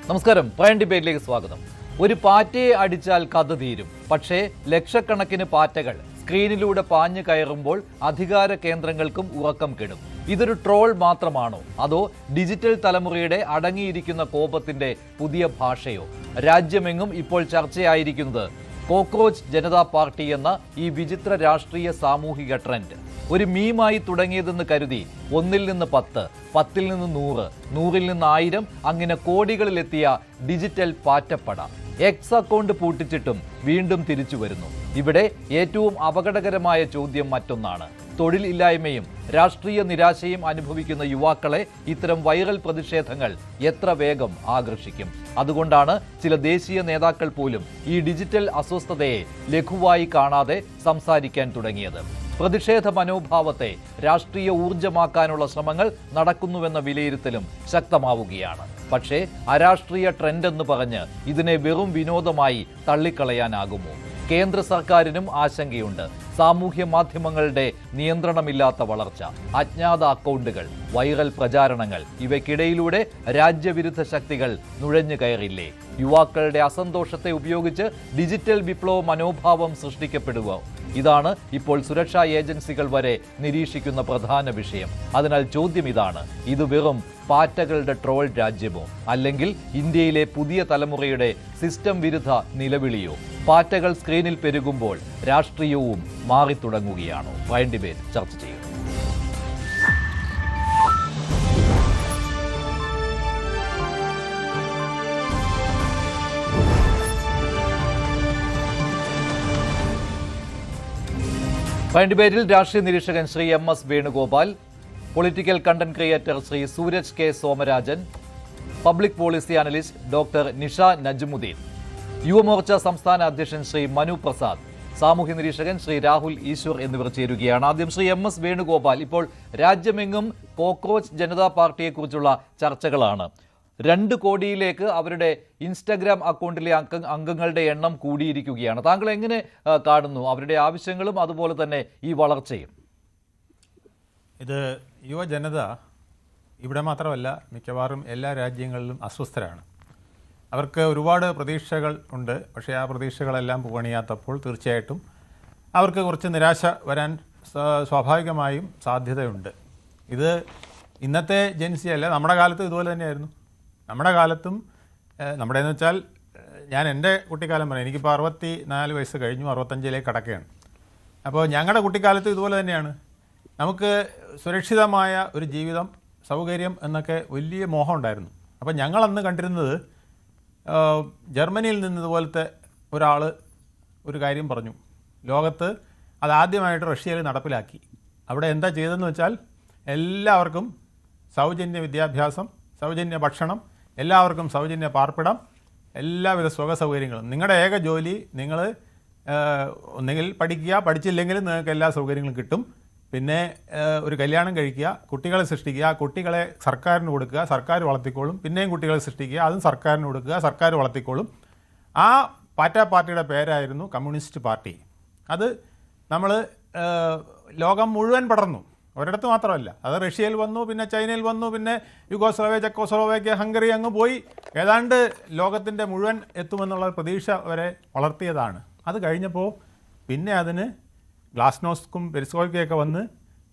നമസ്കാരം. പ്രൈം ഡിബേറ്റിലേക്ക് സ്വാഗതം. ഒരു പാറ്റയെ അടിച്ചാൽ കഥ തീരും. പക്ഷേ ലക്ഷക്കണക്കിന് പാറ്റകൾ സ്ക്രീനിലൂടെ പാഞ്ഞു കയറുമ്പോൾ അധികാര കേന്ദ്രങ്ങൾക്കും ഉറക്കം കെടും. ഇതൊരു ട്രോൾ മാത്രമാണോ, അതോ ഡിജിറ്റൽ തലമുറയുടെ അടങ്ങിയിരിക്കുന്ന കോപത്തിന്റെ പുതിയ ഭാഷയോ? രാജ്യമെങ്ങും ഇപ്പോൾ ചർച്ചയായിരിക്കുന്നത് കോക്രോച്ച് ജനതാ പാർട്ടി എന്ന ഈ വിചിത്ര രാഷ്ട്രീയ സാമൂഹിക ട്രെൻഡ്. ഒരു മീമായി തുടങ്ങിയതെന്ന് കരുതി 1ൽ നിന്ന് 10, 10ൽ നിന്ന് 100, 100ൽ നിന്ന് 1000, അങ്ങനെ കോടികളിലെത്തിയ ഡിജിറ്റൽ പാറ്റപ്പട. എക്സ് അക്കൗണ്ട് പൂട്ടിച്ചിട്ടും വീണ്ടും തിരിച്ചു വരുന്നു. ഇവിടെ ഏറ്റവും അപകടകരമായ ചോദ്യം മറ്റൊന്നാണ്. തൊഴിലില്ലായ്മയും രാഷ്ട്രീയ നിരാശയും അനുഭവിക്കുന്ന യുവാക്കളെ ഇത്തരം വൈറൽ പ്രതിഷേധങ്ങൾ എത്ര വേഗം ആകർഷിക്കും? അതുകൊണ്ടാണ് ചില ദേശീയ നേതാക്കൾ പോലും ഈ ഡിജിറ്റൽ അസ്വസ്ഥതയെ ലഘുവായി കാണാതെ സംസാരിക്കാൻ തുടങ്ങിയത്. പ്രതിഷേധ മനോഭാവത്തെ രാഷ്ട്രീയ ഊർജ്ജമാക്കാനുള്ള ശ്രമങ്ങൾ നടക്കുന്നുവെന്ന വിലയിരുത്തലും ശക്തമാവുകയാണ്. പക്ഷേ അരാഷ്ട്രീയ ട്രെൻഡ് എന്ന് പറഞ്ഞ് ഇതിനെ വെറും വിനോദമായി തള്ളിക്കളയാനാകുമോ? കേന്ദ്ര സർക്കാരിനും ആശങ്കയുണ്ട്. സാമൂഹ്യ മാധ്യമങ്ങളുടെ നിയന്ത്രണമില്ലാത്ത വളർച്ച, അജ്ഞാത അക്കൗണ്ടുകൾ, വൈറൽ പ്രചാരണങ്ങൾ, ഇവയ്ക്കിടയിലൂടെ രാജ്യവിരുദ്ധ ശക്തികൾ നുഴഞ്ഞു കയറില്ലേ? യുവാക്കളുടെ അസന്തോഷത്തെ ഉപയോഗിച്ച് ഡിജിറ്റൽ വിപ്ലവ മനോഭാവം സൃഷ്ടിക്കപ്പെടുക, ഇതാണ് ഇപ്പോൾ സുരക്ഷാ ഏജൻസികൾ വരെ നിരീക്ഷിക്കുന്ന പ്രധാന വിഷയം. അതിനാൽ ചോദ്യം ഇതാണ്: ഇത് വെറും പാറ്റകളുടെ ട്രോൾ രാജ്യമോ, അല്ലെങ്കിൽ ഇന്ത്യയിലെ പുതിയ തലമുറയുടെ സിസ്റ്റം വിരുദ്ധ നിലവിളിയോ? പാറ്റകൾ സ്ക്രീനിൽ പെരുകുമ്പോൾ രാഷ്ട്രീയവും മാറിത്തുടങ്ങുകയാണോ? പ്രൈം ഡിബേറ്റ് ചർച്ച ചെയ്യും. പ്രൈം ഡിബേറ്റിൽ രാഷ്ട്രീയ നിരീക്ഷകൻ Shri MS Venugopal, political content creator Shri Sooraj K Somarajan, public policy analyst doctor Nisha Najmuddeen, Yuvamorcha സംസ്ഥാന അധ്യക്ഷൻ ശ്രീ മനു പ്രസാദ്, സാമൂഹ്യ നിരീക്ഷകൻ ശ്രീ രാഹുൽ ഈശ്വർ എന്നിവർ ചേരുകയാണ്. ആദ്യം ശ്രീ MS വേണുഗോപാൽ, ഇപ്പോൾ രാജ്യമെങ്ങും കോക്രോച്ച് ജനതാ പാർട്ടിയെക്കുറിച്ചുള്ള ചർച്ചകളാണ്. 2 കോടിയിലേക്ക് അവരുടെ ഇൻസ്റ്റഗ്രാം അക്കൗണ്ടിലെ അംഗങ്ങളുടെ എണ്ണം കൂടിയിരിക്കുകയാണ്. താങ്കൾ എങ്ങനെ കാണുന്നു അവരുടെ ആവശ്യങ്ങളും അതുപോലെ തന്നെ ഈ വളർച്ചയും? ഇത് യുവജനത ഇവിടെ മാത്രമല്ല, മിക്കവാറും എല്ലാ രാജ്യങ്ങളിലും അസ്വസ്ഥരാണ്. അവർക്ക് ഒരുപാട് പ്രതീക്ഷകൾ ഉണ്ട്. പക്ഷേ ആ പ്രതീക്ഷകളെല്ലാം പൂവണിയാത്തപ്പോൾ തീർച്ചയായിട്ടും അവർക്ക് കുറച്ച് നിരാശ വരാൻ സ്വാഭാവികമായും സാധ്യതയുണ്ട്. ഇത് ഇന്നത്തെ ജെൻസി അല്ല, നമ്മുടെ കാലത്തും ഇതുപോലെ തന്നെയായിരുന്നു. നമ്മുടെ കാലത്തും, നമ്മുടെ എന്ന് വെച്ചാൽ ഞാൻ എൻ്റെ കുട്ടിക്കാലം പറയാം, എനിക്കിപ്പോൾ 64 വയസ്സ് കഴിഞ്ഞു, 65ലേക്ക് കടക്കുകയാണ്. അപ്പോൾ ഞങ്ങളുടെ കുട്ടിക്കാലത്ത് ഇതുപോലെ തന്നെയാണ്. നമുക്ക് സുരക്ഷിതമായ ഒരു ജീവിതം, സൗകര്യം എന്നൊക്കെ വലിയ മോഹം ഉണ്ടായിരുന്നു. അപ്പോൾ ഞങ്ങളന്ന് കണ്ടിരുന്നത്, ജർമ്മനിയിൽ നിന്ന് ഇതുപോലത്തെ ഒരാൾ ഒരു കാര്യം പറഞ്ഞു. ലോകത്ത് അതാദ്യമായിട്ട് റഷ്യയിൽ നടപ്പിലാക്കി. അവിടെ എന്താ ചെയ്തതെന്ന് വെച്ചാൽ എല്ലാവർക്കും സൗജന്യ വിദ്യാഭ്യാസം, സൗജന്യ ഭക്ഷണം, എല്ലാവർക്കും സൗജന്യ പാർപ്പിടം, എല്ലാവിധ സുഖ സൗകര്യങ്ങളും. നിങ്ങളുടെ ഏക ജോലി, നിങ്ങൾ ഒന്നെങ്കിൽ പഠിക്കുക, പഠിച്ചില്ലെങ്കിൽ നിങ്ങൾക്ക് എല്ലാ സൗകര്യങ്ങളും കിട്ടും. പിന്നെ ഒരു കല്യാണം കഴിക്കുക, കുട്ടികളെ സൃഷ്ടിക്കുക, കുട്ടികളെ സർക്കാരിന് കൊടുക്കുക, സർക്കാർ വളർത്തിക്കോളും. പിന്നെയും കുട്ടികളെ സൃഷ്ടിക്കുക, അതും സർക്കാരിന് കൊടുക്കുക, സർക്കാർ വളർത്തിക്കോളും. ആ പാർട്ടിയുടെ പേരായിരുന്നു കമ്മ്യൂണിസ്റ്റ് പാർട്ടി. അത് നമ്മൾ ലോകം മുഴുവൻ പടർന്നു. ഒരിടത്ത് മാത്രമല്ല, അത് റഷ്യയിൽ വന്നു, പിന്നെ ചൈനയിൽ വന്നു, പിന്നെ യുഗോസ്ലാവിയ, ചെക്കോസ്ലോവാക്യ, ഹംഗറി, അങ്ങ് പോയി ഏതാണ്ട് ലോകത്തിൻ്റെ മുഴുവൻ എത്തുമെന്നുള്ള പ്രതീക്ഷ വരെ വളർത്തിയതാണ്. അത് കഴിഞ്ഞപ്പോൾ പിന്നെ അതിന് ഗ്ലാസ്നോസ്കും പെരിസ്കോയ്ക്കൊക്കെ വന്ന്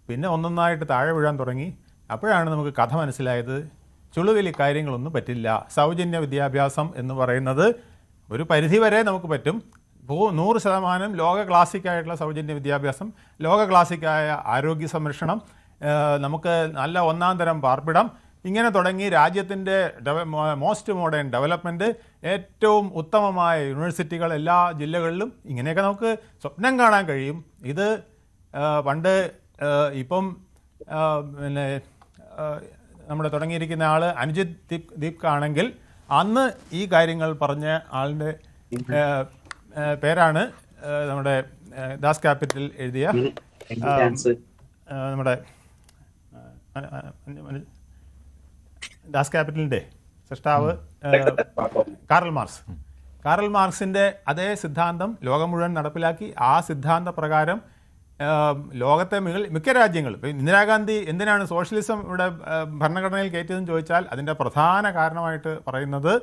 പിന്നെ ഒന്നൊന്നായിട്ട് താഴെ വീഴാൻ തുടങ്ങി. അപ്പോഴാണ് നമുക്ക് കഥ മനസ്സിലായത്, ചുളുവിലി കാര്യങ്ങളൊന്നും പറ്റില്ല. സൗജന്യ വിദ്യാഭ്യാസം എന്ന് പറയുന്നത് ഒരു പരിധിവരെ നമുക്ക് പറ്റും. 100% ലോക ക്ലാസിക്കായിട്ടുള്ള സൗജന്യ വിദ്യാഭ്യാസം, ലോക ക്ലാസിക്കായ ആരോഗ്യ സംരക്ഷണം, നമുക്ക് നല്ല 1-ാം തരം പാർപ്പിടം, ഇങ്ങനെ തുടങ്ങി രാജ്യത്തിൻ്റെ മോസ്റ്റ് മോഡേൺ ഡെവലപ്മെൻറ്റ്, ഏറ്റവും ഉത്തമമായ യൂണിവേഴ്സിറ്റികൾ എല്ലാ ജില്ലകളിലും, ഇങ്ങനെയൊക്കെ നമുക്ക് സ്വപ്നം കാണാൻ കഴിയും. ഇത് പണ്ട് ഇപ്പം പിന്നെ നമ്മുടെ തുടങ്ങിയിരിക്കുന്ന ആൾ അനുജിത് ദീപ്ക ആണെങ്കിൽ, അന്ന് ഈ കാര്യങ്ങൾ പറഞ്ഞ ആളിൻ്റെ പേരാണ് നമ്മുടെ ദാസ് ക്യാപിറ്റൽ എഴുതിയ നമ്മുടെ ദാസ് ക്യാപിറ്റലിൻ്റെ സൃഷ്ടാവ് കാറൽ മാർക്സ്. കാറൽ മാർക്സിൻ്റെ അതേ സിദ്ധാന്തം ലോകം മുഴുവൻ നടപ്പിലാക്കി. ആ സിദ്ധാന്ത പ്രകാരം ലോകത്തെ മിക്ക രാജ്യങ്ങളും, ഇന്ദിരാഗാന്ധി എന്തിനാണ് സോഷ്യലിസം ഇവിടെ ഭരണഘടനയിൽ കയറ്റിയതെന്ന് ചോദിച്ചാൽ അതിൻ്റെ പ്രധാന കാരണമായിട്ട് പറയുന്നത്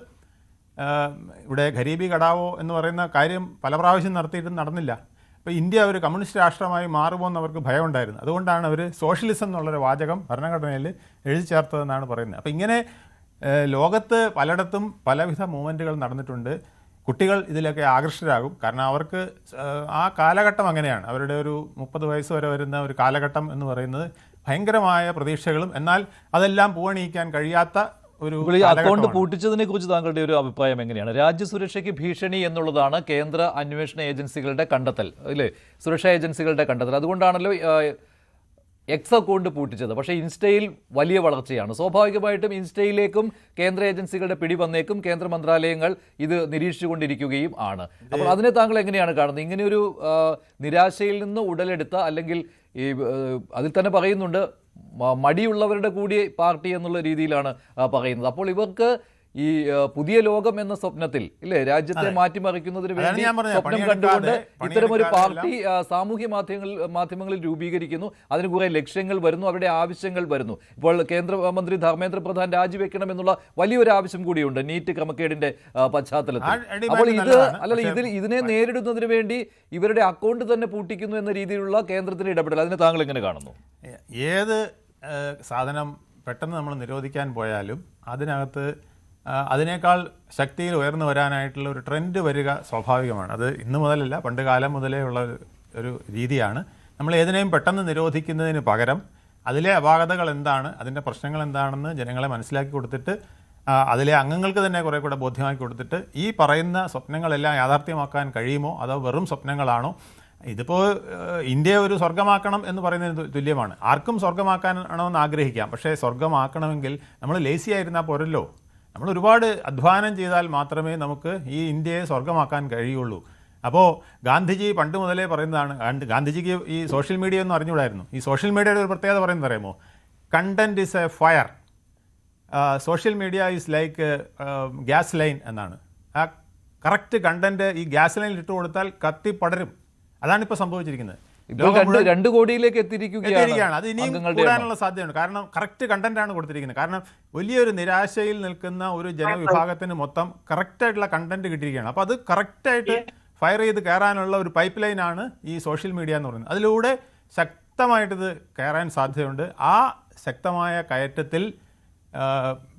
ഇവിടെ ഖരീബി കടാവോ എന്ന് പറയുന്ന കാര്യം പല പ്രാവശ്യം നടത്തിയിട്ടും നടന്നില്ല. അപ്പോൾ ഇന്ത്യ ഒരു കമ്മ്യൂണിസ്റ്റ് രാഷ്ട്രമായി മാറുമോ എന്ന് അവർക്ക് ഭയമുണ്ടായിരുന്നു. അതുകൊണ്ടാണ് അവർ സോഷ്യലിസം എന്നുള്ളൊരു വാചകം ഭരണഘടനയിൽ എഴുതി ചേർത്തതെന്നാണ് പറയുന്നത്. അപ്പോൾ ഇങ്ങനെ ലോകത്ത് പലയിടത്തും പലവിധ മൂവ്മെൻറ്റുകൾ നടന്നിട്ടുണ്ട്. കുട്ടികൾ ഇതിലൊക്കെ ആകർഷകരാകും. കാരണം അവർക്ക് ആ കാലഘട്ടം അങ്ങനെയാണ്. അവരുടെ ഒരു 30 വയസ്സ് വരെ വരുന്ന ഒരു കാലഘട്ടം എന്ന് പറയുന്നത് ഭയങ്കരമായ പ്രതീക്ഷകളും എന്നാൽ അതെല്ലാം പൂവണിയിക്കാൻ കഴിയാത്ത ഒരു അക്കൗണ്ട് പൂട്ടിച്ചതിനെ കുറിച്ച് താങ്കളുടെ ഒരു അഭിപ്രായം എങ്ങനെയാണ്? രാജ്യസുരക്ഷയ്ക്ക് ഭീഷണി എന്നുള്ളതാണ് കേന്ദ്ര അന്വേഷണ ഏജൻസികളുടെ കണ്ടെത്തൽ, അല്ലേ? സുരക്ഷാ ഏജൻസികളുടെ കണ്ടെത്തൽ. അതുകൊണ്ടാണല്ലോ എക്സ് അക്കൗണ്ട് പൂട്ടിച്ചത്. പക്ഷേ ഇൻസ്റ്റയിൽ വലിയ വളർച്ചയാണ്. സ്വാഭാവികമായിട്ടും ഇൻസ്റ്റയിലേക്കും കേന്ദ്ര ഏജൻസികളുടെ പിടി വന്നേക്കും. കേന്ദ്ര മന്ത്രാലയങ്ങൾ ഇത് നിരീക്ഷിച്ചുകൊണ്ടിരിക്കുകയും ആണ്. അപ്പോൾ അതിനെ താങ്കൾ എങ്ങനെയാണ് കാണുന്നത്? ഇങ്ങനെയൊരു നിരാശയിൽ നിന്ന് ഉടലെടുത്ത, അല്ലെങ്കിൽ ഈ അതിൽ തന്നെ പറയുന്നുണ്ട് മടിയുള്ളവരുടെ കൂടി പാർട്ടി എന്നുള്ള രീതിയിലാണ് പറയുന്നത്. അപ്പോൾ ഇവർക്ക് ഈ പുതിയ ലോകം എന്ന സ്വപ്നത്തിൽ, ഇല്ലേ, രാജ്യത്തെ മാറ്റിമറിക്കുന്നതിന് വേണ്ടി സ്വപ്നം കണ്ടുകൊണ്ട് ഇത്തരമൊരു പാർട്ടി സാമൂഹ്യ മാധ്യമങ്ങളിൽ രൂപീകരിക്കുന്നു. അതിന് കുറെ ലക്ഷ്യങ്ങൾ വരുന്നു, അവരുടെ ആവശ്യങ്ങൾ വരുന്നു. ഇപ്പോൾ കേന്ദ്രമന്ത്രി ധർമ്മേന്ദ്ര പ്രധാൻ രാജിവെക്കണം എന്നുള്ള വലിയൊരു ആവശ്യം കൂടിയുണ്ട് നീറ്റ് ക്രമക്കേടിന്റെ പശ്ചാത്തലത്തിൽ. അപ്പോൾ ഇതിനെ നേരിടുന്നതിന് വേണ്ടി ഇവരുടെ അക്കൗണ്ട് തന്നെ പൂട്ടിക്കുന്നു എന്ന രീതിയിലുള്ള കേന്ദ്രത്തിന്റെ ഇടപെടൽ, അതിനെ താങ്കൾ എങ്ങനെ കാണുന്നു? ഏത് സാധനം പെട്ടെന്ന് നമ്മൾ നിരോധിക്കാൻ പോയാലും അതിനകത്ത് അതിനേക്കാൾ ശക്തിയിൽ ഉയർന്നു വരാനായിട്ടുള്ള ഒരു ട്രെൻഡ് വരിക സ്വാഭാവികമാണ്. അത് ഇന്ന് മുതലല്ല, പണ്ട് കാലം മുതലേ ഉള്ള ഒരു രീതിയാണ്. നമ്മൾ ഏതിനെയും പെട്ടെന്ന് നിരോധിക്കുന്നതിന് പകരം അതിലെ അപാകതകൾ എന്താണ്, അതിൻ്റെ പ്രശ്നങ്ങൾ എന്താണെന്ന് ജനങ്ങളെ മനസ്സിലാക്കി കൊടുത്തിട്ട് അതിലെ അംഗങ്ങൾക്ക് തന്നെ കുറേ കൂടെ ബോധ്യമാക്കി കൊടുത്തിട്ട് ഈ പറയുന്ന സ്വപ്നങ്ങളെല്ലാം യാഥാർത്ഥ്യമാക്കാൻ കഴിയുമോ അതോ വെറും സ്വപ്നങ്ങളാണോ? ഇതിപ്പോൾ ഇന്ത്യ ഒരു സ്വർഗമാക്കണം എന്ന് പറയുന്നതിന് തുല്യമാണ്. ആർക്കും സ്വർഗമാക്കാനാണോന്ന് ആഗ്രഹിക്കാം. പക്ഷേ സ്വർഗമാക്കണമെങ്കിൽ നമ്മൾ ലേസി ആയിരുന്നാൽ പോരല്ലോ. നമ്മൾ ഒരുപാട് അധ്വാനം ചെയ്താൽ മാത്രമേ നമുക്ക് ഈ ഇന്ത്യയെ സ്വർഗമാക്കാൻ കഴിയുള്ളൂ. അപ്പോൾ ഗാന്ധിജി പണ്ട് മുതലേ പറയുന്നതാണ്. ഗാന്ധിജിക്ക് ഈ സോഷ്യൽ മീഡിയ ഒന്നും അറിഞ്ഞുകൂടായിരുന്നു. ഈ സോഷ്യൽ മീഡിയയുടെ ഒരു പ്രത്യേകത പറയുന്നത് അറിയാമോ? Content is A fire, social media is like gas line എന്നാണ്. ആ കറക്റ്റ് കണ്ടന്റ് ഈ ഗ്യാസ് ലൈനിൽ ഇട്ട് കൊടുത്താൽ കത്തി പടരും. അതാണിപ്പോൾ സംഭവിച്ചിരിക്കുന്നത്. 2 കോടിയിലേക്ക് എത്തിയിരിക്കുകയാണ്. അത് ഇനിയും കൂടാനുള്ള സാധ്യതയുണ്ട്. കാരണം കറക്റ്റ് കണ്ടന്റാണ് കൊടുത്തിരിക്കുന്നത്. കാരണം വലിയൊരു നിരാശയിൽ നിൽക്കുന്ന ഒരു ജനവിഭാഗത്തിന് മൊത്തം കറക്റ്റായിട്ടുള്ള കണ്ടന്റ് കിട്ടിയിരിക്കുകയാണ്. അപ്പോൾ അത് കറക്റ്റായിട്ട് ഫയർ ചെയ്ത് കയറാനുള്ള ഒരു പൈപ്പ് ലൈനാണ് ഈ സോഷ്യൽ മീഡിയ എന്ന് പറയുന്നത്. അതിലൂടെ ശക്തമായിട്ടിത് കയറാൻ സാധ്യതയുണ്ട്. ആ ശക്തമായ കയറ്റത്തിൽ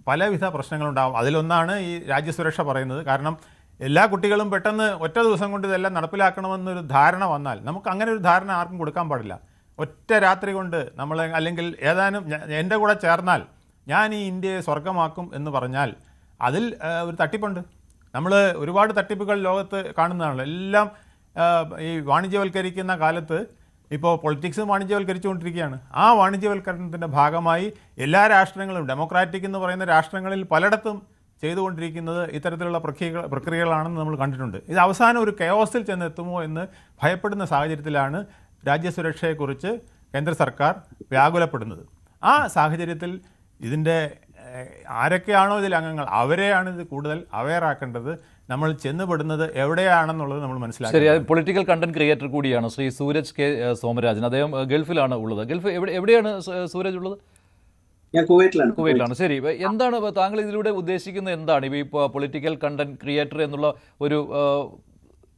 പലവിധ പ്രശ്നങ്ങളുണ്ടാകും. അതിലൊന്നാണ് ഈ രാജ്യസുരക്ഷ പറയുന്നത്. കാരണം എല്ലാ കുട്ടികളും പെട്ടെന്ന് ഒറ്റ ദിവസം കൊണ്ട് ഇതെല്ലാം നടപ്പിലാക്കണമെന്നൊരു ധാരണ വന്നാൽ, നമുക്ക് അങ്ങനെ ഒരു ധാരണ ആർക്കും കൊടുക്കാൻ പാടില്ല. ഒറ്റ രാത്രി കൊണ്ട് നമ്മൾ, അല്ലെങ്കിൽ ഏതാനും എൻ്റെ കൂടെ ചേർന്നാൽ ഞാൻ ഈ ഇന്ത്യയെ സ്വർഗമാക്കും എന്ന് പറഞ്ഞാൽ അതിൽ ഒരു തട്ടിപ്പുണ്ട്. നമ്മൾ ഒരുപാട് തട്ടിപ്പുകൾ ലോകത്ത് കാണുന്നതാണല്ലോ. എല്ലാം ഈ വാണിജ്യവൽക്കരിക്കുന്ന കാലത്ത് ഇപ്പോൾ പൊളിറ്റിക്സ് വാണിജ്യവൽക്കരിച്ചുകൊണ്ടിരിക്കുകയാണ്. ആ വാണിജ്യവൽക്കരണത്തിൻ്റെ ഭാഗമായി എല്ലാ രാഷ്ട്രങ്ങളും, ഡെമോക്രാറ്റിക് എന്ന് പറയുന്ന രാഷ്ട്രങ്ങളിൽ പലയിടത്തും ചെയ്തുകൊണ്ടിരിക്കുന്നത് ഇത്തരത്തിലുള്ള പ്രക്രിയകളാണെന്ന് നമ്മൾ കണ്ടിട്ടുണ്ട്. ഇത് അവസാനം ഒരു കെയോസിൽ ചെന്നെത്തുമോ എന്ന് ഭയപ്പെടുന്ന സാഹചര്യത്തിലാണ് രാജ്യസുരക്ഷയെക്കുറിച്ച് കേന്ദ്ര സർക്കാർ വ്യാകുലപ്പെടുന്നത്. ആ സാഹചര്യത്തിൽ ഇതിൻ്റെ ആരൊക്കെയാണോ ഇതിൽ അംഗങ്ങൾ അവരെയാണ് ഇത് കൂടുതൽ അവെയർ ആക്കേണ്ടത്. നമ്മൾ ചെന്നുപെടുന്നത് എവിടെയാണെന്നുള്ളത് നമ്മൾ മനസ്സിലാക്കി. ശരി, പൊളിറ്റിക്കൽ കണ്ടന്റ് ക്രിയേറ്റർ കൂടിയാണ് ശ്രീ സൂരജ് കെ സോമരാജൻ. അദ്ദേഹം ഗൾഫിലാണ് ഉള്ളത്. ഗൾഫ് എവിടെയാണ് സൂരജ് ഉള്ളത്? ഞാൻ കുവൈറ്റിലാണ്. ശരി, എന്താണ് താങ്കൾ ഇതിലൂടെ ഉദ്ദേശിക്കുന്നത്? എന്താണ് ഈ പൊളിറ്റിക്കൽ കണ്ടന്റ് ക്രിയേറ്റർ എന്നുള്ള ഒരു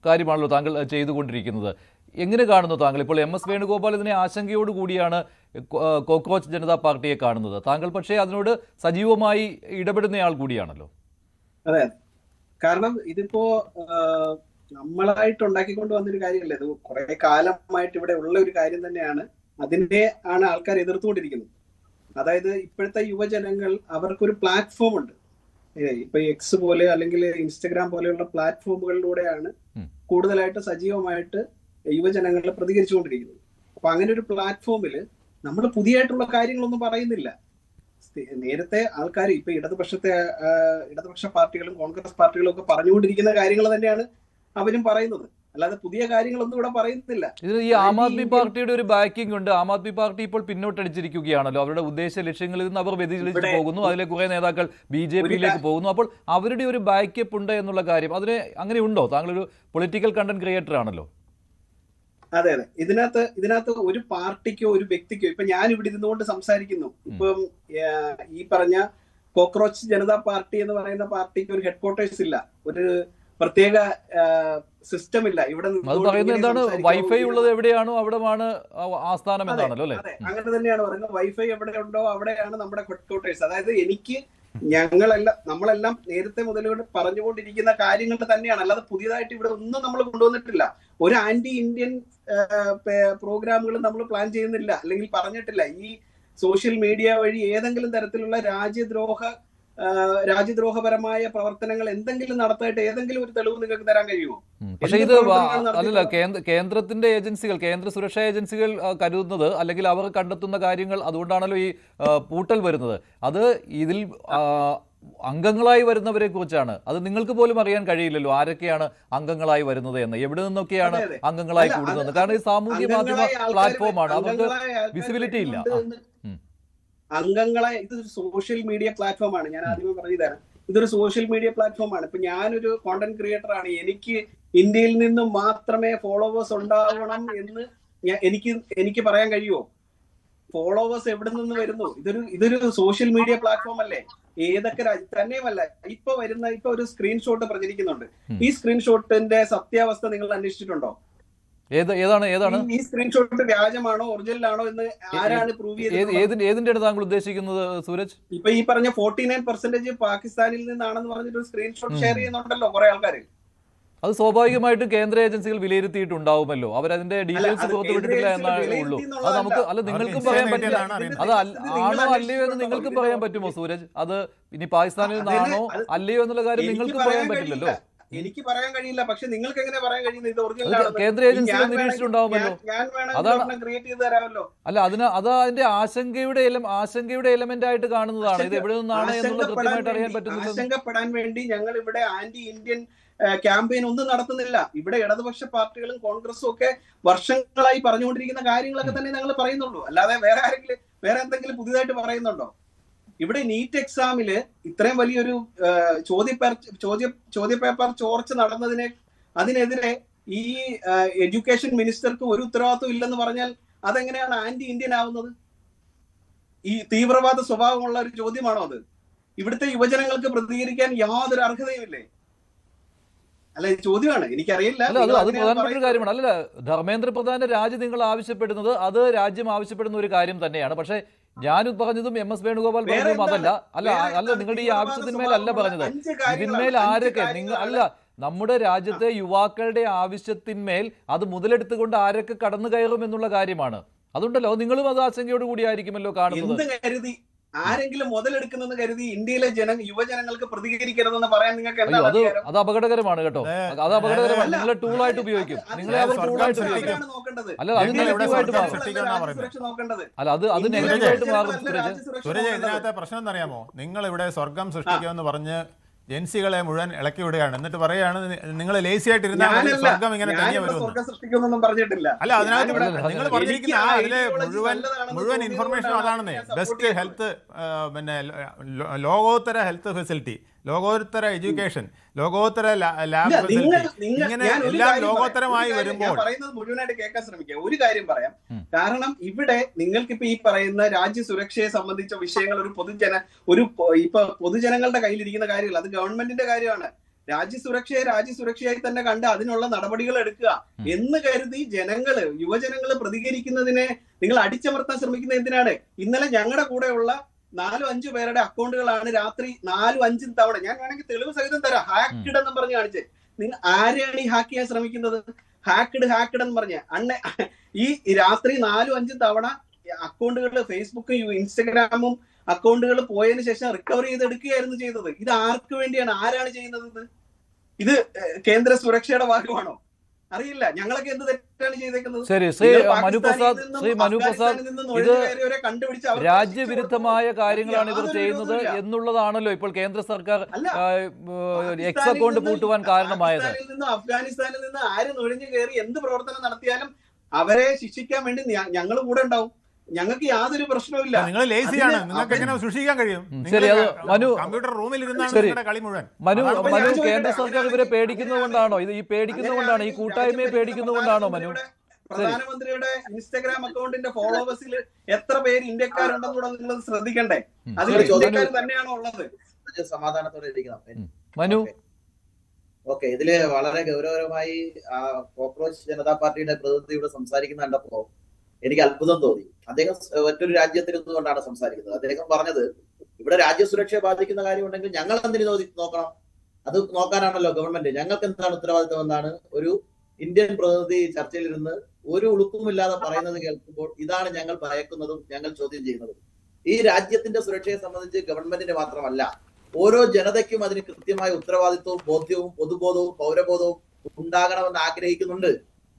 കാര്യമാണല്ലോ താങ്കൾ ചെയ്തുകൊണ്ടിരിക്കുന്നത്. എങ്ങനെ കാണുന്നു താങ്കൾ? ഇപ്പോൾ MS വേണുഗോപാൽ ഇതിനെ ആശങ്കയോട് കൂടിയാണ് കോക്രോച്ച് ജനതാ പാർട്ടിയെ കാണുന്നത്. താങ്കൾ പക്ഷേ അതിനോട് സജീവമായി ഇടപെടുന്നയാൾ കൂടിയാണല്ലോ. അതെ, കാരണം ഇതിപ്പോ നമ്മളായിട്ട് ഉണ്ടാക്കിക്കൊണ്ട് വന്നൊരു കാര്യമല്ല. ഇത് കുറെ കാലമായിട്ട് ഇവിടെ ഉള്ള ഒരു കാര്യം തന്നെയാണ്. അതിനെ ആണ് ആൾക്കാർ എതിർത്തുകൊണ്ടിരിക്കുന്നത്. അതായത് ഇപ്പോഴത്തെ യുവജനങ്ങൾ, അവർക്കൊരു പ്ലാറ്റ്ഫോം ഉണ്ട്. ഇപ്പൊ എക്സ് പോലെ അല്ലെങ്കിൽ ഇൻസ്റ്റഗ്രാം പോലെയുള്ള പ്ലാറ്റ്ഫോമുകളിലൂടെയാണ് കൂടുതലായിട്ട് സജീവമായിട്ട് യുവജനങ്ങൾ പ്രതികരിച്ചുകൊണ്ടിരിക്കുന്നത്. അപ്പൊ അങ്ങനെ ഒരു പ്ലാറ്റ്ഫോമിൽ നമ്മൾ പുതിയതായിട്ടുള്ള കാര്യങ്ങളൊന്നും പറയുന്നില്ല. നേരത്തെ ആൾക്കാർ ഇപ്പൊ ഇടതുപക്ഷ പാർട്ടികളും കോൺഗ്രസ് പാർട്ടികളും ഒക്കെ പറഞ്ഞുകൊണ്ടിരിക്കുന്ന കാര്യങ്ങൾ തന്നെയാണ് അവരും പറയുന്നത്. അല്ലാതെ പുതിയ കാര്യങ്ങളൊന്നും ഇവിടെ പറയുന്നില്ല. ഇതിന് ഈ ആം ആദ്മി പാർട്ടിയുടെ ഒരു ബാക്കിംഗ് ഉണ്ട്. ആം ആദ്മി പാർട്ടി ഇപ്പോൾ പിന്നോട്ടടിച്ചിരിക്കുകയാണല്ലോ. അവരുടെ ഉദ്ദേശ ലക്ഷ്യങ്ങളിൽ നിന്ന് അവർ വ്യതിചലിച്ച് പോകുന്നു. അതിലെ കുറെ നേതാക്കൾ BJP-യിലേക്ക് പോകുന്നു. അപ്പോൾ അവരുടെ ഒരു ബാക്കപ്പ് ഉണ്ട് എന്നുള്ള കാര്യം അതിന് അങ്ങനെ ഉണ്ടോ? താങ്കളൊരു പൊളിറ്റിക്കൽ കണ്ടന്റ് ക്രിയേറ്റർ ആണല്ലോ. അതെ അതെ, ഇതിനകത്ത് ഒരു പാർട്ടിക്കോ ഒരു വ്യക്തിക്കോ, ഇപ്പൊ ഞാൻ ഇവിടെ ഇരുന്നുകൊണ്ട് സംസാരിക്കുന്നു. ഇപ്പം ഈ പറഞ്ഞ കോക്രോച്ച് ജനതാ പാർട്ടി എന്ന് പറയുന്ന പാർട്ടിക്ക് ഒരു ഹെഡ്ക്വാർട്ടേഴ്സ് ഇല്ല, ഒരു പ്രത്യേക സിസ്റ്റം ഇല്ല. ഇവിടെ എന്താണ് വൈഫൈ ഉള്ളത് എവിടെയാണോ അവിടെയാണ് ആസ്ഥാനം എന്നാണല്ലോ അല്ലെ? അങ്ങനെ തന്നെയാണ് പറയുന്നത്. വൈഫൈ എവിടെ ഉണ്ടോ അവിടെയാണ് നമ്മുടെ ഹെഡ്ക്വാർട്ടേഴ്സ്. അതായത് നമ്മളെല്ലാം നേരത്തെ മുതൽ പറഞ്ഞുകൊണ്ടിരിക്കുന്ന കാര്യങ്ങൾ തന്നെയാണ്, അല്ലാതെ പുതിയതായിട്ട് ഇവിടെ ഒന്നും നമ്മൾ കൊണ്ടുവന്നിട്ടില്ല. ഒരു ആന്റി ഇന്ത്യൻ പ്രോഗ്രാമുകൾ നമ്മൾ പ്ലാൻ ചെയ്യുന്നില്ല, അല്ലെങ്കിൽ പറഞ്ഞിട്ടില്ല. ഈ സോഷ്യൽ മീഡിയ വഴി ഏതെങ്കിലും തരത്തിലുള്ള രാജ്യദ്രോഹപരമായ പ്രവർത്തനങ്ങൾ എന്തെങ്കിലും നടത്തായിട്ട് ഏതെങ്കിലും ഒരു തെളിവ് നിങ്ങൾക്ക് തരാൻ കഴിയുമോ? പക്ഷേ ഇത് അല്ലല്ല, കേന്ദ്രത്തിന്റെ ഏജൻസികൾ, കേന്ദ്ര സുരക്ഷാ ഏജൻസികൾ കരുതുന്നത്, അല്ലെങ്കിൽ അവർ കണ്ടെത്തുന്ന കാര്യങ്ങൾ, അതുകൊണ്ടാണല്ലോ ഈ പൂട്ടൽ വരുന്നത്. അത് ഇതിൽ അംഗങ്ങളായി വരുന്നവരെ കുറിച്ചാണ്. അത് നിങ്ങൾക്ക് പോലും അറിയാൻ കഴിയില്ലല്ലോ ആരൊക്കെയാണ് അംഗങ്ങളായി വരുന്നത് എന്ന്, എവിടെ നിന്നൊക്കെയാണ് അംഗങ്ങളായി കൂടുന്നത്. കാരണം ഈ സാമൂഹ്യ മാധ്യമ പ്ലാറ്റ്ഫോമാണ്, അവർക്ക് വിസിബിലിറ്റി ഇല്ല. അംഗങ്ങളെ ഇതൊരു സോഷ്യൽ മീഡിയ പ്ലാറ്റ്ഫോമാണ്. ഞാൻ ആദ്യമേ പറഞ്ഞു തരാം, ഇതൊരു സോഷ്യൽ മീഡിയ പ്ലാറ്റ്ഫോമാണ്. ഇപ്പൊ ഞാനൊരു കോണ്ടന്റ് ക്രിയേറ്റർ ആണ്. എനിക്ക് ഇന്ത്യയിൽ നിന്നും മാത്രമേ ഫോളോവേഴ്സ് ഉണ്ടാവണം എന്ന് എനിക്ക് പറയാൻ കഴിയുമോ? ഫോളോവേഴ്സ് എവിടെ നിന്ന് വരുന്നു? ഇതൊരു സോഷ്യൽ മീഡിയ പ്ലാറ്റ്ഫോം അല്ലേ? ഏതൊക്കെ തന്നെയുമല്ല, ഇപ്പൊ ഒരു സ്ക്രീൻഷോട്ട് പ്രചരിക്കുന്നുണ്ട്. ഈ സ്ക്രീൻഷോട്ടിന്റെ സത്യാവസ്ഥ നിങ്ങൾ അന്വേഷിച്ചിട്ടുണ്ടോ? ഏതാണ് ഈ സ്ക്രീൻഷോട്ട് വ്യാജമാണോ ഒറിജിനലാണോ എന്ന് ആരാണ് പ്രൂവ് ചെയ്തത്? ഏതിന്റെ താങ്കൾ ഉദ്ദേശിക്കുന്നത് സൂരജ്? ഇപ്പൊ ഈ പറഞ്ഞ 49% പാകിസ്ഥാനിൽ നിന്നാണെന്ന് പറഞ്ഞിട്ട് സ്ക്രീൻഷോട്ട് ഷെയർ ചെയ്യുന്നുണ്ടല്ലോ കുറെ ആൾക്കാർ. അത് സ്വാഭാവികമായിട്ടും കേന്ദ്ര ഏജൻസികൾ വിലയിരുത്തിയിട്ടുണ്ടാവുമല്ലോ. അവരതിന്റെ ഡീറ്റെയിൽസ് പുറത്തുവിട്ടിട്ടില്ല എന്നാണ് ഉള്ളൂ. അത് നമുക്ക് നിങ്ങൾക്കും പറയാൻ പറ്റില്ല. അത് ആണോ അല്ലയോ എന്ന് നിങ്ങൾക്കും പറയാൻ പറ്റുമോ സൂരജ്? അത് ഇനി പാകിസ്ഥാനിൽ നിന്നാണോ അല്ലയോ എന്നുള്ള കാര്യം നിങ്ങൾക്കും പറയാൻ പറ്റില്ലല്ലോ. എനിക്ക് പറയാൻ കഴിയില്ല. പക്ഷെ നിങ്ങൾക്ക് എങ്ങനെ പറയാൻ കഴിയുന്നത് ഇത് ഒറിജിനൽ? കേന്ദ്ര ഏജൻസികൾ നിരീക്ഷിച്ചിട്ടുണ്ടാവുമല്ലോ. അതാണ് ക്രിയേറ്റ് ചെയ്ത് തരാമല്ലോ. അല്ല, അതിന്റെ ആശങ്കയുടെ എലമെന്റ് ആയിട്ട് കാണുന്നതാണ്. ഇത് എവിടെ നിന്നാണ് എന്നുള്ളത് കൃത്യമായിട്ട് അറിയാൻ പറ്റുന്നില്ല. ആശങ്കപ്പെടാൻ വേണ്ടി ഞങ്ങൾ ഇവിടെ ആന്റി ഇന്ത്യൻ ക്യാമ്പയിൻ ഒന്നും നടത്തുന്നില്ല. ഇവിടെ ഇടതുപക്ഷ പാർട്ടികളും കോൺഗ്രസും ഒക്കെ വർഷങ്ങളായി പറഞ്ഞുകൊണ്ടിരിക്കുന്ന കാര്യങ്ങളൊക്കെ തന്നെ ഞങ്ങൾ പറയുന്നുള്ളൂ. അല്ലാതെ വേറെ എന്തെങ്കിലും പുതിയതായിട്ട് പറയുന്നുണ്ടോ? ഇവിടെ നീറ്റ് എക്സാമില് ഇത്രയും വലിയൊരു ചോദ്യപേപ്പർ ചോർച്ച അതിനെതിരെ ഈ എഡ്യൂക്കേഷൻ മിനിസ്റ്റർക്ക് ഒരു ഉത്തരവാദിത്വം ഇല്ലെന്ന് പറഞ്ഞാൽ അതെങ്ങനെയാണ് ആന്റി ഇന്ത്യൻ ആവുന്നത്? ഈ തീവ്രവാദ സ്വഭാവമുള്ള ഒരു ചോദ്യമാണോ അത്? ഇവിടുത്തെ യുവജനങ്ങൾക്ക് പ്രതികരിക്കാൻ യാതൊരു അർഹതയുമില്ലേ? അല്ല, ഇത് ചോദ്യമാണ്, എനിക്കറിയില്ല. അത് പ്രധാനപ്പെട്ട ഒരു കാര്യമാണ്. അല്ല, ധർമ്മേന്ദ്ര പ്രധാന്റെ രാജി നിങ്ങൾ ആവശ്യപ്പെടുന്നത് അത് രാജ്യം ആവശ്യപ്പെടുന്ന ഒരു കാര്യം തന്നെയാണ്. പക്ഷേ ഞാൻ പറഞ്ഞതും MS വേണുഗോപാൽ പറഞ്ഞതും അല്ല നിങ്ങളുടെ ഈ ആവശ്യത്തിന്മേലല്ല പറഞ്ഞത്. ഇതിന്മേൽ ആരൊക്കെ നമ്മുടെ രാജ്യത്തെ യുവാക്കളുടെ ആവശ്യത്തിന്മേൽ അത് മുതലെടുത്തുകൊണ്ട് ആരൊക്കെ കടന്നു കയറും എന്നുള്ള കാര്യമാണ്. അതുകൊണ്ടല്ലോ നിങ്ങളും അത് ആശങ്കയോട് കൂടിയായിരിക്കുമല്ലോ കാണുന്നത്. ആരെങ്കിലും മുതലെടുക്കുന്നെന്ന് കരുതി ഇന്ത്യയിലെ യുവജനങ്ങൾക്ക് പ്രതികരിക്കരുതെന്ന് പറയാൻ നിങ്ങൾക്ക് അത് അപകടകരമാണ് കേട്ടോ. അത് അപകടകരമാണ്. നിങ്ങളെ ടൂളായിട്ട് ഉപയോഗിക്കും. നിങ്ങളെ അവർ ടൂളായിട്ട് ഉപയോഗിക്കും. അല്ല, അത് നെഗറ്റീവായിട്ട് മാറും. അല്ല, അത് നെഗറ്റീവായിട്ട് മാറും. സുരജ്, ഇതിനകത്തെ പ്രശ്നം എന്നറിയാമോ? നിങ്ങൾ ഇവിടെ സ്വർഗം സൃഷ്ടിക്കുമെന്ന് പറഞ്ഞ് ജൻസികളെ മുഴുവൻ ഇളക്കി വിടുകയാണ്. എന്നിട്ട് പറയാണ് നിങ്ങൾ ലേസി ആയിട്ട് ഇരുന്നാൽ സ്വർഗം ഇങ്ങനെ തനിയെ വരുമെന്ന്. അല്ല, അതിനകത്ത് നിങ്ങൾ പറഞ്ഞിരിക്കുന്ന അതിലെ മുഴുവൻ ഇൻഫർമേഷൻ അതാണെന്നേ. ബെസ്റ്റ് ഹെൽത്ത്, പിന്നെ ലോകോത്തര ഹെൽത്ത് ഫെസിലിറ്റി, ലോകോത്തര എഡ്യൂക്കേഷൻ, ലോകോത്തര ലാബ് ഫെസിലിറ്റി, ഇങ്ങനെ എല്ലാം ലോകോത്തരമായി വരുമ്പോൾ പറയുന്നത് മുഴുവനായിട്ട് കേൾക്കാൻ ശ്രമിക്കുക. ഒരു കാര്യം പറയാം, കാരണം ഇവിടെ നിങ്ങൾക്കിപ്പോ ഈ പറയുന്ന രാജ്യ സുരക്ഷയെ സംബന്ധിച്ച വിഷയങ്ങൾ ഇപ്പൊ പൊതുജനങ്ങളുടെ കയ്യിലിരിക്കുന്ന കാര്യങ്ങൾ, അത് ഗവൺമെന്റിന്റെ കാര്യമാണ്. രാജ്യസുരക്ഷയായി തന്നെ കണ്ട് അതിനുള്ള നടപടികൾ എടുക്കുക എന്ന് കരുതി യുവജനങ്ങള് പ്രതികരിക്കുന്നതിനെ നിങ്ങൾ അടിച്ചമർത്താൻ ശ്രമിക്കുന്നത് എന്തിനാണ്? ഇന്നലെ ഞങ്ങളുടെ കൂടെയുള്ള 4-5 പേരുടെ അക്കൗണ്ടുകളാണ് രാത്രി 4-5 തവണ, ഞാൻ വേണമെങ്കിൽ തെളിവ് സഹിതം തരാം, ഹാക്ക്ഡ് എന്ന് പറഞ്ഞ് കാണിച്ചേ. നിങ്ങൾ ആരെയാണ് ഈ ഹാക്ക് ചെയ്യാൻ ശ്രമിക്കുന്നത്? ഹാക്ക്ഡ് എന്ന് പറഞ്ഞ ഈ രാത്രി 4-5 തവണ അക്കൗണ്ടുകൾ, ഫേസ്ബുക്കും ഇൻസ്റ്റഗ്രാമും അക്കൗണ്ടുകൾ പോയതിനു ശേഷം റിക്കവർ ചെയ്തെടുക്കുകയായിരുന്നു ചെയ്തത്. ഇത് ആർക്ക് വേണ്ടിയാണ്? ആരാണ് ചെയ്യുന്നത്? ഇത് കേന്ദ്ര സുരക്ഷയുടെ ഭാഗമാണോ? അറിയില്ല. ഞങ്ങളൊക്കെ എന്ത് തെറ്റാണ് ചെയ്തേക്കുന്നത്? ശരി, ശ്രീ മനു പ്രസാദ്, ഇത് രാജ്യവിരുദ്ധമായ കാര്യങ്ങളാണ് ഇവർ ചെയ്യുന്നത് എന്നുള്ളതാണല്ലോ ഇപ്പോൾ കേന്ദ്ര സർക്കാർ എക്സ് അക്കൗണ്ട് പൂട്ടുവാൻ കാരണമായത്. അഫ്ഗാനിസ്ഥാനിൽ നിന്ന് ആര് നുഴഞ്ഞു കയറി എന്ത് പ്രവർത്തനം നടത്തിയാലും അവരെ ശിക്ഷിക്കാൻ വേണ്ടി ഞങ്ങൾ കൂടെ ഉണ്ടാവും. ഞങ്ങൾക്ക് യാതൊരു പ്രശ്നവുമില്ല. നിങ്ങൾ ലേസിയാണ്, നിങ്ങൾക്ക് എങ്ങനെ സൂക്ഷിക്കാൻ കഴിയും? കമ്പ്യൂട്ടർ റൂമിൽ ഇരുന്നാണ് കളി മുഴുവൻ. കേന്ദ്ര സർക്കാർ ഇവരെ പേടിക്കുന്നതുകൊണ്ടാണോ? ഈ കൂട്ടായ്മയെ പേടിക്കുന്നതുകൊണ്ടാണോ മനു? പ്രധാനമന്ത്രിയുടെ ഇൻസ്റ്റഗ്രാം അക്കൗണ്ടിന്റെ ഫോളോവേഴ്സിൽ എത്ര പേര് ഇന്ത്യക്കാരുണ്ടെന്നുള്ളത് നിങ്ങൾ ശ്രദ്ധിക്കണ്ടേ? അതിൽ ഇന്ത്യക്കാർ തന്നെയാണോ ഉള്ളത്? സമാധാനത്തോടെ ഇരിക്കണം. മനു, ഓക്കെ, ഇതില് വളരെ ഗൗരവമായി കോക്രോച്ച് ജനതാ പാർട്ടിയുടെ പ്രതിനിധിയോട് സംസാരിക്കുന്ന കണ്ടപ്പോ എനിക്ക് അത്ഭുതം തോന്നി. അദ്ദേഹം മറ്റൊരു രാജ്യത്തിൽ നിന്നുകൊണ്ടാണ് സംസാരിക്കുന്നത്. അദ്ദേഹം പറഞ്ഞത് ഇവിടെ രാജ്യസുരക്ഷയെ ബാധിക്കുന്ന കാര്യമുണ്ടെങ്കിൽ ഞങ്ങൾ എന്തിനു നോക്കണം, അത് നോക്കാനാണല്ലോ ഗവൺമെന്റ്, ഞങ്ങൾക്ക് എന്താണ് ഉത്തരവാദിത്വം എന്നാണ് ഒരു ഇന്ത്യൻ പ്രതിനിധി ചർച്ചയിലിരുന്ന് ഒരു ഉളുപ്പുമില്ലാതെ പറയുന്നത് കേൾക്കുമ്പോൾ ഇതാണ് ഞങ്ങൾ ഭയക്കുന്നതും ഞങ്ങൾ ചോദ്യം ചെയ്യുന്നതും. ഈ രാജ്യത്തിന്റെ സുരക്ഷയെ സംബന്ധിച്ച് ഗവൺമെന്റിന് മാത്രമല്ല, ഓരോ ജനതയ്ക്കും അതിന് കൃത്യമായ ഉത്തരവാദിത്വവും ബോധ്യവും പൊതുബോധവും പൗരബോധവും ഉണ്ടാകണമെന്ന് ആഗ്രഹിക്കുന്നുണ്ട്.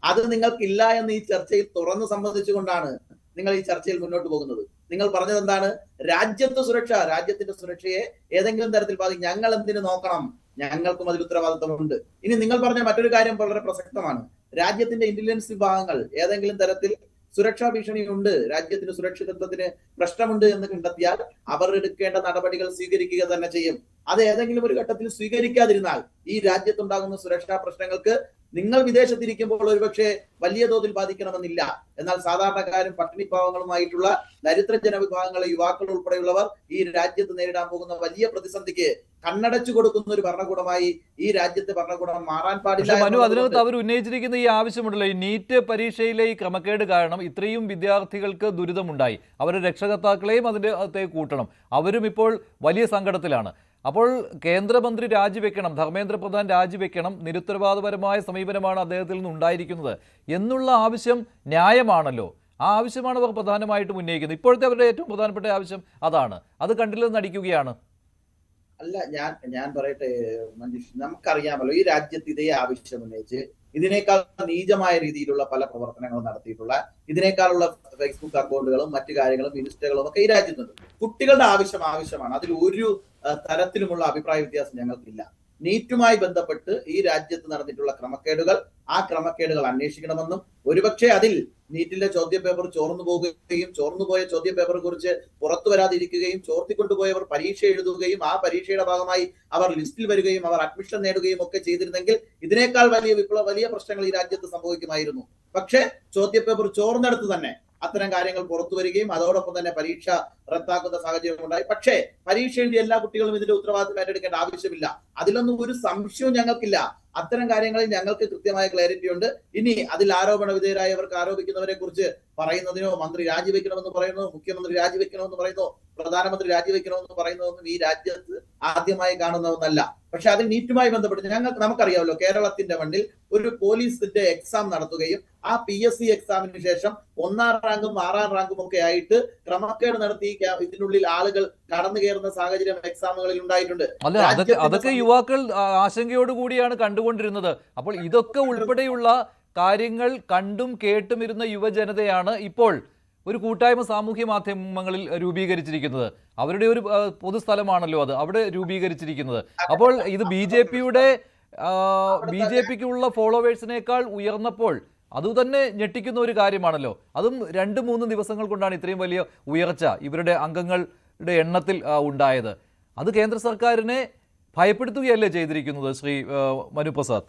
അത് നിങ്ങൾക്കില്ല എന്ന് ഈ ചർച്ചയിൽ തുറന്നു സമ്മതിച്ചുകൊണ്ടാണ് നിങ്ങൾ ഈ ചർച്ചയിൽ മുന്നോട്ട് പോകുന്നത്. നിങ്ങൾ പറഞ്ഞത് എന്താണ്? രാജ്യത്തിന്റെ സുരക്ഷയെ ഏതെങ്കിലും തരത്തിൽ ബാധിക്കും, ഞങ്ങൾ എന്തിനു നോക്കണം, ഞങ്ങൾക്കും അതിൽ ഉത്തരവാദിത്വമുണ്ട്. ഇനി നിങ്ങൾ പറഞ്ഞ മറ്റൊരു കാര്യം വളരെ പ്രസക്തമാണ്. രാജ്യത്തിന്റെ ഇന്റലിജൻസ് വിഭാഗങ്ങൾ ഏതെങ്കിലും തരത്തിൽ സുരക്ഷാ ഭീഷണിയുണ്ട്, രാജ്യത്തിന്റെ സുരക്ഷിതത്വത്തിന് പ്രശ്നമുണ്ട് എന്ന് കണ്ടെത്തിയാൽ അവർ എടുക്കേണ്ട നടപടികൾ സ്വീകരിക്കുക തന്നെ ചെയ്യും. അത് ഏതെങ്കിലും ഒരു ഘട്ടത്തിൽ സ്വീകരിക്കാതിരുന്നാൽ ഈ രാജ്യത്തുണ്ടാകുന്ന സുരക്ഷാ പ്രശ്നങ്ങൾക്ക് നിങ്ങൾ വിദേശത്തിരിക്കുമ്പോൾ ഒരുപക്ഷെ വലിയ തോതിൽ ബാധിക്കണമെന്നില്ല. എന്നാൽ സാധാരണക്കാരും പട്ടിണിപ്പാവങ്ങളുമായിട്ടുള്ള ദരിദ്ര ജനവിഭാഗങ്ങളെ, യുവാക്കൾ ഉൾപ്പെടെയുള്ളവർ ഈ രാജ്യത്ത് നേരിടാൻ പോകുന്ന വലിയ പ്രതിസന്ധിക്ക് കണ്ണടച്ചു കൊടുക്കുന്ന ഒരു ഭരണകൂടമായി ഈ രാജ്യത്തെ ഭരണകൂടം മാറാൻ പാടില്ല. മനു, അതിനകത്ത് അവർ ഉന്നയിച്ചിരിക്കുന്ന ഈ ആവശ്യമുണ്ടല്ലോ, ഈ നീറ്റ് പരീക്ഷയിലെ ഈ ക്രമക്കേട് കാരണം ഇത്രയും വിദ്യാർത്ഥികൾക്ക് ദുരിതമുണ്ടായി, അവരുടെ രക്ഷകർത്താക്കളെയും അതിൻ്റെ അകത്തേക്ക് കൂട്ടണം, അവരും ഇപ്പോൾ വലിയ സങ്കടത്തിലാണ്. അപ്പോൾ കേന്ദ്രമന്ത്രി രാജിവെക്കണം, ധർമ്മേന്ദ്ര പ്രധാൻ രാജിവെക്കണം, നിരുത്തരവാദപരമായ സമീപനമാണ് അദ്ദേഹത്തിൽ നിന്ന് ഉണ്ടായിരിക്കുന്നത് എന്നുള്ള ആവശ്യം ന്യായമാണല്ലോ. ആ ആവശ്യമാണ് അവർ പ്രധാനമായിട്ടും ഉന്നയിക്കുന്നത്. ഇപ്പോഴത്തെ അവരുടെ ഏറ്റവും പ്രധാനപ്പെട്ട ആവശ്യം അതാണ്. അത് കണ്ടില്ലെന്ന് നടിക്കുകയാണ്. അല്ല, ഞാൻ പറയട്ടെ മഞ്ജുഷ്, നമുക്കറിയാമല്ലോ ഈ രാജ്യത്ത് ഇതേ ആവശ്യം ഉന്നയിച്ച് ഇതിനേക്കാൾ നീചമായ രീതിയിലുള്ള പല പ്രവർത്തനങ്ങളും നടത്തിയിട്ടുള്ള, ഇതിനേക്കാളുള്ള ഫേസ്ബുക്ക് അക്കൗണ്ടുകളും മറ്റു കാര്യങ്ങളും ഇൻസ്റ്റകളും ഒക്കെ ഈ രാജ്യത്തുണ്ട്. കുട്ടികളുടെ ആവശ്യമാണ്. അതിൽ ഒരു തരത്തിലുമുള്ള അഭിപ്രായ വ്യത്യാസം ഞങ്ങൾക്കില്ല. നീറ്റുമായി ബന്ധപ്പെട്ട് ഈ രാജ്യത്ത് നടന്നിട്ടുള്ള ക്രമക്കേടുകൾ, ആ ക്രമക്കേടുകൾ അന്വേഷിക്കണമെന്നും ഒരുപക്ഷെ അതിൽ നീറ്റിലെ ചോദ്യപേപ്പർ ചോർന്നുപോയ ചോദ്യപേപ്പറെ കുറിച്ച് പുറത്തു വരാതിരിക്കുകയും ചോർത്തിക്കൊണ്ടുപോയവർ പരീക്ഷ എഴുതുകയും ആ പരീക്ഷയുടെ ഭാഗമായി അവർ ലിസ്റ്റിൽ വരികയും അവർ അഡ്മിഷൻ നേടുകയും ഒക്കെ ചെയ്തിരുന്നെങ്കിൽ ഇതിനേക്കാൾ വലിയ പ്രശ്നങ്ങൾ ഈ രാജ്യത്ത് സംഭവിക്കുമായിരുന്നു. പക്ഷെ ചോദ്യപേപ്പർ ചോർന്നെടുത്ത് തന്നെ അത്തരം കാര്യങ്ങൾ പുറത്തു വരികയും അതോടൊപ്പം തന്നെ പരീക്ഷ റദ്ദാക്കുന്ന സാഹചര്യം ഉണ്ടായി. പക്ഷേ പരീക്ഷ എഴുതിയ എല്ലാ കുട്ടികളും ഇതിന്റെ ഉത്തരവാദിത്വം ഏറ്റെടുക്കേണ്ട ആവശ്യമില്ല. അതിലൊന്നും ഒരു സംശയവും ഞങ്ങൾക്കില്ല. അത്തരം കാര്യങ്ങളിൽ ഞങ്ങൾക്ക് കൃത്യമായ ക്ലാരിറ്റി ഉണ്ട്. ഇനി അതിൽ ആരോപണ വിധേയരായവർക്ക് ആരോപിക്കുന്നവരെ കുറിച്ച് പറയുന്നതിനോ മന്ത്രി രാജിവെക്കണമെന്ന് പറയുന്നതോ മുഖ്യമന്ത്രി രാജിവെക്കണമെന്ന് പറയുന്നതോ പ്രധാനമന്ത്രി രാജിവെക്കണമെന്ന് പറയുന്നതൊന്നും ഈ രാജ്യത്ത് ആദ്യമായി കാണുന്ന ഒന്നല്ല. പക്ഷെ അതിൽ നീറ്റുമായി ബന്ധപ്പെട്ട് നമുക്കറിയാമല്ലോ, കേരളത്തിന്റെ മണ്ണിൽ ഒരു പോലീസിന്റെ എക്സാം നടത്തുകയും ആ PSC എക്സാമിന് ശേഷം 1ാം റാങ്കും 6ാം റാങ്കും ഒക്കെ ആയിട്ട് ക്രമക്കേട് നടത്തി ഇതിനുള്ളിൽ ആളുകൾ കടന്നു കയറുന്ന സാഹചര്യം എക്സാമുകളിൽ ഉണ്ടായിട്ടുണ്ട്. അതൊക്കെ യുവാക്കൾ ആശങ്കയോടുകൂടിയാണ് കണ്ടുകൊണ്ടിരുന്നത്. അപ്പോൾ ഇതൊക്കെ ഉൾപ്പെടെയുള്ള കാര്യങ്ങൾ കണ്ടും കേട്ടുമിരുന്ന യുവജനതയാണ് ഇപ്പോൾ ഒരു കൂട്ടായ്മ സാമൂഹ്യ മാധ്യമങ്ങളിൽ രൂപീകരിച്ചിരിക്കുന്നത്. അവരുടെ ഒരു പൊതുസ്ഥലമാണല്ലോ അത്, അവിടെ രൂപീകരിച്ചിരിക്കുന്നത്. അപ്പോൾ ഇത് ബി ജെ പിക്കുള്ള ഫോളോവേഴ്സിനേക്കാൾ ഉയർന്നപ്പോൾ അതുതന്നെ ഞെട്ടിക്കുന്ന ഒരു കാര്യമാണല്ലോ. അതും 2-3 ദിവസങ്ങൾ കൊണ്ടാണ് ഇത്രയും വലിയ ഉയർച്ച ഇവരുടെ അംഗങ്ങളുടെ എണ്ണത്തിൽ ഉണ്ടായത്. അത് കേന്ദ്ര സർക്കാരിനെ ഭയപ്പെടുത്തുകയല്ലേ ചെയ്തിരിക്കുന്നത് ശ്രീ മനുപ്രസാദ്?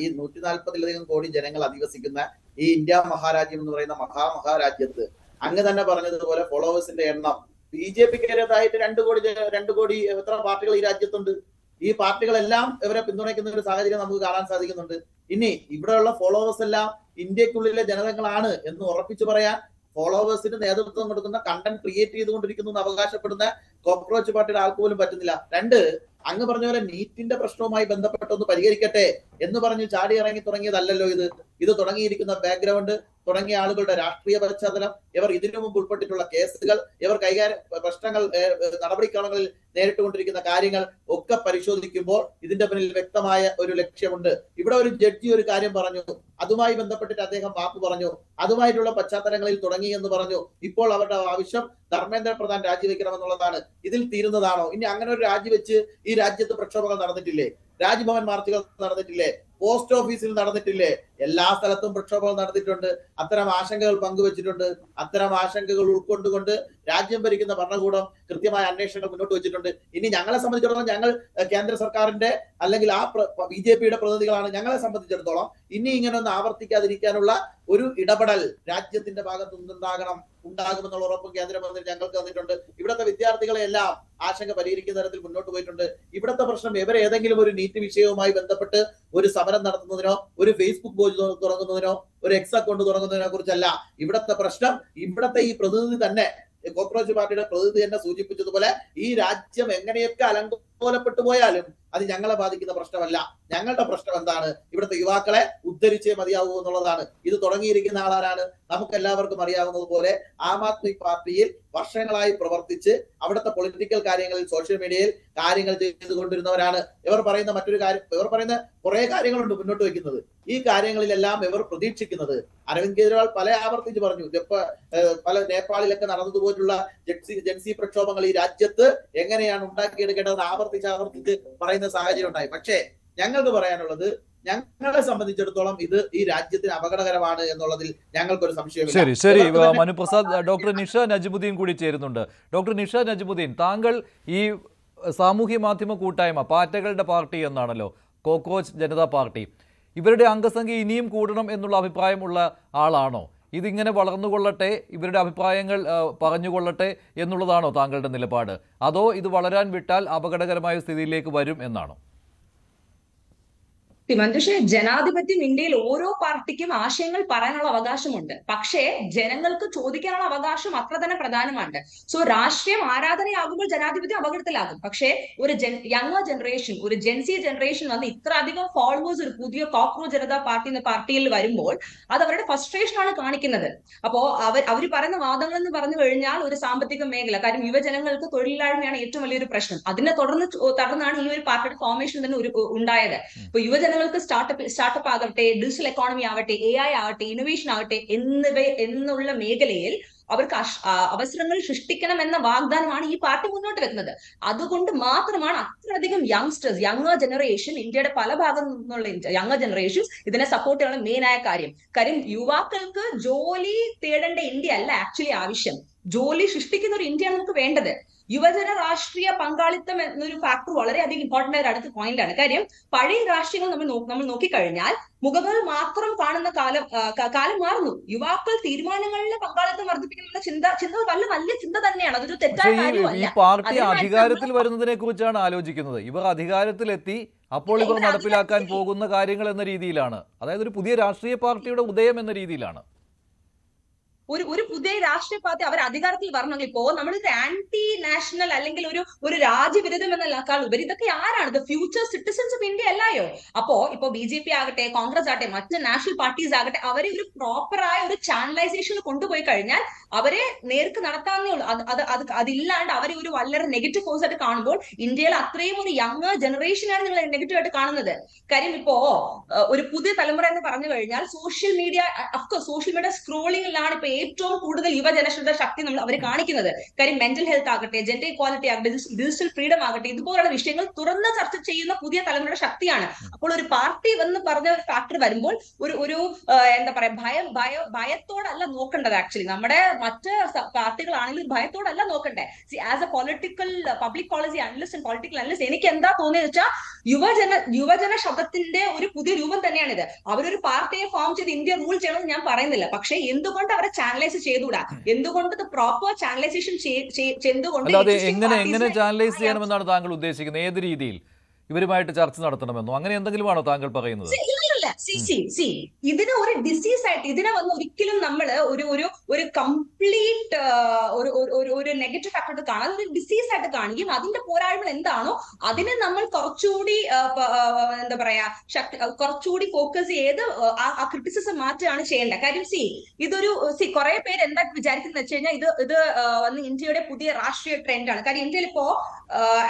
ഈ 140-ലധികം കോടി ജനങ്ങൾ അധിവസിക്കുന്ന ഈ ഇന്ത്യ മഹാരാജ്യം എന്ന് പറയുന്ന മഹാരാജ്യത്ത് അങ്ങ് തന്നെ പറഞ്ഞതുപോലെ ഫോളോവേഴ്സിന്റെ എണ്ണം BJPക്കേതായിട്ട് 2 കോടി എത്ര പാർട്ടികൾ ഈ രാജ്യത്തുണ്ട്. ഈ പാർട്ടികളെല്ലാം ഇവരെ പിന്തുണയ്ക്കുന്ന ഒരു സാഹചര്യം നമുക്ക് കാണാൻ സാധിക്കുന്നുണ്ട്. ഇനി ഇവിടെയുള്ള ഫോളോവേഴ്സ് എല്ലാം ഇന്ത്യക്കുള്ളിലെ ജനതകളാണ് എന്ന് ഉറപ്പിച്ചു പറയാൻ ഫോളോവേഴ്സിന് നേതൃത്വം കൊടുക്കുന്ന കണ്ടന്റ് ക്രിയേറ്റ് ചെയ്തുകൊണ്ടിരിക്കുന്നു എന്ന് അവകാശപ്പെടുന്ന കോക്രോച്ച് പാർട്ടിയുടെ ആൾക്ക് പോലും പറ്റുന്നില്ല. 2, അങ്ങ് പറഞ്ഞ പോലെ നീറ്റിന്റെ പ്രശ്നവുമായി ബന്ധപ്പെട്ടൊന്ന് പരിഹരിക്കട്ടെ എന്ന് പറഞ്ഞ് ചാടി ഇറങ്ങി തുടങ്ങിയതല്ലല്ലോ ഇത് തുടങ്ങിയിരിക്കുന്ന ബാക്ക്ഗ്രൗണ്ട്, തുടങ്ങിയ ആളുകളുടെ രാഷ്ട്രീയ പശ്ചാത്തലം, ഇവർ ഇതിനു മുമ്പ് ഉൾപ്പെട്ടിട്ടുള്ള കേസുകൾ, ഇവർ പ്രശ്നങ്ങൾ നടപടിക്രമങ്ങളിൽ നേരിട്ടുകൊണ്ടിരിക്കുന്ന കാര്യങ്ങൾ ഒക്കെ പരിശോധിക്കുമ്പോൾ ഇതിന്റെ പിന്നിൽ വ്യക്തമായ ഒരു ലക്ഷ്യമുണ്ട്. ഇവിടെ ഒരു ജഡ്ജി ഒരു കാര്യം പറഞ്ഞു, അതുമായി ബന്ധപ്പെട്ടിട്ട് അദ്ദേഹം മാപ്പ് പറഞ്ഞു, അതുമായിട്ടുള്ള പശ്ചാത്തലങ്ങളിൽ തുടങ്ങി എന്ന് പറഞ്ഞു. ഇപ്പോൾ അവരുടെ ആവശ്യം ധർമ്മേന്ദ്ര പ്രധാൻ രാജിവെക്കണമെന്നുള്ളതാണ്. ഇതിൽ തീരുന്നതാണോ? ഇനി അങ്ങനെ ഒരു രാജിവെച്ച് ഈ രാജ്യത്ത് പ്രക്ഷോഭങ്ങൾ നടന്നിട്ടില്ലേ? രാജ്ഭവൻ മാർച്ചുകൾ നടന്നിട്ടില്ലേ? പോസ്റ്റ് ഓഫീസിൽ നടന്നിട്ടില്ലേ? എല്ലാ സ്ഥലത്തും പ്രക്ഷോഭങ്ങൾ നടത്തിയിട്ടുണ്ട്. അത്തരം ആശങ്കകൾ പങ്കുവച്ചിട്ടുണ്ട്. അത്തരം ആശങ്കകൾ ഉൾക്കൊണ്ടുകൊണ്ട് രാജ്യം ഭരിക്കുന്ന ഭരണകൂടം കൃത്യമായ അന്വേഷണങ്ങൾ മുന്നോട്ട് വെച്ചിട്ടുണ്ട്. ഇനി ഞങ്ങളെ സംബന്ധിച്ചിടത്തോളം, ഞങ്ങൾ കേന്ദ്ര സർക്കാരിന്റെ അല്ലെങ്കിൽ ആ BJPയുടെ പ്രതിനിധികളാണ്. ഞങ്ങളെ സംബന്ധിച്ചിടത്തോളം ഇനി ഇങ്ങനെ ഒന്ന് ആവർത്തിക്കാതിരിക്കാനുള്ള ഒരു ഇടപെടൽ രാജ്യത്തിന്റെ ഭാഗത്തു ഉണ്ടാകുമെന്നുള്ള ഉറപ്പും കേന്ദ്രമന്ത്രി ഞങ്ങൾക്ക് തന്നിട്ടുണ്ട്. ഇവിടുത്തെ വിദ്യാർത്ഥികളെ എല്ലാം ആശങ്ക പരിഹരിക്കുന്ന തരത്തിൽ മുന്നോട്ട് പോയിട്ടുണ്ട്. ഇവിടുത്തെ പ്രശ്നം ഇവരെ ഏതെങ്കിലും ഒരു നീറ്റ് വിഷയവുമായി ബന്ധപ്പെട്ട് ഒരു സമരം നടത്തുന്നതിനോ ഒരു ഫേസ്ബുക്ക് പേജ് തുറങ്ങുന്നതിനോ ഒരു എക്സ് അക്കൗണ്ട് തുറങ്ങുന്നതിനെ കുറിച്ചല്ല ഇവിടുത്തെ പ്രശ്നം. ഇവിടുത്തെ ഈ പ്രതിനിധി തന്നെ, കോക്രോച്ച് പാർട്ടിയുടെ പ്രതിനിധി തന്നെ സൂചിപ്പിച്ചതുപോലെ, ഈ രാജ്യം എങ്ങനെയൊക്കെ അലങ്കോലപ്പെട്ടു പോയാലും അത് ഞങ്ങളെ ബാധിക്കുന്ന പ്രശ്നമല്ല. ഞങ്ങളുടെ പ്രശ്നം എന്താണ്? ഇവിടുത്തെ യുവാക്കളെ ഉദ്ധരിച്ചേ മതിയാവൂ എന്നുള്ളതാണ്. ഇത് തുടങ്ങിയിരിക്കുന്ന ആളാരാണ്? നമുക്ക് എല്ലാവർക്കും അറിയാവുന്നത് പോലെ ആം ആദ്മി പാർട്ടിയിൽ വർഷങ്ങളായി പ്രവർത്തിച്ച് അവിടുത്തെ പൊളിറ്റിക്കൽ കാര്യങ്ങളിൽ സോഷ്യൽ മീഡിയയിൽ കാര്യങ്ങൾ ചെയ്തുകൊണ്ടിരുന്നവരാണ്. ഇവർ പറയുന്ന മറ്റൊരു കാര്യം, ഇവർ പറയുന്ന കുറെ കാര്യങ്ങളുണ്ട് മുന്നോട്ട് വെക്കുന്നത്. ഈ കാര്യങ്ങളിലെല്ലാം ഇവർ പ്രതീക്ഷിക്കുന്നത്, അരവിന്ദ് കെജ്രിവാൾ പല ആവർത്തിച്ച് പറഞ്ഞു, പല നേപ്പാളിലൊക്കെ നടന്നതുപോലുള്ള ജൻസി പ്രക്ഷോഭങ്ങൾ ഈ രാജ്യത്ത് എങ്ങനെയാണ് ഉണ്ടാക്കിയെടുക്കേണ്ടതെന്ന് ആവർത്തിച്ച് പറയുന്ന സാഹചര്യം ഉണ്ടായി. പക്ഷേ ഞങ്ങൾക്ക് പറയാനുള്ളത്, ഞങ്ങളെ സംബന്ധിച്ചിടത്തോളം ഇത് ഈ രാജ്യത്തിന് അപകടകരമാണ് എന്നുള്ളതിൽ ഞങ്ങൾക്കൊരു സംശയമില്ല. ശരി മനുപ്രസാദ്, ഡോക്ടർ നിഷ നജ്മുദ്ദീൻ കൂടി ചേരുന്നുണ്ട്. ഡോക്ടർ നിഷ നജ്മുദ്ദീൻ, താങ്കൾ ഈ സാമൂഹ്യ മാധ്യമ കൂട്ടായ്മ പാറ്റകളുടെ പാർട്ടി എന്നാണല്ലോ കോക്രോച്ച് ജനതാ പാർട്ടി, ഇവരുടെ അംഗസംഖ്യ ഇനിയും കൂടണം എന്നുള്ള അഭിപ്രായമുള്ള ആളാണോ? ഇതിങ്ങനെ വളർന്നുകൊള്ളട്ടെ, ഇവരുടെ അഭിപ്രായങ്ങൾ പറഞ്ഞുകൊള്ളട്ടെ എന്നുള്ളതാണോ താങ്കളുടെ നിലപാട്? അതോ ഇത് വളരാൻ വിട്ടാൽ അപകടകരമായ സ്ഥിതിയിലേക്ക് വരും എന്നാണോ? മഞ്ജുഷേ, ജനാധിപത്യം ഇന്ത്യയിൽ ഓരോ പാർട്ടിക്കും ആശയങ്ങൾ പറയാനുള്ള അവകാശമുണ്ട്. പക്ഷേ ജനങ്ങൾക്ക് ചോദിക്കാനുള്ള അവകാശം അത്ര തന്നെ പ്രധാനമാണ്. സോ രാഷ്ട്രീയം ആരാധനയാകുമ്പോൾ ജനാധിപത്യം അപകടത്തിലാകും. പക്ഷേ ഒരു യങ്ങർ ജനറേഷൻ, ഒരു ജെൻസി ജനറേഷൻ വന്ന് ഇത്ര അധികം ഫോളോവേഴ്സ് ഒരു പുതിയ കോക്രോച്ച് ജനതാ പാർട്ടി എന്ന പാർട്ടിയിൽ വരുമ്പോൾ അത് അവരുടെ ഫ്രസ്ട്രേഷൻ ആണ് കാണിക്കുന്നത്. അപ്പോ അവർ പറയുന്ന വാദങ്ങൾ എന്ന് പറഞ്ഞു കഴിഞ്ഞാൽ ഒരു സാമ്പത്തിക മേഖല, കാര്യം യുവജനങ്ങൾക്ക് തൊഴിലില്ലായ്മയാണ് ഏറ്റവും വലിയൊരു പ്രശ്നം. അതിനെ തുടർന്നാണ് ഈ ഒരു പാർട്ടിയുടെ ഫോർമേഷൻ തന്നെ ഉണ്ടായത്. ഇപ്പൊ യുവജനങ്ങൾക്ക് സ്റ്റാർട്ടപ്പ് ആകട്ടെ, ഡിജിറ്റൽ എക്കോണമി ആവട്ടെ, AI ആവട്ടെ, ഇന്നോവേഷൻ ആവട്ടെ എന്നുള്ള മേഖലയിൽ അവർക്ക് അവസരങ്ങൾ സൃഷ്ടിക്കണം എന്ന വാഗ്ദാനമാണ് ഈ പാർട്ടി മുന്നോട്ട് വെക്കുന്നത്. അതുകൊണ്ട് മാത്രമാണ് അത്രയധികം യങ്സ്റ്റേഴ്സ്, യങ്ങർ ജനറേഷൻ, ഇന്ത്യയുടെ പല ഭാഗത്തു നിന്നുള്ള യങ്ങർ ജനറേഷൻസ് ഇതിനെ സപ്പോർട്ട് ചെയ്യണം. മെയിൻ ആയ കാര്യം യുവാക്കൾക്ക് ജോലി തേടേണ്ട ഇന്ത്യ അല്ല ആക്ച്വലി ആവശ്യം, ജോലി സൃഷ്ടിക്കുന്ന ഒരു ഇന്ത്യയാണ് നമുക്ക് വേണ്ടത്. യുവജന രാഷ്ട്രീയ പങ്കാളിത്തം എന്നൊരു ഫാക്ടർ വളരെയധികം ഇമ്പോർട്ടന്റ് ആയ അടുത്ത പോയിന്റ് ആണ്. കാര്യം പഴയ രാഷ്ട്രീയങ്ങൾ നമ്മൾ നോക്കിക്കഴിഞ്ഞാൽ മുഖങ്ങൾ മാത്രം കാണുന്ന കാലം മാറുന്നു. യുവാക്കൾ തീരുമാനങ്ങളിലെ പങ്കാളിത്തം വർദ്ധിപ്പിക്കുന്ന ചിന്ത വലിയ ചിന്ത തന്നെയാണ്. അതൊരു തെറ്റായ കാര്യമല്ല. ഈ പാർട്ടി അധികാരത്തിൽ വരുന്നതിനെ കുറിച്ചാണ് ആലോചിക്കുന്നത്. ഇവർ അധികാരത്തിലെത്തി അപ്പോൾ ഇവർ നടപ്പിലാക്കാൻ പോകുന്ന കാര്യങ്ങൾ എന്ന രീതിയിലാണ്, അതായത് ഒരു പുതിയ രാഷ്ട്രീയ പാർട്ടിയുടെ ഉദയം എന്ന രീതിയിലാണ്. ഒരു പുതിയ രാഷ്ട്രീയ പാർട്ടി അവർ അധികാരത്തിൽ വരണമെങ്കിൽ ഇപ്പോ നമ്മളൊരു ആന്റി നാഷണൽ അല്ലെങ്കിൽ ഒരു രാജ്യവിരുദ്ധം എന്നതിനേക്കാൾ ഉപരി ഇതൊക്കെ ആരാണ്? The future citizens of India അല്ലായോ? ഇപ്പോ BJP ആകട്ടെ, കോൺഗ്രസ് ആകട്ടെ, മറ്റ് നാഷണൽ പാർട്ടീസ് ആകട്ടെ, അവരെ ഒരു പ്രോപ്പറായ ഒരു ചാനലൈസേഷൻ കൊണ്ടുപോയി കഴിഞ്ഞാൽ അവരെ നേർക്ക് നടത്താവുന്നേ ഉള്ളൂ. അതില്ലാണ്ട് അവരെ ഒരു വളരെ നെഗറ്റീവ് ഫോഴ്സ് ആയിട്ട് കാണുമ്പോൾ ഇന്ത്യയിൽ അത്രയും ഒരു യങ്ങർ ജനറേഷനാണ് നിങ്ങൾ നെഗറ്റീവ് ആയിട്ട് കാണുന്നത്. കാര്യം ഇപ്പോ ഒരു പുതിയ തലമുറ എന്ന് പറഞ്ഞു കഴിഞ്ഞാൽ സോഷ്യൽ മീഡിയ സ്ക്രോളിംഗിലാണ് ഇപ്പൊ ഏറ്റവും കൂടുതൽ യുവജനങ്ങളുടെ ശക്തി അവർ കാണിക്കുന്നത്. കാര്യം മെന്റൽ ഹെൽത്ത് ആകട്ടെ, ജെൻഡർ ഇക്വാലിറ്റി ആകട്ടെ, ഡിജിറ്റൽ ഫ്രീഡം ആകട്ടെ, ഇതുപോലുള്ള വിഷയങ്ങൾ തുറന്ന് ചർച്ച ചെയ്യുന്ന പുതിയ തലമുറയുടെ ശക്തിയാണ്. അപ്പോൾ ഒരു പാർട്ടി എന്ന് പറഞ്ഞ ഒരു ഫാക്ടർ വരുമ്പോൾ ഒരു എന്താ പറയാ ഭയത്തോടല്ല നോക്കേണ്ടത്. ആക്ച്വലി നമ്മുടെ മറ്റ് പാർട്ടികളാണെങ്കിൽ ഭയത്തോടല്ല നോക്കണ്ടേ. As A public policy analyst and political analyst എനിക്ക് എന്താ തോന്നിയെന്ന് വെച്ചാൽ യുവജന ശബ്ദത്തിന്റെ ഒരു പുതിയ രൂപം തന്നെയാണിത്. അവരൊരു പാർട്ടിയെ ഫോം ചെയ്ത് ഇന്ത്യ റൂൾ ചെയ്യണമെന്ന് ഞാൻ പറയുന്നില്ല. പക്ഷേ എന്തുകൊണ്ട് അവരെ ചാനലൈസ് ചെയ്തുകൂടാ? എന്തുകൊണ്ട് പ്രോപ്പർ ചാനലൈസേഷൻ ചെയ്തുകൊണ്ട് എങ്ങനെ ചാനലൈസ് ചെയ്യണമെന്നാണ് താങ്കൾ ഉദ്ദേശിക്കുന്നത്? ഏത് രീതിയിൽ ഇവരുമായിട്ട് ചർച്ച നടത്തണമെന്നോ അങ്ങനെ എന്തെങ്കിലുമാണോ താങ്കൾ പറയുന്നത്? ഇതിനെ ഒരു ഡിസീസ് ആയിട്ട് ഇതിനെ വന്ന് ഒരിക്കലും നമ്മൾ ഒരു കംപ്ലീറ്റ് ഒരു നെഗറ്റീവ് ഫാക്ടർ കാണാൻ ഒരു ഡിസീസ് ആയിട്ട് കാണുകയും അതിന്റെ പോരായ്മകൾ എന്താണോ അതിനെ നമ്മൾ കുറച്ചുകൂടി എന്താ പറയാ കുറച്ചുകൂടി ഫോക്കസ് ചെയ്ത് ആ ക്രിറ്റിസിസം മാറ്റുകയാണ് ചെയ്യേണ്ടത്. കാര്യം ഇതൊരു കുറെ പേര് എന്താ വിചാരിക്കുന്നത് വെച്ച് കഴിഞ്ഞാൽ ഇത് വന്ന് ഇന്ത്യയുടെ പുതിയ രാഷ്ട്രീയ ട്രെൻഡാണ്. കാര്യം ഇന്ത്യയിൽ ഇപ്പോ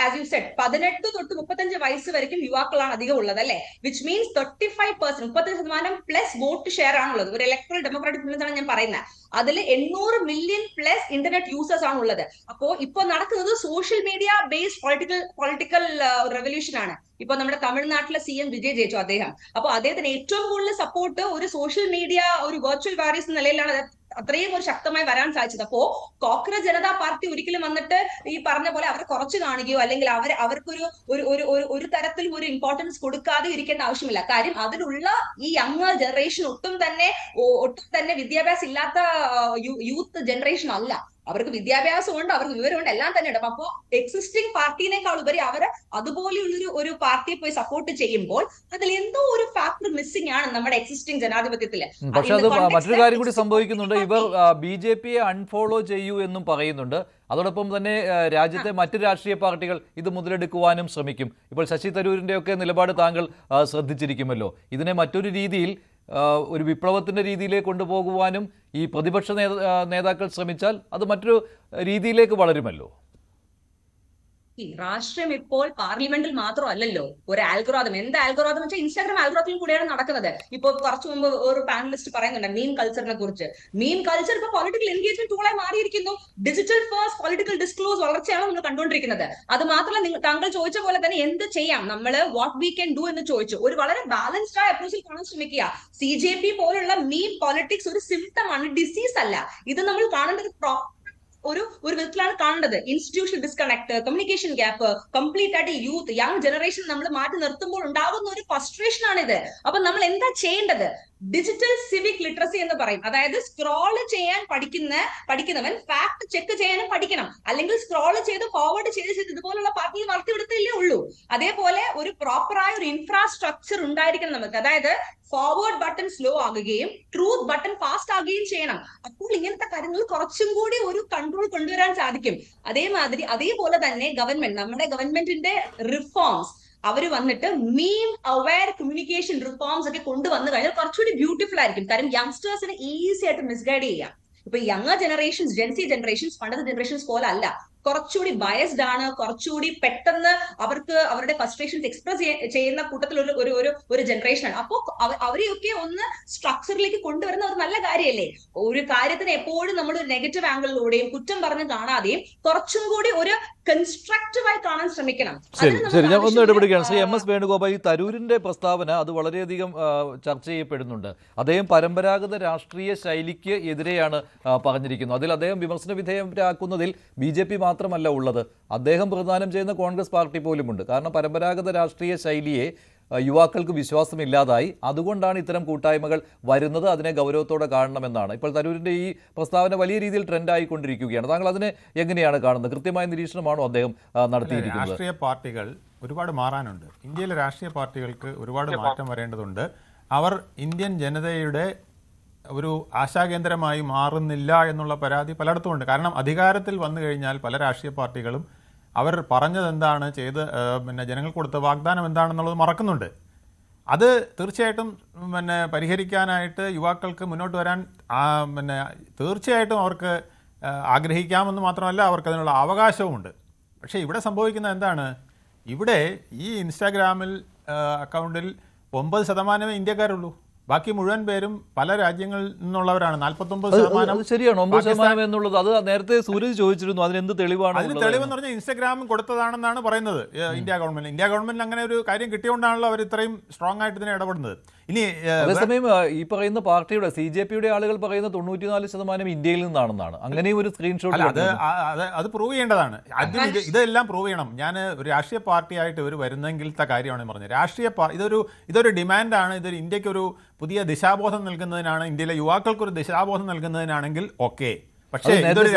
ആസ് യു സെഡ് 18 തൊട്ട് 35 വയസ്സ് വരെയും യുവാക്കളാണ് അധികം ഉള്ളത് അല്ലെ, which means 35% 35% plus vote share ആണുള്ളത്. ഒരു ഇലക്ട്രൽ ഡെമോക്രാറ്റിക് മൂവ്മെന്റ് ഞാൻ പറയുന്നത്. അതിൽ 800 മില്യൺ പ്ലസ് ഇന്റർനെറ്റ് യൂസേഴ്സ് ആണുള്ളത്. അപ്പോ ഇപ്പൊ നടക്കുന്നത് social media based political revolution ആണ്. ഇപ്പൊ നമ്മുടെ തമിഴ്നാട്ടിലെ CM വിജയ് ജയിച്ചു അദ്ദേഹം. അപ്പൊ അദ്ദേഹത്തിന് ഏറ്റവും കൂടുതൽ സപ്പോർട്ട് ഒരു സോഷ്യൽ മീഡിയ ഒരു വെർച്വൽ വാരിയസ് എന്ന നിലയിലാണ് അത്രയും ഒരു ശക്തമായി വരാൻ സാധിച്ചത്. അപ്പോ കോക്രോച്ച് ജനതാ പാർട്ടി ഒരിക്കലും വന്നിട്ട് ഈ പറഞ്ഞ പോലെ അവരെ കുറച്ച് കാണുകയോ അല്ലെങ്കിൽ അവർക്കൊരു ഒരു തരത്തിലും ഒരു ഇമ്പോർട്ടൻസ് കൊടുക്കാതെ ഇരിക്കേണ്ട ആവശ്യമില്ല. കാര്യം അതിലുള്ള ഈ യങ്ങർ ജനറേഷൻ ഒട്ടും തന്നെ വിദ്യാഭ്യാസം ഇല്ലാത്ത യൂത്ത് ജനറേഷൻ അല്ല. അവർക്ക് വിദ്യാഭ്യാസമുണ്ട്, അവർക്ക് വിവരമുണ്ട്, എല്ലാം തന്നെ ഉണ്ട്. അപ്പോ എക്സിസ്റ്റിംഗ് പാർട്ടിനേക്കാൾ ഉപരി അവർ അതുപോലെയുള്ളൊരു ഒരു പാർട്ടിയെ പോയി സപ്പോർട്ട് ചെയ്യുമ്പോൾ അതിൽ എന്തോ ഒരു ഫാക്ടർ മിസ്സിംഗ് ആണ് നമ്മുടെ എക്സിസ്റ്റിംഗ് ജനാധിപത്യത്തില്. പക്ഷെ അത് മറ്റൊരു കാര്യം കൂടി സംഭവിക്കുന്നുണ്ട്. ഇവർ BJP-യെ അൺഫോളോ ചെയ്യൂ എന്നും പറയുന്നുണ്ട്. അതോടൊപ്പം തന്നെ രാജ്യത്തെ മറ്റ് രാഷ്ട്രീയ പാർട്ടികൾ ഇത് മുതലെടുക്കുവാനും ശ്രമിക്കും. ഇപ്പോൾ ശശി തരൂരിന്റെ ഒക്കെ നിലപാട് താങ്കൾ ശ്രദ്ധിച്ചിരിക്കുമല്ലോ. ഇതിനെ മറ്റൊരു രീതിയിൽ ഒരു വിപ്ലവത്തിന്റെ രീതിയിലേക്ക് കൊണ്ടുപോകുവാനും ഈ പ്രതിപക്ഷ നേതാക്കൾ ശ്രമിച്ചാൽ അത് മറ്റൊരു രീതിയിലേക്ക് വളരുമല്ലോ. രാഷ്ട്രീയം ഇപ്പോൾ പാർലമെന്റിൽ മാത്രമല്ലല്ലോ. ഒരു ആൽഗോറിതം, എന്ത് ആൽഗോറിതം വെച്ചാൽ ഇൻസ്റ്റാഗ്രാം ആൽഗോറിതം കൂടെയാണ് നടക്കുന്നത്. ഇപ്പൊ കുറച്ചു മുമ്പ് ഒരു പാനലിസ്റ്റ് പറയുന്നുണ്ട് മീം കൾച്ചറിനെ കുറിച്ച്. മീം കൾച്ചർ ഇപ്പൊ പൊളിറ്റിക്കൽ എൻഗേജ്മെന്റ് ടൂളായി മാറിയിരിക്കുന്നു. ഡിജിറ്റൽ ഫസ്റ്റ് പൊളിറ്റിക്കൽ ഡിസ്ക്ലോസ് വളർച്ചയാണ് നമ്മൾ കണ്ടുകൊണ്ടിരിക്കുന്നത്. അത് മാത്രമല്ല, താങ്കൾ ചോദിച്ച പോലെ തന്നെ എന്ത് ചെയ്യാം, നമ്മൾ വാട്ട് വി ക്യാൻ ഡു എന്ന് ചോദിച്ചു. ഒരു വളരെ ബാലൻസ്ഡ് ആയ അപ്രോച്ചിൽ കാണാൻ ശ്രമിക്കുക. CJP പോലുള്ള മീം പൊളിറ്റിക്സ് ഒരു സിംപ്റ്റം ആണ്, ഡിസീസ് അല്ല. ഇത് നമ്മൾ കാണേണ്ടത് ഒരു വിധത്തിലാണ് കാണേണ്ടത്. Institutional disconnect, communication gap, complete ആയിട്ട് യങ് ജനറേഷൻ നമ്മൾ മാറ്റി നിർത്തുമ്പോൾ ഉണ്ടാകുന്ന ഒരു ഫ്രസ്ട്രേഷൻ ആണിത്. അപ്പൊ നമ്മൾ എന്താ ചെയ്യേണ്ടത്? ഡിജിറ്റൽ സിവിക് ലിറ്ററസി എന്ന് പറയും. അതായത് സ്ക്രോൾ ചെയ്യാൻ പഠിക്കുന്നവൻ ഫാക്ട് ചെക്ക് ചെയ്യാനും പഠിക്കണം. അല്ലെങ്കിൽ സ്ക്രോൾ ചെയ്ത് ഫോർവേഡ് ചെയ്ത് ഇതുപോലുള്ള പാർട്ടിയിൽ വളർത്തിയെടുത്തല്ലേ ഉള്ളൂ. അതേപോലെ ഒരു പ്രോപ്പറായ ഒരു ഇൻഫ്രാസ്ട്രക്ചർ ഉണ്ടായിരിക്കണം നമുക്ക്. അതായത് ഫോർവേഡ് ബട്ടൺ സ്ലോ ആകുകയും ട്രൂത്ത് ബട്ടൺ ഫാസ്റ്റ് ആകുകയും ചെയ്യണം. അപ്പോൾ ഇങ്ങനത്തെ കാര്യങ്ങൾ കുറച്ചും കൂടി ഒരു കൺട്രോൾ കൊണ്ടുവരാൻ സാധിക്കും. അതേപോലെ തന്നെ നമ്മുടെ ഗവൺമെന്റിന്റെ റിഫോംസ് അവർ വന്നിട്ട് മീം അവെയർ കമ്മ്യൂണിക്കേഷൻ റിഫോംസ് ഒക്കെ കൊണ്ടുവന്നു കഴിഞ്ഞാൽ കുറച്ചുകൂടി ബ്യൂട്ടിഫുൾ ആയിരിക്കും. കാര്യം യങ്സ്റ്റേഴ്സിനെ ഈസി ആയിട്ട് മിസ്ഗൈഡ് ചെയ്യാം. ഇപ്പൊ യങ്ങർ ജനറേഷൻസ്, ജെൻസി ജനറേഷൻസ് പണ്ടത്തെ ജനറേഷൻസ് പോലെ അല്ല. കുറച്ചുകൂടി ബയസ്ഡ് ആണ്. കുറച്ചുകൂടി പെട്ടെന്ന് അവർക്ക് അവരുടെ ഫ്രസ്ട്രേഷൻസ് എക്സ്പ്രസ് ചെയ്യുന്ന കൂട്ടത്തിൽ ഒരു ജനറേഷൻ ആണ്. അപ്പോൾ അവരെയൊക്കെ ഒന്ന് സ്ട്രക്ചറിലേക്ക് കൊണ്ടുവരുന്ന ഒരു നല്ല കാര്യമല്ലേ? ഒരു കാര്യത്തിന് എപ്പോഴും നമ്മൾ ഒരു നെഗറ്റീവ് ആംഗിളിലൂടെയും കുറ്റം പറഞ്ഞ് കാണാതെയും കുറച്ചും കൂടി ഒരു കൺസ്ട്രക്റ്റീവായി കാണാൻ ശ്രമിക്കണം. ശരി, ഞാൻ ഒന്ന് ഇടപെടുകയാണ്. ശ്രീ MS വേണുഗോപാൽ, ഈ തരൂരിന്റെ പ്രസ്താവന അത് വളരെയധികം ചർച്ച ചെയ്യപ്പെടുന്നുണ്ട്. അദ്ദേഹം പരമ്പരാഗത രാഷ്ട്രീയ ശൈലിക്ക് എതിരെയാണ് പറഞ്ഞിരിക്കുന്നത്. അതിൽ അദ്ദേഹം വിമർശന വിധേയരാക്കുന്നതിൽ BJP മാത്രമല്ല ഉള്ളത്, അദ്ദേഹം പ്രതിദാനം ചെയ്യുന്ന കോൺഗ്രസ് പാർട്ടി പോലുമുണ്ട്. കാരണം പരമ്പരാഗത രാഷ്ട്രീയ ശൈലിയെ യുവാക്കൾക്ക് വിശ്വാസമില്ലാതായി. അതുകൊണ്ടാണ് ഇത്തരം കൂട്ടായ്മകൾ വരുന്നത്. അതിനെ ഗൗരവത്തോടെ കാണണമെന്നാണ്. ഇപ്പോൾ തരൂരിന്റെ ഈ പ്രസ്താവന വലിയ രീതിയിൽ ട്രെൻഡായിക്കൊണ്ടിരിക്കുകയാണ്. താങ്കൾ അതിനെ എങ്ങനെയാണ് കാണുന്നത്? കൃത്യമായ നിരീക്ഷണമാണോ അദ്ദേഹം നടത്തിയിരിക്കുന്നത്? രാഷ്ട്രീയ പാർട്ടികൾ ഒരുപാട് മാറാനുണ്ട്. ഇന്ത്യയിലെ രാഷ്ട്രീയ പാർട്ടികൾക്ക് ഒരുപാട് മാറ്റം വരേണ്ടതുണ്ട്. അവർ ഇന്ത്യൻ ജനതയുടെ ഒരു ആശാകേന്ദ്രമായി മാറുന്നില്ല എന്നുള്ള പരാതി പലയിടത്തുമുണ്ട്. കാരണം അധികാരത്തിൽ വന്നു കഴിഞ്ഞാൽ പല രാഷ്ട്രീയ പാർട്ടികളും അവർ പറഞ്ഞത് എന്താണ്, ജനങ്ങൾക്ക് കൊടുത്ത വാഗ്ദാനം എന്താണെന്നുള്ളത് മറക്കുന്നുണ്ട്. അത് തീർച്ചയായിട്ടും പരിഹരിക്കാനായിട്ട് യുവാക്കൾക്ക് മുന്നോട്ട് വരാൻ തീർച്ചയായിട്ടും അവർക്ക് ആഗ്രഹിക്കാമെന്ന് മാത്രമല്ല, അവർക്ക് അതിനുള്ള അവകാശവുമുണ്ട്. പക്ഷേ ഇവിടെ സംഭവിക്കുന്നത് എന്താണ്? ഇവിടെ ഈ ഇൻസ്റ്റാഗ്രാമിൽ അക്കൗണ്ടിൽ 9% ഇന്ത്യക്കാരുള്ളൂ. ബാക്കി മുഴുവൻ പേരും പല രാജ്യങ്ങളിൽ നിന്നുള്ളവരാണ്. 49%. ശരിയാണ്, 9% എന്നുള്ളത്. അത് നേരത്തെ സൂരജ് ചോദിച്ചിരുന്നു, അതിനെന്ത് തെളിവാണ്? അതിന് തെളിവെന്ന് പറഞ്ഞാൽ ഇൻസ്റ്റാഗ്രാം കൊടുത്തതാണെന്നാണ് പറയുന്നത് ഇന്ത്യ ഗവൺമെന്റ് അങ്ങനെ ഒരു കാര്യം കിട്ടിയോണ്ടാണല്ലോ അവർ ഇത്രയും സ്ട്രോങ് ആയിട്ട് ഇതിനെ ഇടപെടുന്നത്. ഇനി അതേസമയം ഈ പറയുന്ന പാർട്ടിയുടെ CJP-യുടെ ആളുകൾ പറയുന്ന 94% ഇന്ത്യയിൽ നിന്നാണെന്നാണ്. അങ്ങനെയും ഒരു സ്ക്രീൻഷോട്ട് അത് പ്രൂവ് ചെയ്യേണ്ടതാണ്. ആദ്യം ഇതെല്ലാം പ്രൂവ് ചെയ്യണം. ഞാൻ ഒരു രാഷ്ട്രീയ പാർട്ടിയായിട്ട് ഇവർ വരുന്നെങ്കിലത്തെ കാര്യമാണ് പറഞ്ഞത്. ഇതൊരു ഡിമാൻഡാണ്. ഇതൊരു ഇന്ത്യക്കൊരു പുതിയ ദിശാബോധം നൽകുന്നതിനാണ്, ഇന്ത്യയിലെ യുവാക്കൾക്കൊരു ദിശാബോധം നൽകുന്നതിനാണെങ്കിൽ ഓക്കെ. പക്ഷേ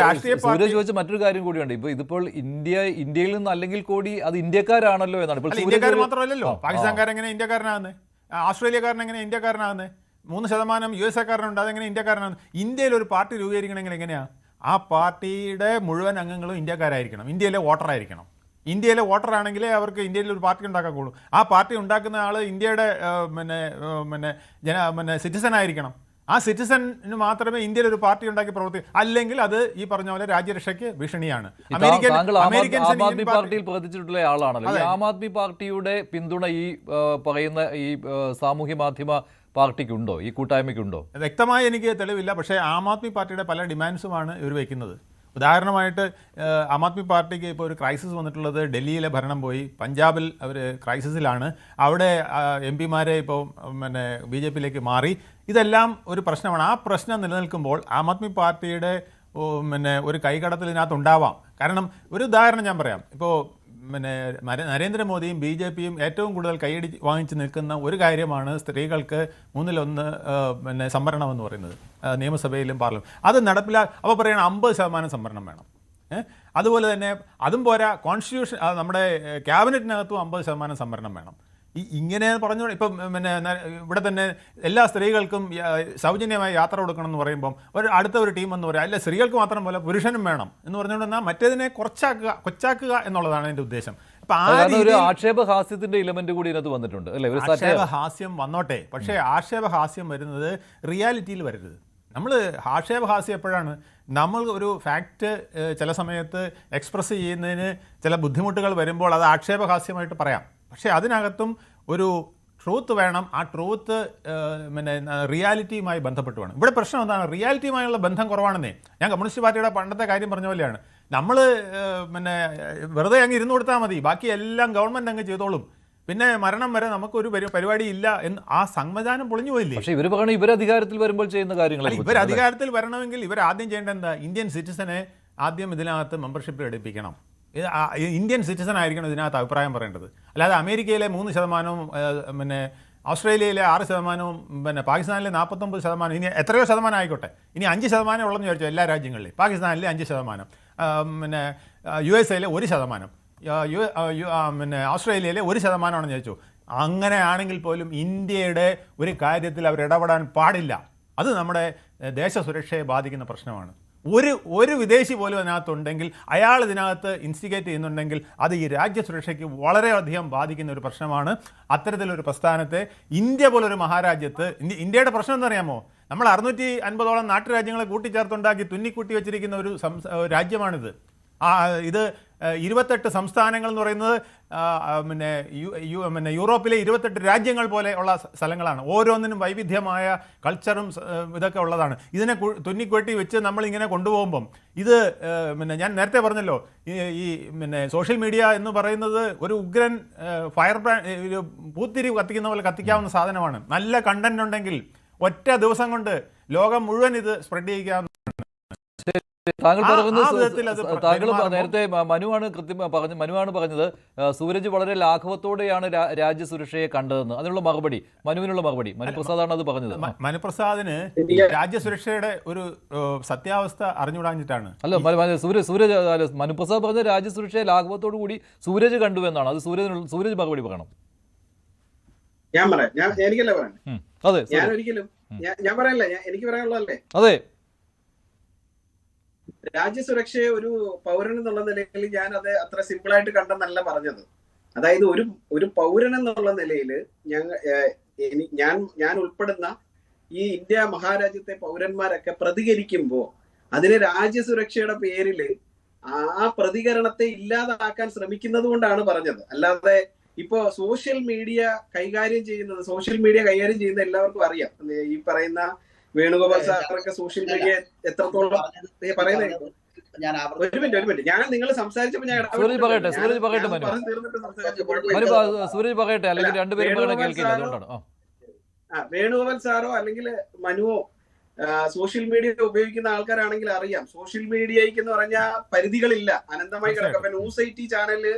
സൂരജ് ചോദിച്ച മറ്റൊരു കാര്യം കൂടിയുണ്ട്. ഇതിപ്പോൾ ഇന്ത്യയിൽ നിന്ന് അല്ലെങ്കിൽ കൂടി അത് ഇന്ത്യക്കാരാണല്ലോ എന്നാണ്. ഇന്ത്യക്കാർ മാത്രമല്ലല്ലോ, പാകിസ്ഥാൻകാരെങ്ങനെ ഇന്ത്യക്കാരനാകുന്നത്? ഓസ്ട്രേലിയക്കാരൻ എങ്ങനെ ഇന്ത്യക്കാരനാകുന്നത്? 3% USA-കാരനുണ്ട്, അതെങ്ങനെ ഇന്ത്യക്കാരനാകുന്നത്? ഇന്ത്യയിൽ ഒരു പാർട്ടി രൂപീകരിക്കണമെങ്കിൽ എങ്ങനെയാണ്? ആ പാർട്ടിയുടെ മുഴുവൻ അംഗങ്ങളും ഇന്ത്യക്കാരായിരിക്കണം, ഇന്ത്യയിലെ വോട്ടറായിരിക്കണം. ഇന്ത്യയിലെ വോട്ടറാണെങ്കിലേ അവർക്ക് ഇന്ത്യയിൽ ഒരു പാർട്ടി ഉണ്ടാക്കാക്കുള്ളൂ. ആ പാർട്ടി ഉണ്ടാക്കുന്ന ആൾ ഇന്ത്യയുടെ സിറ്റിസൺ ആയിരിക്കണം. ആ സിറ്റിസണിന് മാത്രമേ ഇന്ത്യയിൽ ഒരു പാർട്ടി ഉണ്ടാക്കി അല്ലെങ്കിൽ അത് ഈ പറഞ്ഞ പോലെ രാജ്യരക്ഷയ്ക്ക് ഭീഷണിയാണ്. താങ്കൾ ആം ആദ്മി പാർട്ടിയിൽ പ്രവർത്തിച്ചിട്ടുള്ള ആളാണല്ലോ. ഈ ആം ആദ്മി പാർട്ടിയുടെ പിന്തുണ ഈ പറയുന്ന ഈ സാമൂഹ്യ മാധ്യമ പാർട്ടിക്കുണ്ടോ, ഈ കൂട്ടായ്മയ്ക്കുണ്ടോ? വ്യക്തമായി എനിക്ക് തെളിവില്ല. പക്ഷേ ആം ആദ്മി പാർട്ടിയുടെ പല ഡിമാൻഡ്സുമാണ് ഇവർ വയ്ക്കുന്നത്. ഉദാഹരണമായിട്ട് ആം ആദ്മി പാർട്ടിക്ക് ഇപ്പോൾ ഒരു ക്രൈസിസ് വന്നിട്ടുള്ളത് ഡൽഹിയിലെ ഭരണം പോയി, പഞ്ചാബിൽ അവർ ക്രൈസിസിലാണ്, അവിടെ MP-മാരെ ഇപ്പോൾ പിന്നെ BJP-യിലേക്ക് മാറി. ഇതെല്ലാം ഒരു പ്രശ്നമാണ്. ആ പ്രശ്നം നിലനിൽക്കുമ്പോൾ ആം ആദ്മി പാർട്ടിയുടെ പിന്നെ ഒരു കൈകടത്തൽ ഇതിനകത്ത് ഉണ്ടാവാം. കാരണം ഒരു ഉദാഹരണം ഞാൻ പറയാം. ഇപ്പോൾ പിന്നെ നരേന്ദ്രമോദിയും BJP-യും ഏറ്റവും കൂടുതൽ കൈയടി വാങ്ങിച്ച് നിൽക്കുന്ന ഒരു കാര്യമാണ് സ്ത്രീകൾക്ക് 1/3 പിന്നെ സംവരണം എന്ന് പറയുന്നത്, നിയമസഭയിലും പാർലമെന്റ്. അത് അപ്പോൾ പറയണം 50% സംവരണം വേണം. അതുപോലെ തന്നെ അതും പോരാ, കോൺസ്റ്റിറ്റ്യൂഷൻ നമ്മുടെ ക്യാബിനറ്റിനകത്തും 50% സംവരണം വേണം. ഇങ്ങനെ പറഞ്ഞു. ഇപ്പം പിന്നെ ഇവിടെ തന്നെ എല്ലാ സ്ത്രീകൾക്കും സൗജന്യമായി യാത്ര കൊടുക്കണം എന്ന് പറയുമ്പം അടുത്ത ഒരു ടീം എന്ന് പറയാം, അല്ല സ്ത്രീകൾക്ക് മാത്രം പോലെ പുരുഷനും വേണം എന്ന് പറഞ്ഞുകൊണ്ടെന്നാൽ മറ്റേതിനെ കൊച്ചാക്കുക എന്നുള്ളതാണ് എൻ്റെ ഉദ്ദേശം. ഒരു ആക്ഷേപഹാസ്യത്തിന്റെ ഇലമെന്റ് കൂടി ഇതിനകത്ത് വന്നിട്ടുണ്ട് അല്ലേ? ആക്ഷേപഹാസ്യം വന്നോട്ടെ, പക്ഷേ ആക്ഷേപഹാസ്യം വരുന്നത് റിയാലിറ്റിയിൽ വരരുത്. നമ്മൾ ആക്ഷേപഹാസ്യം എപ്പോഴാണ്? നമ്മൾ ഒരു ഫാക്റ്റ് ചില സമയത്ത് എക്സ്പ്രസ് ചെയ്യുന്നതിന് ചില ബുദ്ധിമുട്ടുകൾ വരുമ്പോൾ അത് ആക്ഷേപഹാസ്യമായിട്ട് പറയാം. പക്ഷേ അതിനകത്തും ഒരു ട്രൂത്ത് വേണം. ആ ട്രൂത്ത് പിന്നെ റിയാലിറ്റിയുമായി ബന്ധപ്പെട്ട് വേണം. ഇവിടെ പ്രശ്നം എന്താണ്? റിയാലിറ്റിയുമായുള്ള ബന്ധം കുറവാണെന്നേ. ഞാൻ കമ്മ്യൂണിസ്റ്റ് പാർട്ടിയുടെ പണ്ടത്തെ കാര്യം പറഞ്ഞ പോലെയാണ്. നമ്മൾ പിന്നെ വെറുതെ അങ്ങ് ഇരുന്ന് കൊടുത്താൽ മതി, ബാക്കി എല്ലാം ഗവൺമെൻറ് അങ്ങ് ചെയ്തോളും, പിന്നെ മരണം വരെ നമുക്കൊരു പരിപാടി ഇല്ല എന്ന് ആ സംവിധാനം പൊളിഞ്ഞു പോയില്ലേ? പക്ഷേ ഇവർ പറയണം ഇവർ അധികാരത്തിൽ വരുമ്പോൾ ചെയ്യുന്ന കാര്യങ്ങൾ. ഇവർ അധികാരത്തിൽ വരണമെങ്കിൽ ഇവർ ആദ്യം ചെയ്യേണ്ട എന്താ? ഇന്ത്യൻ സിറ്റിസനെ ആദ്യം ഇതിനകത്ത് മെമ്പർഷിപ്പ് എടുപ്പിക്കണം. ഇന്ത്യൻ സിറ്റിസൺ ആയിരിക്കണം ഇതിനകത്ത് അഭിപ്രായം പറയേണ്ടത്. അല്ലാതെ അമേരിക്കയിലെ 3%, പിന്നെ ഓസ്ട്രേലിയയിലെ 6%, പിന്നെ പാകിസ്ഥാനിലെ 49%, ഇനി എത്രയോ ശതമാനം ആയിക്കോട്ടെ, ഇനി 5% ഉള്ളെന്ന് വിചാരിച്ചു എല്ലാ രാജ്യങ്ങളിലും. പാകിസ്ഥാനിലെ 5%, പിന്നെ USA-ലെ 1%, പിന്നെ ഓസ്ട്രേലിയയിലെ 1%ആണെന്ന് ചോദിച്ചു. അങ്ങനെയാണെങ്കിൽ പോലും ഇന്ത്യയുടെ ഒരു കാര്യത്തിൽ അവർ ഇടപെടാൻ പാടില്ല. അത് നമ്മുടെ ദേശസുരക്ഷയെ ബാധിക്കുന്ന പ്രശ്നമാണ്. ഒരു വിദേശി പോലും അതിനകത്തുണ്ടെങ്കിൽ, അയാൾ ഇതിനകത്ത് ഇൻസ്റ്റിഗേറ്റ് ചെയ്യുന്നുണ്ടെങ്കിൽ അത് ഈ രാജ്യസുരക്ഷയ്ക്ക് വളരെയധികം ബാധിക്കുന്ന ഒരു പ്രശ്നമാണ്. അത്തരത്തിലൊരു പ്രസ്ഥാനത്തെ ഇന്ത്യ പോലൊരു മഹാരാജ്യത്ത്, ഇന്ത്യയുടെ പ്രശ്നം എന്താണെന്നറിയാമോ? നമ്മൾ 650ഓളം നാട്ടുരാജ്യങ്ങളെ കൂട്ടിച്ചേർത്തുണ്ടാക്കി തുന്നിക്കൂട്ടി വെച്ചിരിക്കുന്ന ഒരു രാജ്യമാണിത്. ഇത് 28 സംസ്ഥാനങ്ങൾ എന്ന് പറയുന്നത് പിന്നെ യൂറോപ്പിലെ 28 രാജ്യങ്ങൾ പോലെ ഉള്ള സ്ഥലങ്ങളാണ്. ഓരോന്നിനും വൈവിധ്യമായ കൾച്ചറും ഇതൊക്കെ ഉള്ളതാണ്. ഇതിനെ തുന്നിക്കൊട്ടി വെച്ച് നമ്മളിങ്ങനെ കൊണ്ടുപോകുമ്പം ഇത് പിന്നെ ഞാൻ നേരത്തെ പറഞ്ഞല്ലോ, ഈ പിന്നെ സോഷ്യൽ മീഡിയ എന്ന് പറയുന്നത് ഒരു ഉഗ്രൻ ഫയർ ഒരു പൂത്തിരി കത്തിക്കുന്ന പോലെ കത്തിക്കാവുന്ന സാധനമാണ്. നല്ല കണ്ടന്റ് ഉണ്ടെങ്കിൽ ഒറ്റ ദിവസം കൊണ്ട് ലോകം മുഴുവൻ ഇത് സ്പ്രെഡ് ചെയ്യിക്കാവുന്ന. താങ്കൾ പറയുന്നത്, താങ്കൾ നേരത്തെ മനുവാണ് പറഞ്ഞത് സൂരജ് വളരെ ലാഘവത്തോടെയാണ് രാജ്യസുരക്ഷയെ കണ്ടതെന്ന്. അതിനുള്ള മറുപടി, മനുവിനുള്ള മറുപടി മനുപ്രസാദാണ് അത് പറഞ്ഞത്. മനുപ്രസാദിന് രാജ്യസുരക്ഷയുടെ ഒരു സത്യാവസ്ഥ അറിഞ്ഞുകൂടാഞ്ഞിട്ടാണ്. അല്ല, സൂരജ് മനുപ്രസാദ് പറഞ്ഞ രാജ്യസുരക്ഷയെ ലാഘവത്തോടു കൂടി സൂരജ് കണ്ടു എന്നാണ്. അത് സൂരജ് മറുപടി പറയണം. എനിക്കല്ലേ പറയാം? അതെ, ഞാൻ പറയല്ലേ, എനിക്ക് പറയാനുള്ളതല്ലേ? അതെ. രാജ്യസുരക്ഷയെ ഒരു പൗരൻ എന്നുള്ള നിലയിൽ ഞാൻ അത് അത്ര സിമ്പിളായിട്ട് കണ്ടെന്നല്ല പറഞ്ഞത്. അതായത് ഒരു പൗരൻ എന്നുള്ള നിലയിൽ ഞാൻ ഉൾപ്പെടുന്ന ഈ ഇന്ത്യ മഹാരാജ്യത്തെ പൗരന്മാരൊക്കെ പ്രതികരിക്കുമ്പോൾ അതിന് രാജ്യസുരക്ഷയുടെ പേരിൽ ആ പ്രതികരണത്തെ ഇല്ലാതാക്കാൻ ശ്രമിക്കുന്നത് കൊണ്ടാണ് പറഞ്ഞത്. അല്ലാതെ ഇപ്പോ സോഷ്യൽ മീഡിയ കൈകാര്യം ചെയ്യുന്ന എല്ലാവർക്കും അറിയാം. ഈ പറയുന്ന വേണുഗോപാൽ സാറൊക്കെ സോഷ്യൽ മീഡിയ എത്രത്തോളം പറയുന്നത്. ഒരു മിനിറ്റ്, ഞാൻ നിങ്ങൾ സംസാരിച്ചപ്പോ സൂരജ് പറയട്ടെ, അല്ലെങ്കിൽ രണ്ടുപേരും വേണുഗോപാൽ സാറോ അല്ലെങ്കിൽ മനുവോ സോഷ്യൽ മീഡിയ ഉപയോഗിക്കുന്ന ആൾക്കാരാണെങ്കിൽ അറിയാം, സോഷ്യൽ മീഡിയയ്ക്ക് എന്ന് പറഞ്ഞാൽ പരിധികളില്ല, അനന്തമായി കിടക്കും. അപ്പൊ ന്യൂസ് 80 ചാനല്